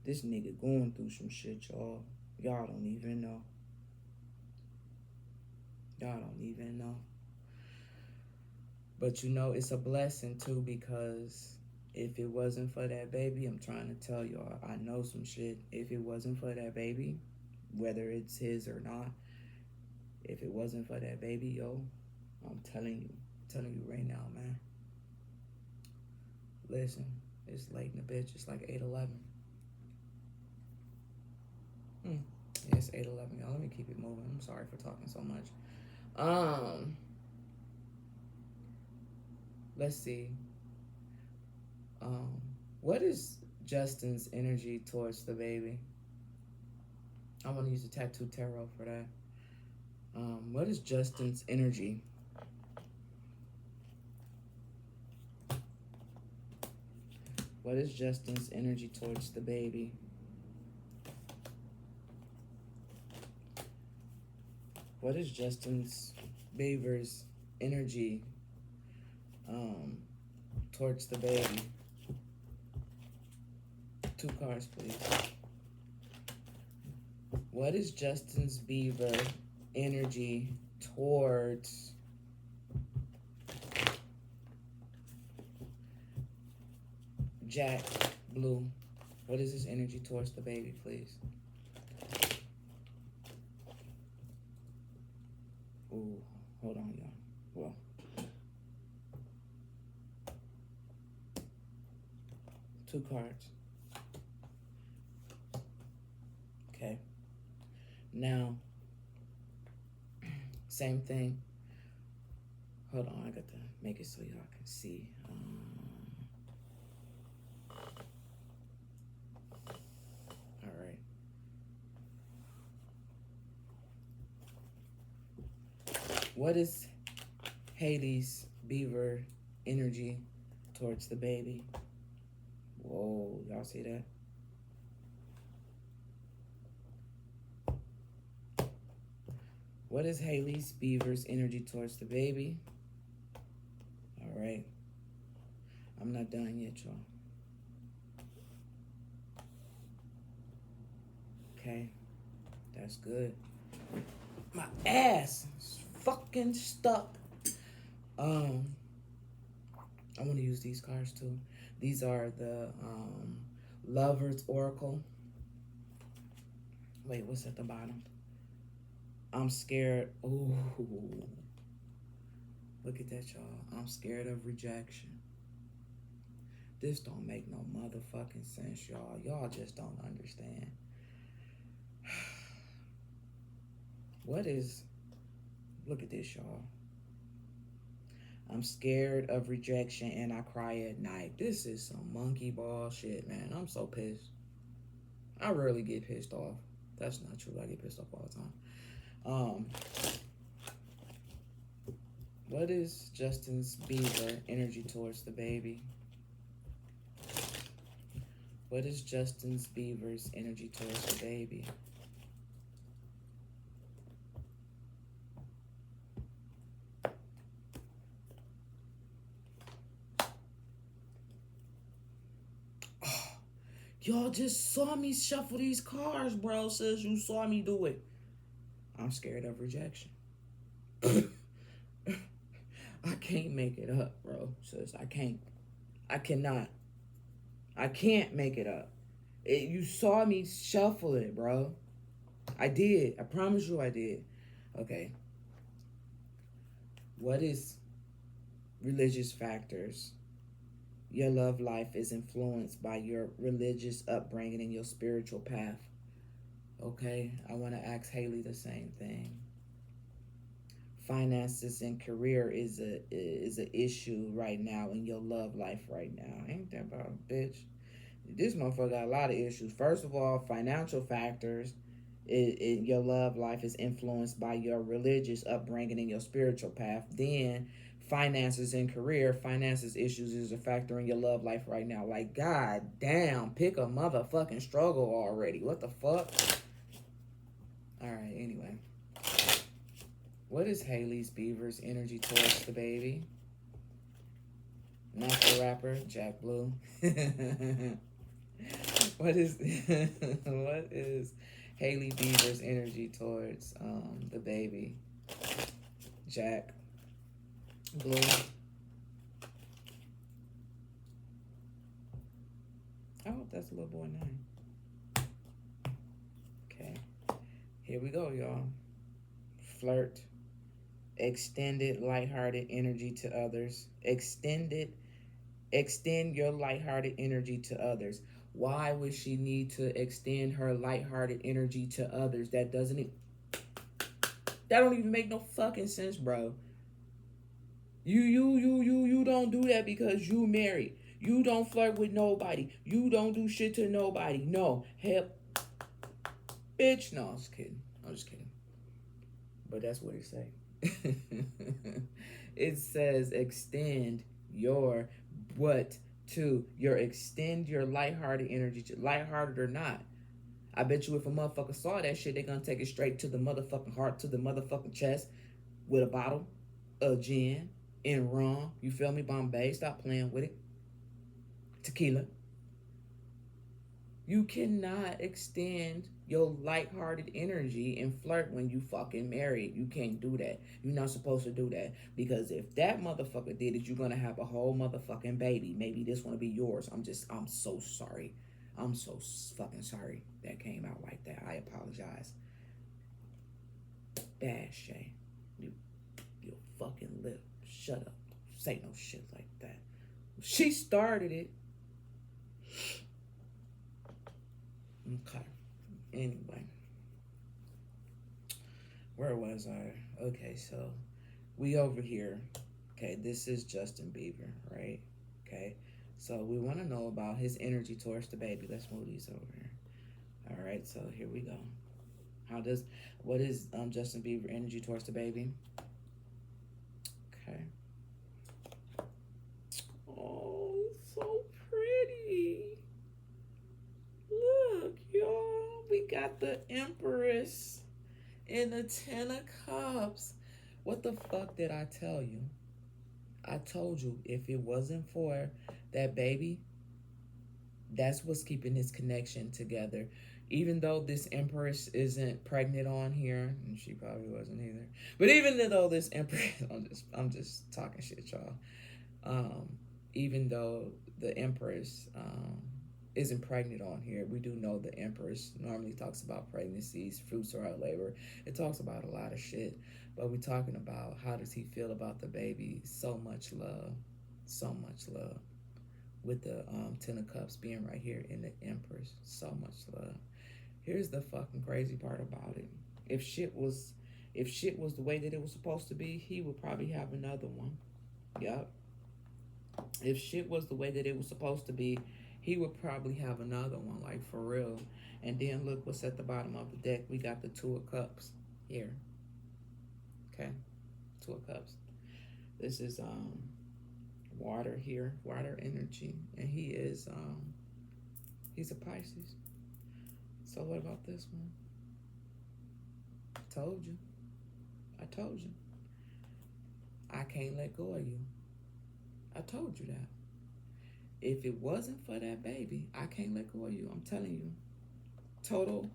This nigga going through some shit, y'all. Y'all don't even know. Y'all don't even know. But you know, it's a blessing too, because if it wasn't for that baby, I'm trying to tell y'all, I know some shit. If it wasn't for that baby, whether it's his or not, if it wasn't for that baby, yo, I'm telling you right now, man. Listen, it's late in the bitch. It's like 8:11. Yeah, it's 8:11, y'all. Let me keep it moving. I'm sorry for talking so much. Let's see. What is Justin's energy towards the baby? I want to use the tattoo tarot for that. What is Justin's energy? What is Justin's energy towards the baby? What is Justin's Beaver's energy towards the baby? 2 cards, please. What is Justin's Beaver energy towards Jack Blue? What is his energy towards the baby, please? Ooh, hold on, y'all. Well, two cards. Okay. Now, same thing. Hold on, I got to make it so y'all can see. All right. What is Hailey's Beaver energy towards the baby? Whoa, y'all see that? What is Hailey's Beaver's energy towards the baby? All right. I'm not done yet, y'all. Okay. That's good. My ass is fucking stuck. I want to use these cards too. These are the Lover's Oracle. Wait, what's at the bottom? I'm scared. Ooh. Look at that, y'all. I'm scared of rejection. This don't make no motherfucking sense, y'all. Y'all just don't understand. What is... Look at this, y'all. I'm scared of rejection and I cry at night. This is some monkey ball shit, man. I'm so pissed. I rarely get pissed off. That's not true. I get pissed off all the time. What is Justin's Beaver energy towards the baby? What is Justin's Beaver's energy towards the baby? Oh, y'all just saw me shuffle these cards, bro. Says you saw me do it. I'm scared of rejection. I can't make it up, bro. Sis, I can't. I cannot. I can't make it up. You saw me shuffle it, bro. I did. I promise you I did. Okay. What is religious factors? Your love life is influenced by your religious upbringing and your spiritual path. Okay, I want to ask Hailey the same thing. Finances and career is a issue right now in your love life right now. Ain't that about a bitch? This motherfucker got a lot of issues. First of all, financial factors. Your love life is influenced by your religious upbringing and your spiritual path. Then finances and career. Finances issues is a factor in your love life right now. Like, god damn, pick a motherfucking struggle already. What the fuck? Alright, anyway. What is Hailey's Beaver's energy towards the baby? Not the rapper, Jack Blue. What is what is Hailey Bieber's energy towards the baby? Jack. Blue. I hope that's a little boy name. Okay. Here we go, y'all. Flirt. Extended lighthearted energy to others. Extend your lighthearted energy to others. Why would she need to extend her lighthearted energy to others? That don't even make no fucking sense, bro. You don't do that because you married. You don't flirt with nobody. You don't do shit to nobody. No. Hell, bitch. No, I'm just kidding. But that's what it say. It says extend your what to your extend your lighthearted energy to lighthearted or not. I bet you if a motherfucker saw that shit, they gonna take it straight to the motherfucking heart, to the motherfucking chest with a bottle of gin and rum. You feel me? Bombay. Stop playing with it. Tequila. You cannot extend your lighthearted energy and flirt when you fucking married. You can't do that. You're not supposed to do that. Because if that motherfucker did it, you're gonna have a whole motherfucking baby. Maybe this one will be yours. I'm so sorry. I'm so fucking sorry that came out like that. I apologize. Bad Shay. You fucking lip. Shut up. Say no shit like that. She started it. Okay. Anyway. Where was I? Okay, so we over here. Okay, this is Justin Bieber, right? Okay. So we want to know about his energy towards the baby. Let's move these over here. All right, so here we go. What is Justin Bieber energy towards the baby? Okay. Oh, he's so pretty. Look, y'all. We got the Empress in the Ten of Cups. What the fuck did I tell you? I told you if it wasn't for that baby, that's what's keeping this connection together. Even though this Empress isn't pregnant on here, and she probably wasn't either. But even though this Empress, I'm just talking shit, y'all. Even though the Empress isn't pregnant on here, we do know the Empress normally talks about pregnancies, fruits or labor. It talks about a lot of shit. But we're talking about how does he feel about the baby? So much love. With the Ten of Cups being right here in the Empress. So much love. Here's the fucking crazy part about it. If shit was the way that it was supposed to be, he would probably have another one. Yup. If shit was the way that it was supposed to be, he would probably have another one, like for real. And then look what's at the bottom of the deck. We got the Two of Cups here. Okay, Two of Cups. This is water here, water energy, and he's a Pisces. So what about this one? I told you. I can't let go of you. I told you that. If it wasn't for that baby, I can't let go of you. I'm telling you. Total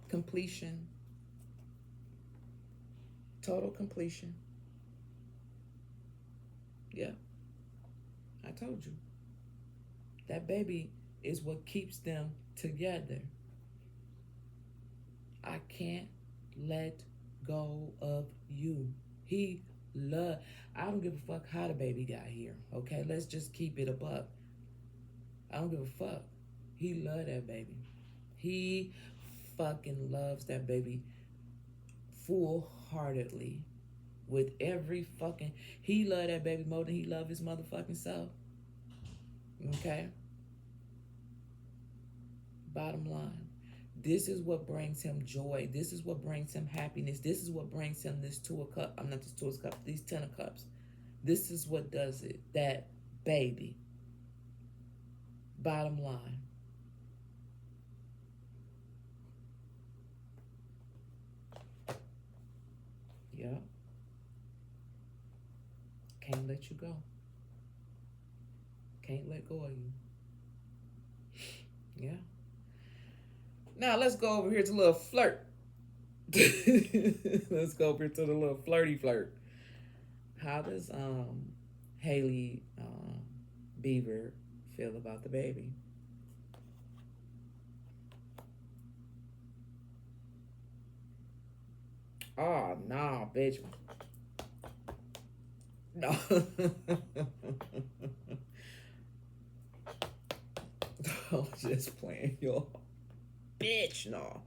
completion. Yeah, I told you. That baby is what keeps them together. I can't let go of you. I don't give a fuck how the baby got here. Okay, let's just keep it a buck. I don't give a fuck. He love that baby. He fucking loves that baby full-heartedly. With every fucking... He love that baby more than he love his motherfucking self. Okay? Bottom line. This is what brings him joy. This is what brings him happiness. This is what brings him this Two of Cups. I'm not this Two of Cups. These Ten of Cups. This is what does it. That baby. Bottom line. Yeah. Can't let you go. Can't let go of you. Yeah. Now let's go over here to a little flirt. Let's go over here to the little flirty flirt. How does Hailey Beaver feel about the baby? Oh nah, bitch. No. I'm just playing, y'all. Bitch, no.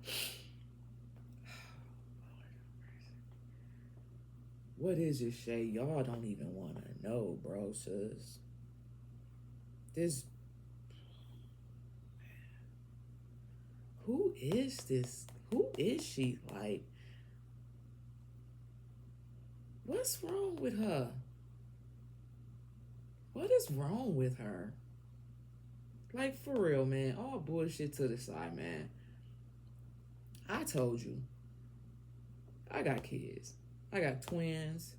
What is it, Shay? Y'all don't even want to know, bro, sis. This. Who is this? Who is she? Like, what's wrong with her? What is wrong with her? Like, for real, man. All bullshit to the side, man. I told you. I got kids. I got twins.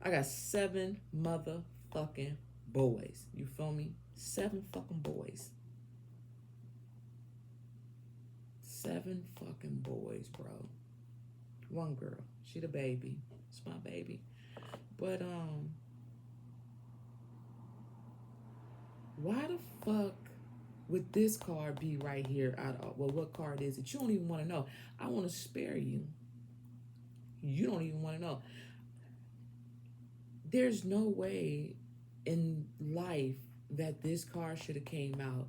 I got 7 motherfucking boys. You feel me? 7 fucking boys. 7 fucking boys, bro. 1 girl. She the baby. It's my baby. But, why the fuck would this card be right here? Well, what card is it? You don't even want to know. I want to spare you. You don't even want to know. There's no way in life that this card should have came out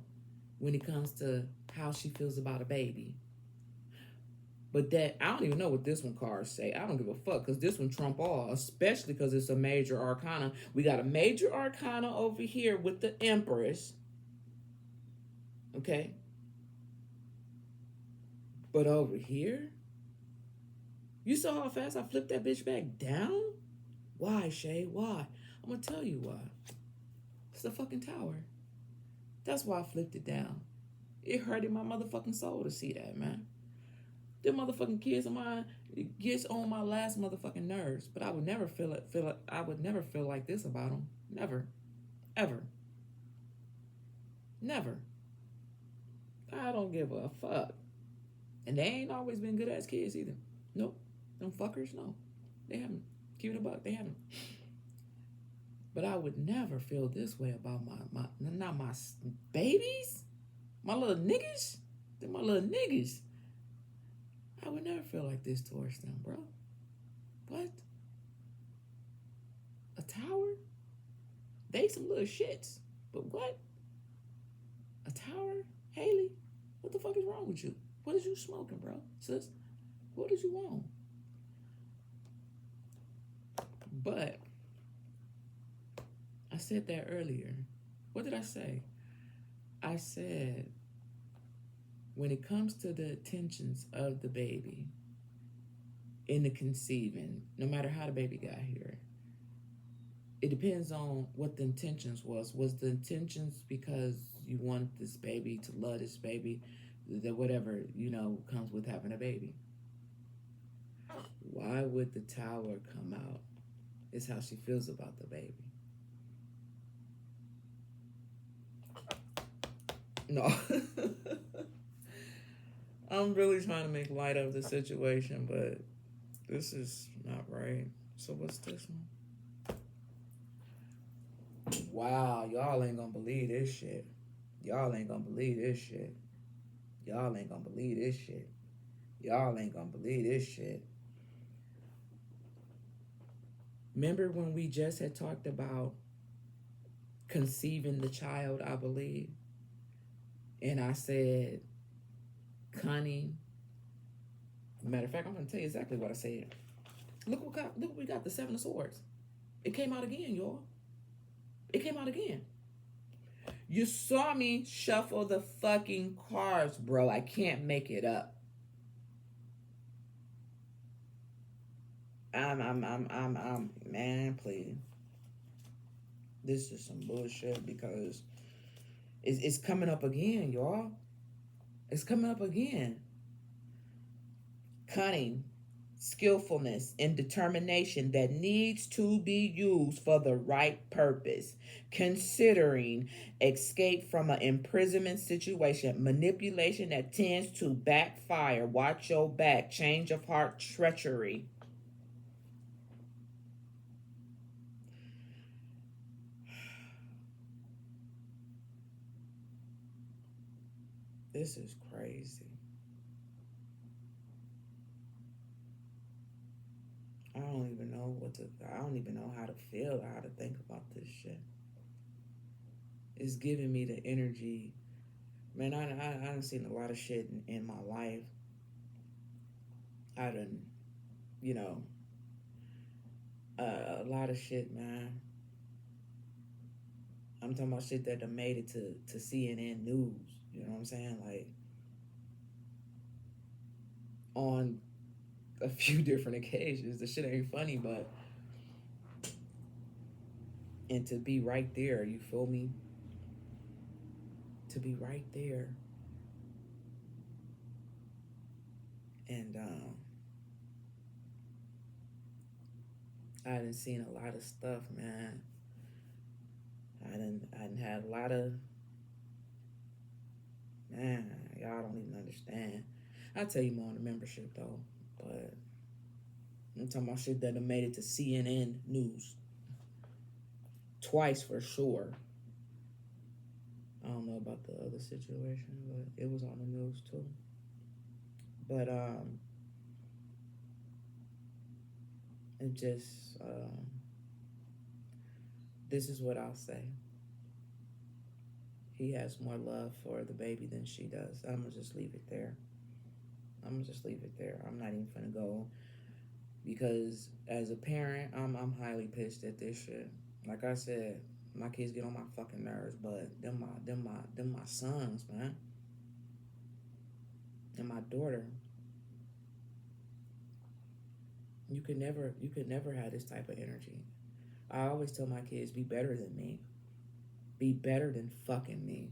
when it comes to how she feels about a baby. But that, I don't even know what this one cards say. I don't give a fuck, because this one trump all, especially because it's a major arcana. We got a major arcana over here with the Empress. Okay? But over here, you saw how fast I flipped that bitch back down? Why, Shay? Why? I'm going to tell you why. It's the fucking tower. That's why I flipped it down. It hurted my motherfucking soul to see that, man. Them motherfucking kids of mine, it gets on my last motherfucking nerves. But I would never feel I would never feel like this about them. Never. Ever. Never. I don't give a fuck. And they ain't always been good ass kids either. Nope. Them fuckers, no. They haven't. Keep it a buck. They haven't. But I would never feel this way about not my babies. My little niggas. They're my little niggas. I would never feel like this towards them, bro. What? A tower? They some little shits. But what? A tower? Hailey? What the fuck is wrong with you? What is you smoking, bro? Sis? What did you want? But I said that earlier. What did I say? I said, when it comes to the intentions of the baby in the conceiving, no matter how the baby got here, it depends on what the intentions was. Was the intentions because you want this baby to love this baby, that whatever, comes with having a baby? Why would the tower come out? It's how she feels about the baby. No. I'm really trying to make light of the situation, but this is not right. So what's this one? Wow, y'all ain't gonna believe this shit. Y'all ain't gonna believe this shit. Y'all ain't gonna believe this shit. Y'all ain't gonna believe this shit. Remember when we just had talked about conceiving the child, I believe? And I said, cunning. Matter of fact, I'm going to tell you exactly what I said. Look what we got, the 7 of Swords. It came out again, y'all. It came out again. You saw me shuffle the fucking cards, bro. I can't make it up. Man, please. This is some bullshit because it's coming up again, y'all. It's coming up again. Cunning, skillfulness and determination that needs to be used for the right purpose, considering escape from an imprisonment situation, manipulation that tends to backfire, watch your back, change of heart, treachery. This is crazy. I don't even know how to feel, how to think about this shit. It's giving me the energy. Man, I done seen a lot of shit in my life. I done, you know, a lot of shit, man. I'm talking about shit that done made it to CNN News. You know what I'm saying? Like, on a few different occasions. The shit ain't funny, but. And to be right there, you feel me? To be right there. And I done seen a lot of stuff, man. I done had a lot of, man, y'all don't even understand. I'll tell you more on the membership though, but I'm talking about shit that done made it to CNN News. Twice for sure. I don't know about the other situation, but it was on the news too. But it just this is what I'll say. He has more love for the baby than she does. I'm gonna just leave it there. I'm gonna just leave it there. I'm not even gonna go, because as a parent, I'm highly pissed at this shit. Like I said, my kids get on my fucking nerves, but them my sons, man, and my daughter. You could never have this type of energy. I always tell my kids, be better than me. Be better than fucking me.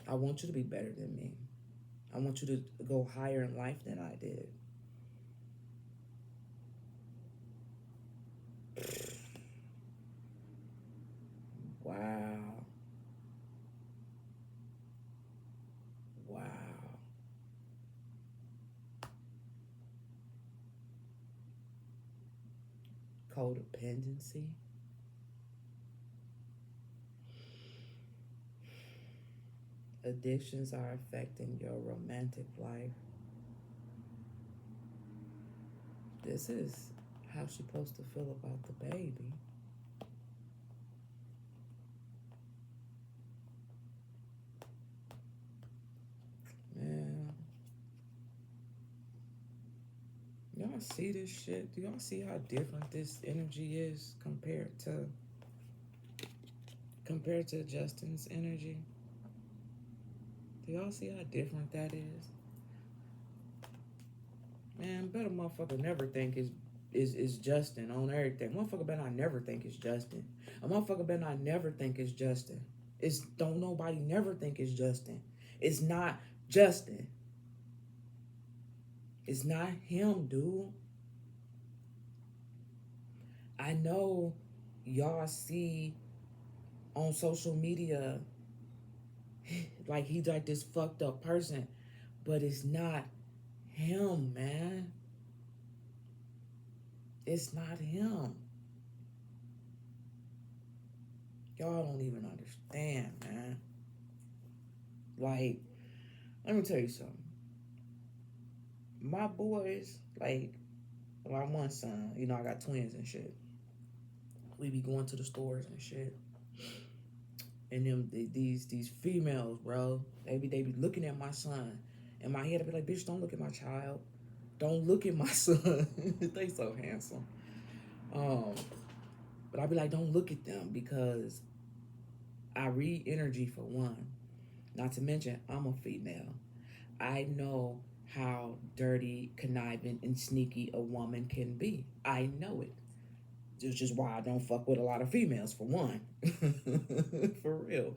I want you to be better than me. I want you to go higher in life than I did. Wow. Wow. Codependency. Addictions are affecting your romantic life. This is how she's supposed to feel about the baby. Man, y'all see this shit? Do y'all see how different this energy is compared to Justin's energy? Do y'all see how different that is? Man, better motherfucker never think is Justin on everything. Motherfucker better not never think it's Justin. A motherfucker better not never think it's Justin. It's don't nobody never think it's Justin. It's not Justin. It's not him, dude. I know y'all see on social media like he's like this fucked up person, but it's not him, man. It's not him. Y'all don't even understand, man. Like, let me tell you something. My boys, like, my one son, you know, I got twins and shit. We be going to the stores and shit. And these females, bro, they be looking at my son. In my head, I be like, bitch, don't look at my child. Don't look at my son. They so handsome. But I be like, don't look at them, because I read energy for one. Not to mention, I'm a female. I know how dirty, conniving, and sneaky a woman can be. I know it. Which is why I don't fuck with a lot of females, for one. For real.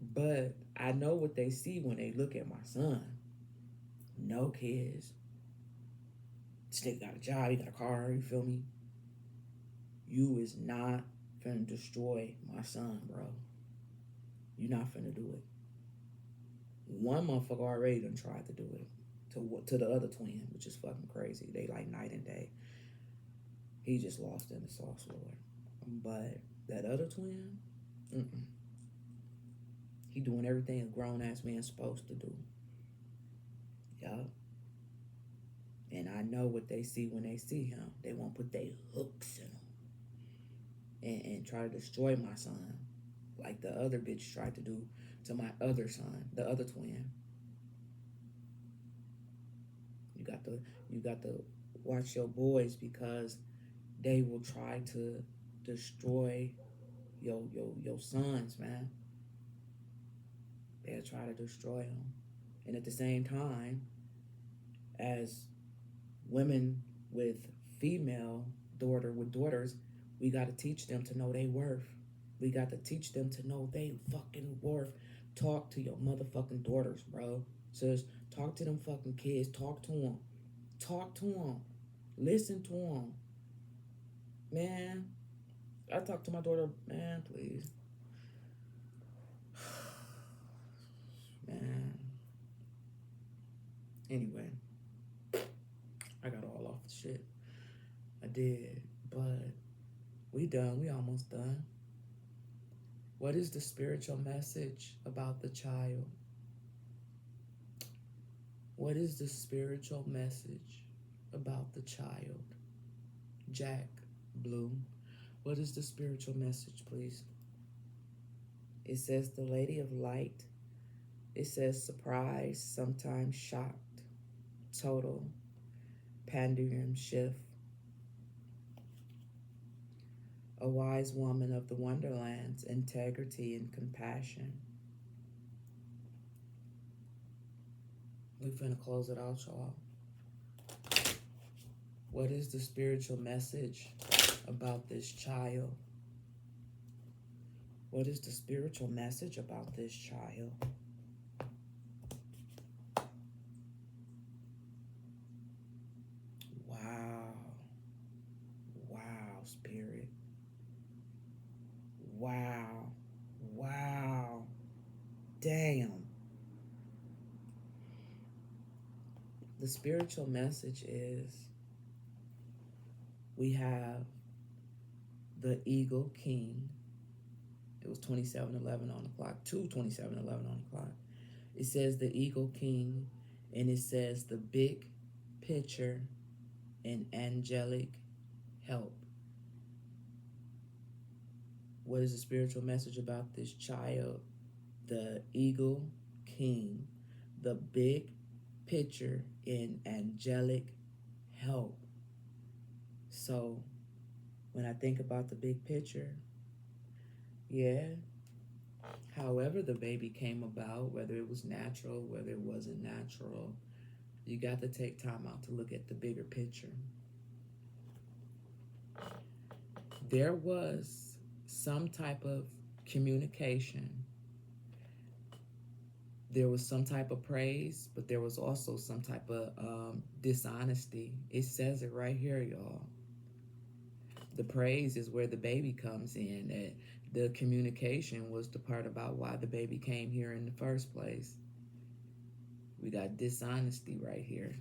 But I know what they see when they look at my son. No kids. This nigga got a job, he got a car, you feel me? You is not finna destroy my son, bro. You not finna do it. One motherfucker already done tried to do it to the other twin, which is fucking crazy. They like night and day. He just lost in the sauce, Lord. But that other twin, he doing everything a grown ass man's supposed to do. Yup. And I know what they see when they see him. They won't put their hooks in him and try to destroy my son, like the other bitch tried to do to my other son, the other twin. You got to watch your boys, because they will try to destroy your sons, man. They'll try to destroy them. And at the same time, as women with daughters, we got to teach them to know their worth. We got to teach them to know they fucking worth. Talk to your motherfucking daughters, bro. Sis, talk to them fucking kids. Talk to them. Talk to them. Listen to them. Man, I talk to my daughter, man, please. Man. Anyway, I got all off the shit. I did, but we done. We almost done. What is the spiritual message about the child? What is the spiritual message about the child? Jack Bloom. What is the spiritual message, please? It says the Lady of Light. It says surprise, sometimes shocked, total, pendulum shift. A wise woman of the wonderlands, integrity and compassion. We finna close it out, y'all. What is the spiritual message about this child? What is the spiritual message about this child? Wow. Wow, Spirit. Wow. Wow. Damn. The spiritual message is we have the Eagle King. It was 27:11 on the clock, 2:27:11 on the clock. It says the Eagle King, and it says the big picture and angelic help. What is the spiritual message about this child? The Eagle King, the big picture in angelic help. So when I think about the big picture, yeah, however the baby came about, whether it was natural, whether it wasn't natural, you got to take time out to look at the bigger picture. There was some type of communication. There was some type of praise, but there was also some type of dishonesty. It says it right here, y'all. The praise is where the baby comes in. That the communication was the part about why the baby came here in the first place. We got dishonesty right here.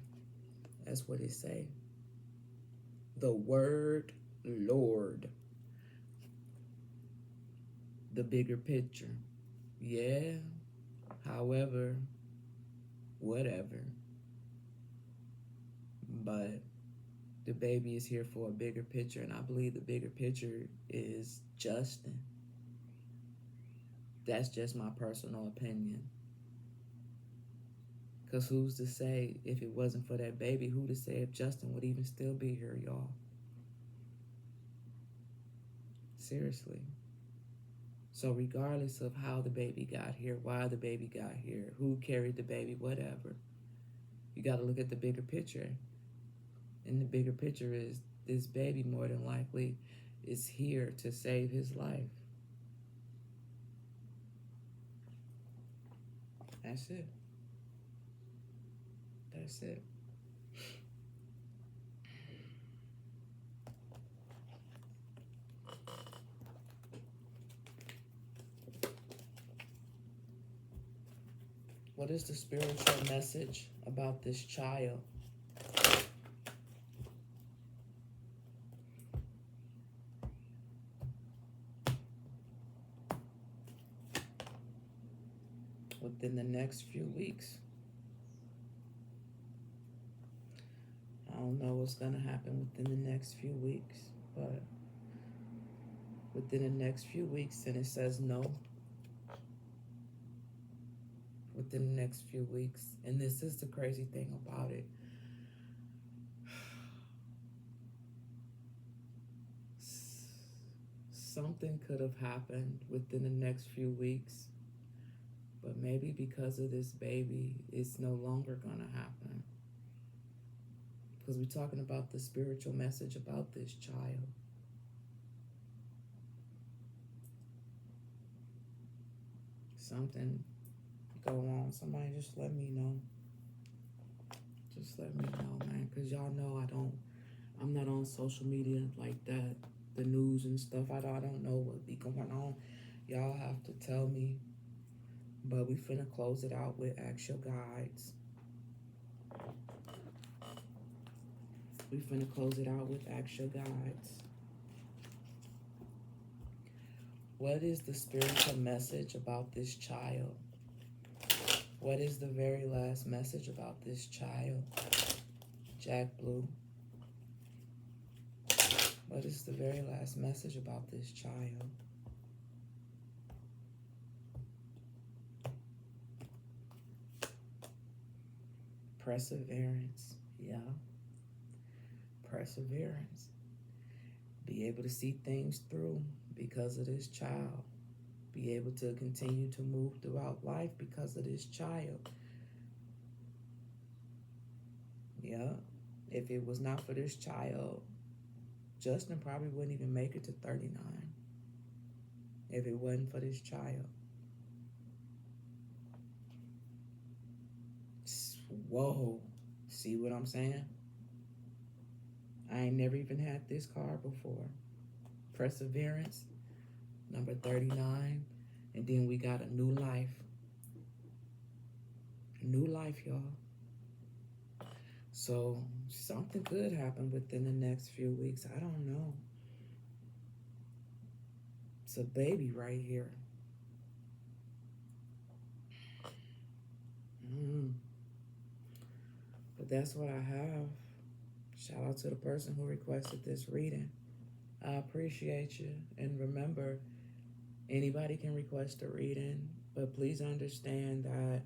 That's what it say. The word Lord. The bigger picture. Yeah. However, whatever. But the baby is here for a bigger picture, and I believe the bigger picture is Justin. That's just my personal opinion. Because who's to say if it wasn't for that baby, who to say if Justin would even still be here, y'all? Seriously. So regardless of how the baby got here, why the baby got here, who carried the baby, whatever, you got to look at the bigger picture. And the bigger picture is this baby more than likely is here to save his life. That's it. That's it. What is the spiritual message about this child? Within the next few weeks. I don't know what's going to happen within the next few weeks, but within the next few weeks, and it says no. Within the next few weeks. And this is the crazy thing about it. Something could have happened within the next few weeks, but maybe because of this baby, it's no longer going to happen. Because we're talking about the spiritual message about this child. Something go on. Somebody just let me know. Just let me know, man. Because y'all know I'm not on social media like that. The news and stuff. I don't know what be going on. Y'all have to tell me. But we finna close it out with Ask Your Guides. We finna close it out with Ask Your Guides. What is the spiritual message about this child? What is the very last message about this child? Jack Blue. What is the very last message about this child? Perseverance. Yeah. Perseverance. Be able to see things through because of this child. Be able to continue to move throughout life because of this child. Yeah. If it was not for this child, Justin probably wouldn't even make it to 39. If it wasn't for this child. Whoa. See what I'm saying? I ain't never even had this card before. Perseverance, number 39. And then we got a new life. A new life, y'all. So something could happen within the next few weeks. I don't know. It's a baby right here. But that's what I have. Shout out to the person who requested this reading. I appreciate you. And remember, anybody can request a reading, but please understand that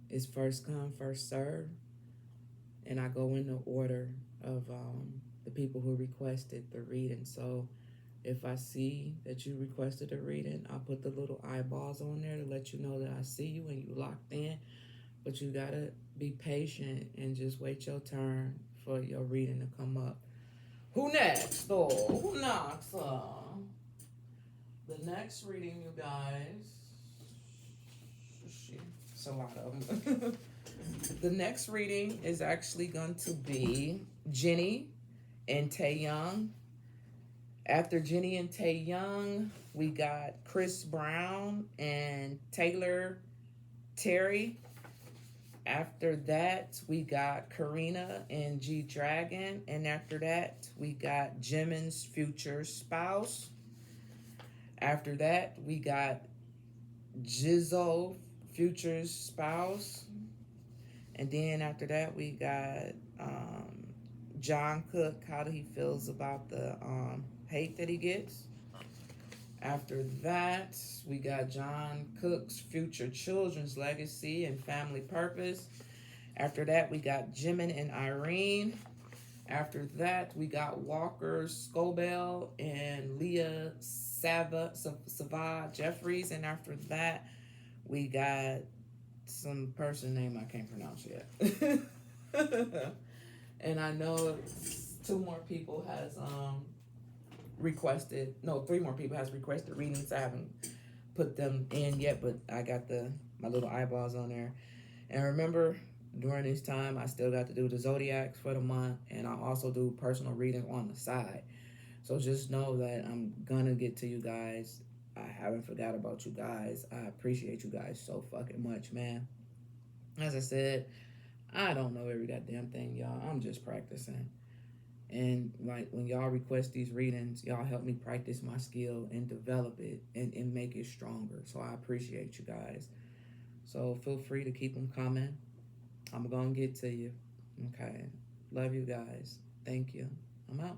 it's first come, first serve. And I go in the order of the people who requested the reading. So if I see that you requested a reading, I'll put the little eyeballs on there to let you know that I see you and you locked in. But you gotta be patient and just wait your turn for your reading to come up. Who next, though? Who knocks? The next reading, you guys. It's a lot of them. The next reading is actually going to be Jenny and Taeyoung. After Jenny and Taeyoung, we got Chris Brown and Taylor Terry. After that, we got Karina and G Dragon. And after that, we got Jimin's future spouse. After that, we got Jizzo, future's spouse. And then after that, we got John Cook, how he feels about the hate that he gets. After that, we got John Cook's future children's legacy and family purpose. After that, we got Jimin and Irene. After that, we got Walker Scobell and Leah Savah Jeffries. And after that, we got some person name I can't pronounce yet. And I know three more people has requested readings. I haven't put them in yet, but I got my little eyeballs on there. And remember, during this time, I still got to do the zodiacs for the month, and I also do personal reading on the side. So just know that I'm gonna get to you guys. I haven't forgot about you guys. I appreciate you guys so fucking much, man. As I said, I don't know every goddamn thing, y'all. I'm just practicing. And like when y'all request these readings, y'all help me practice my skill and develop it and make it stronger. So I appreciate you guys. So feel free to keep them coming. I'm going to get to you. Okay. Love you guys. Thank you. I'm out.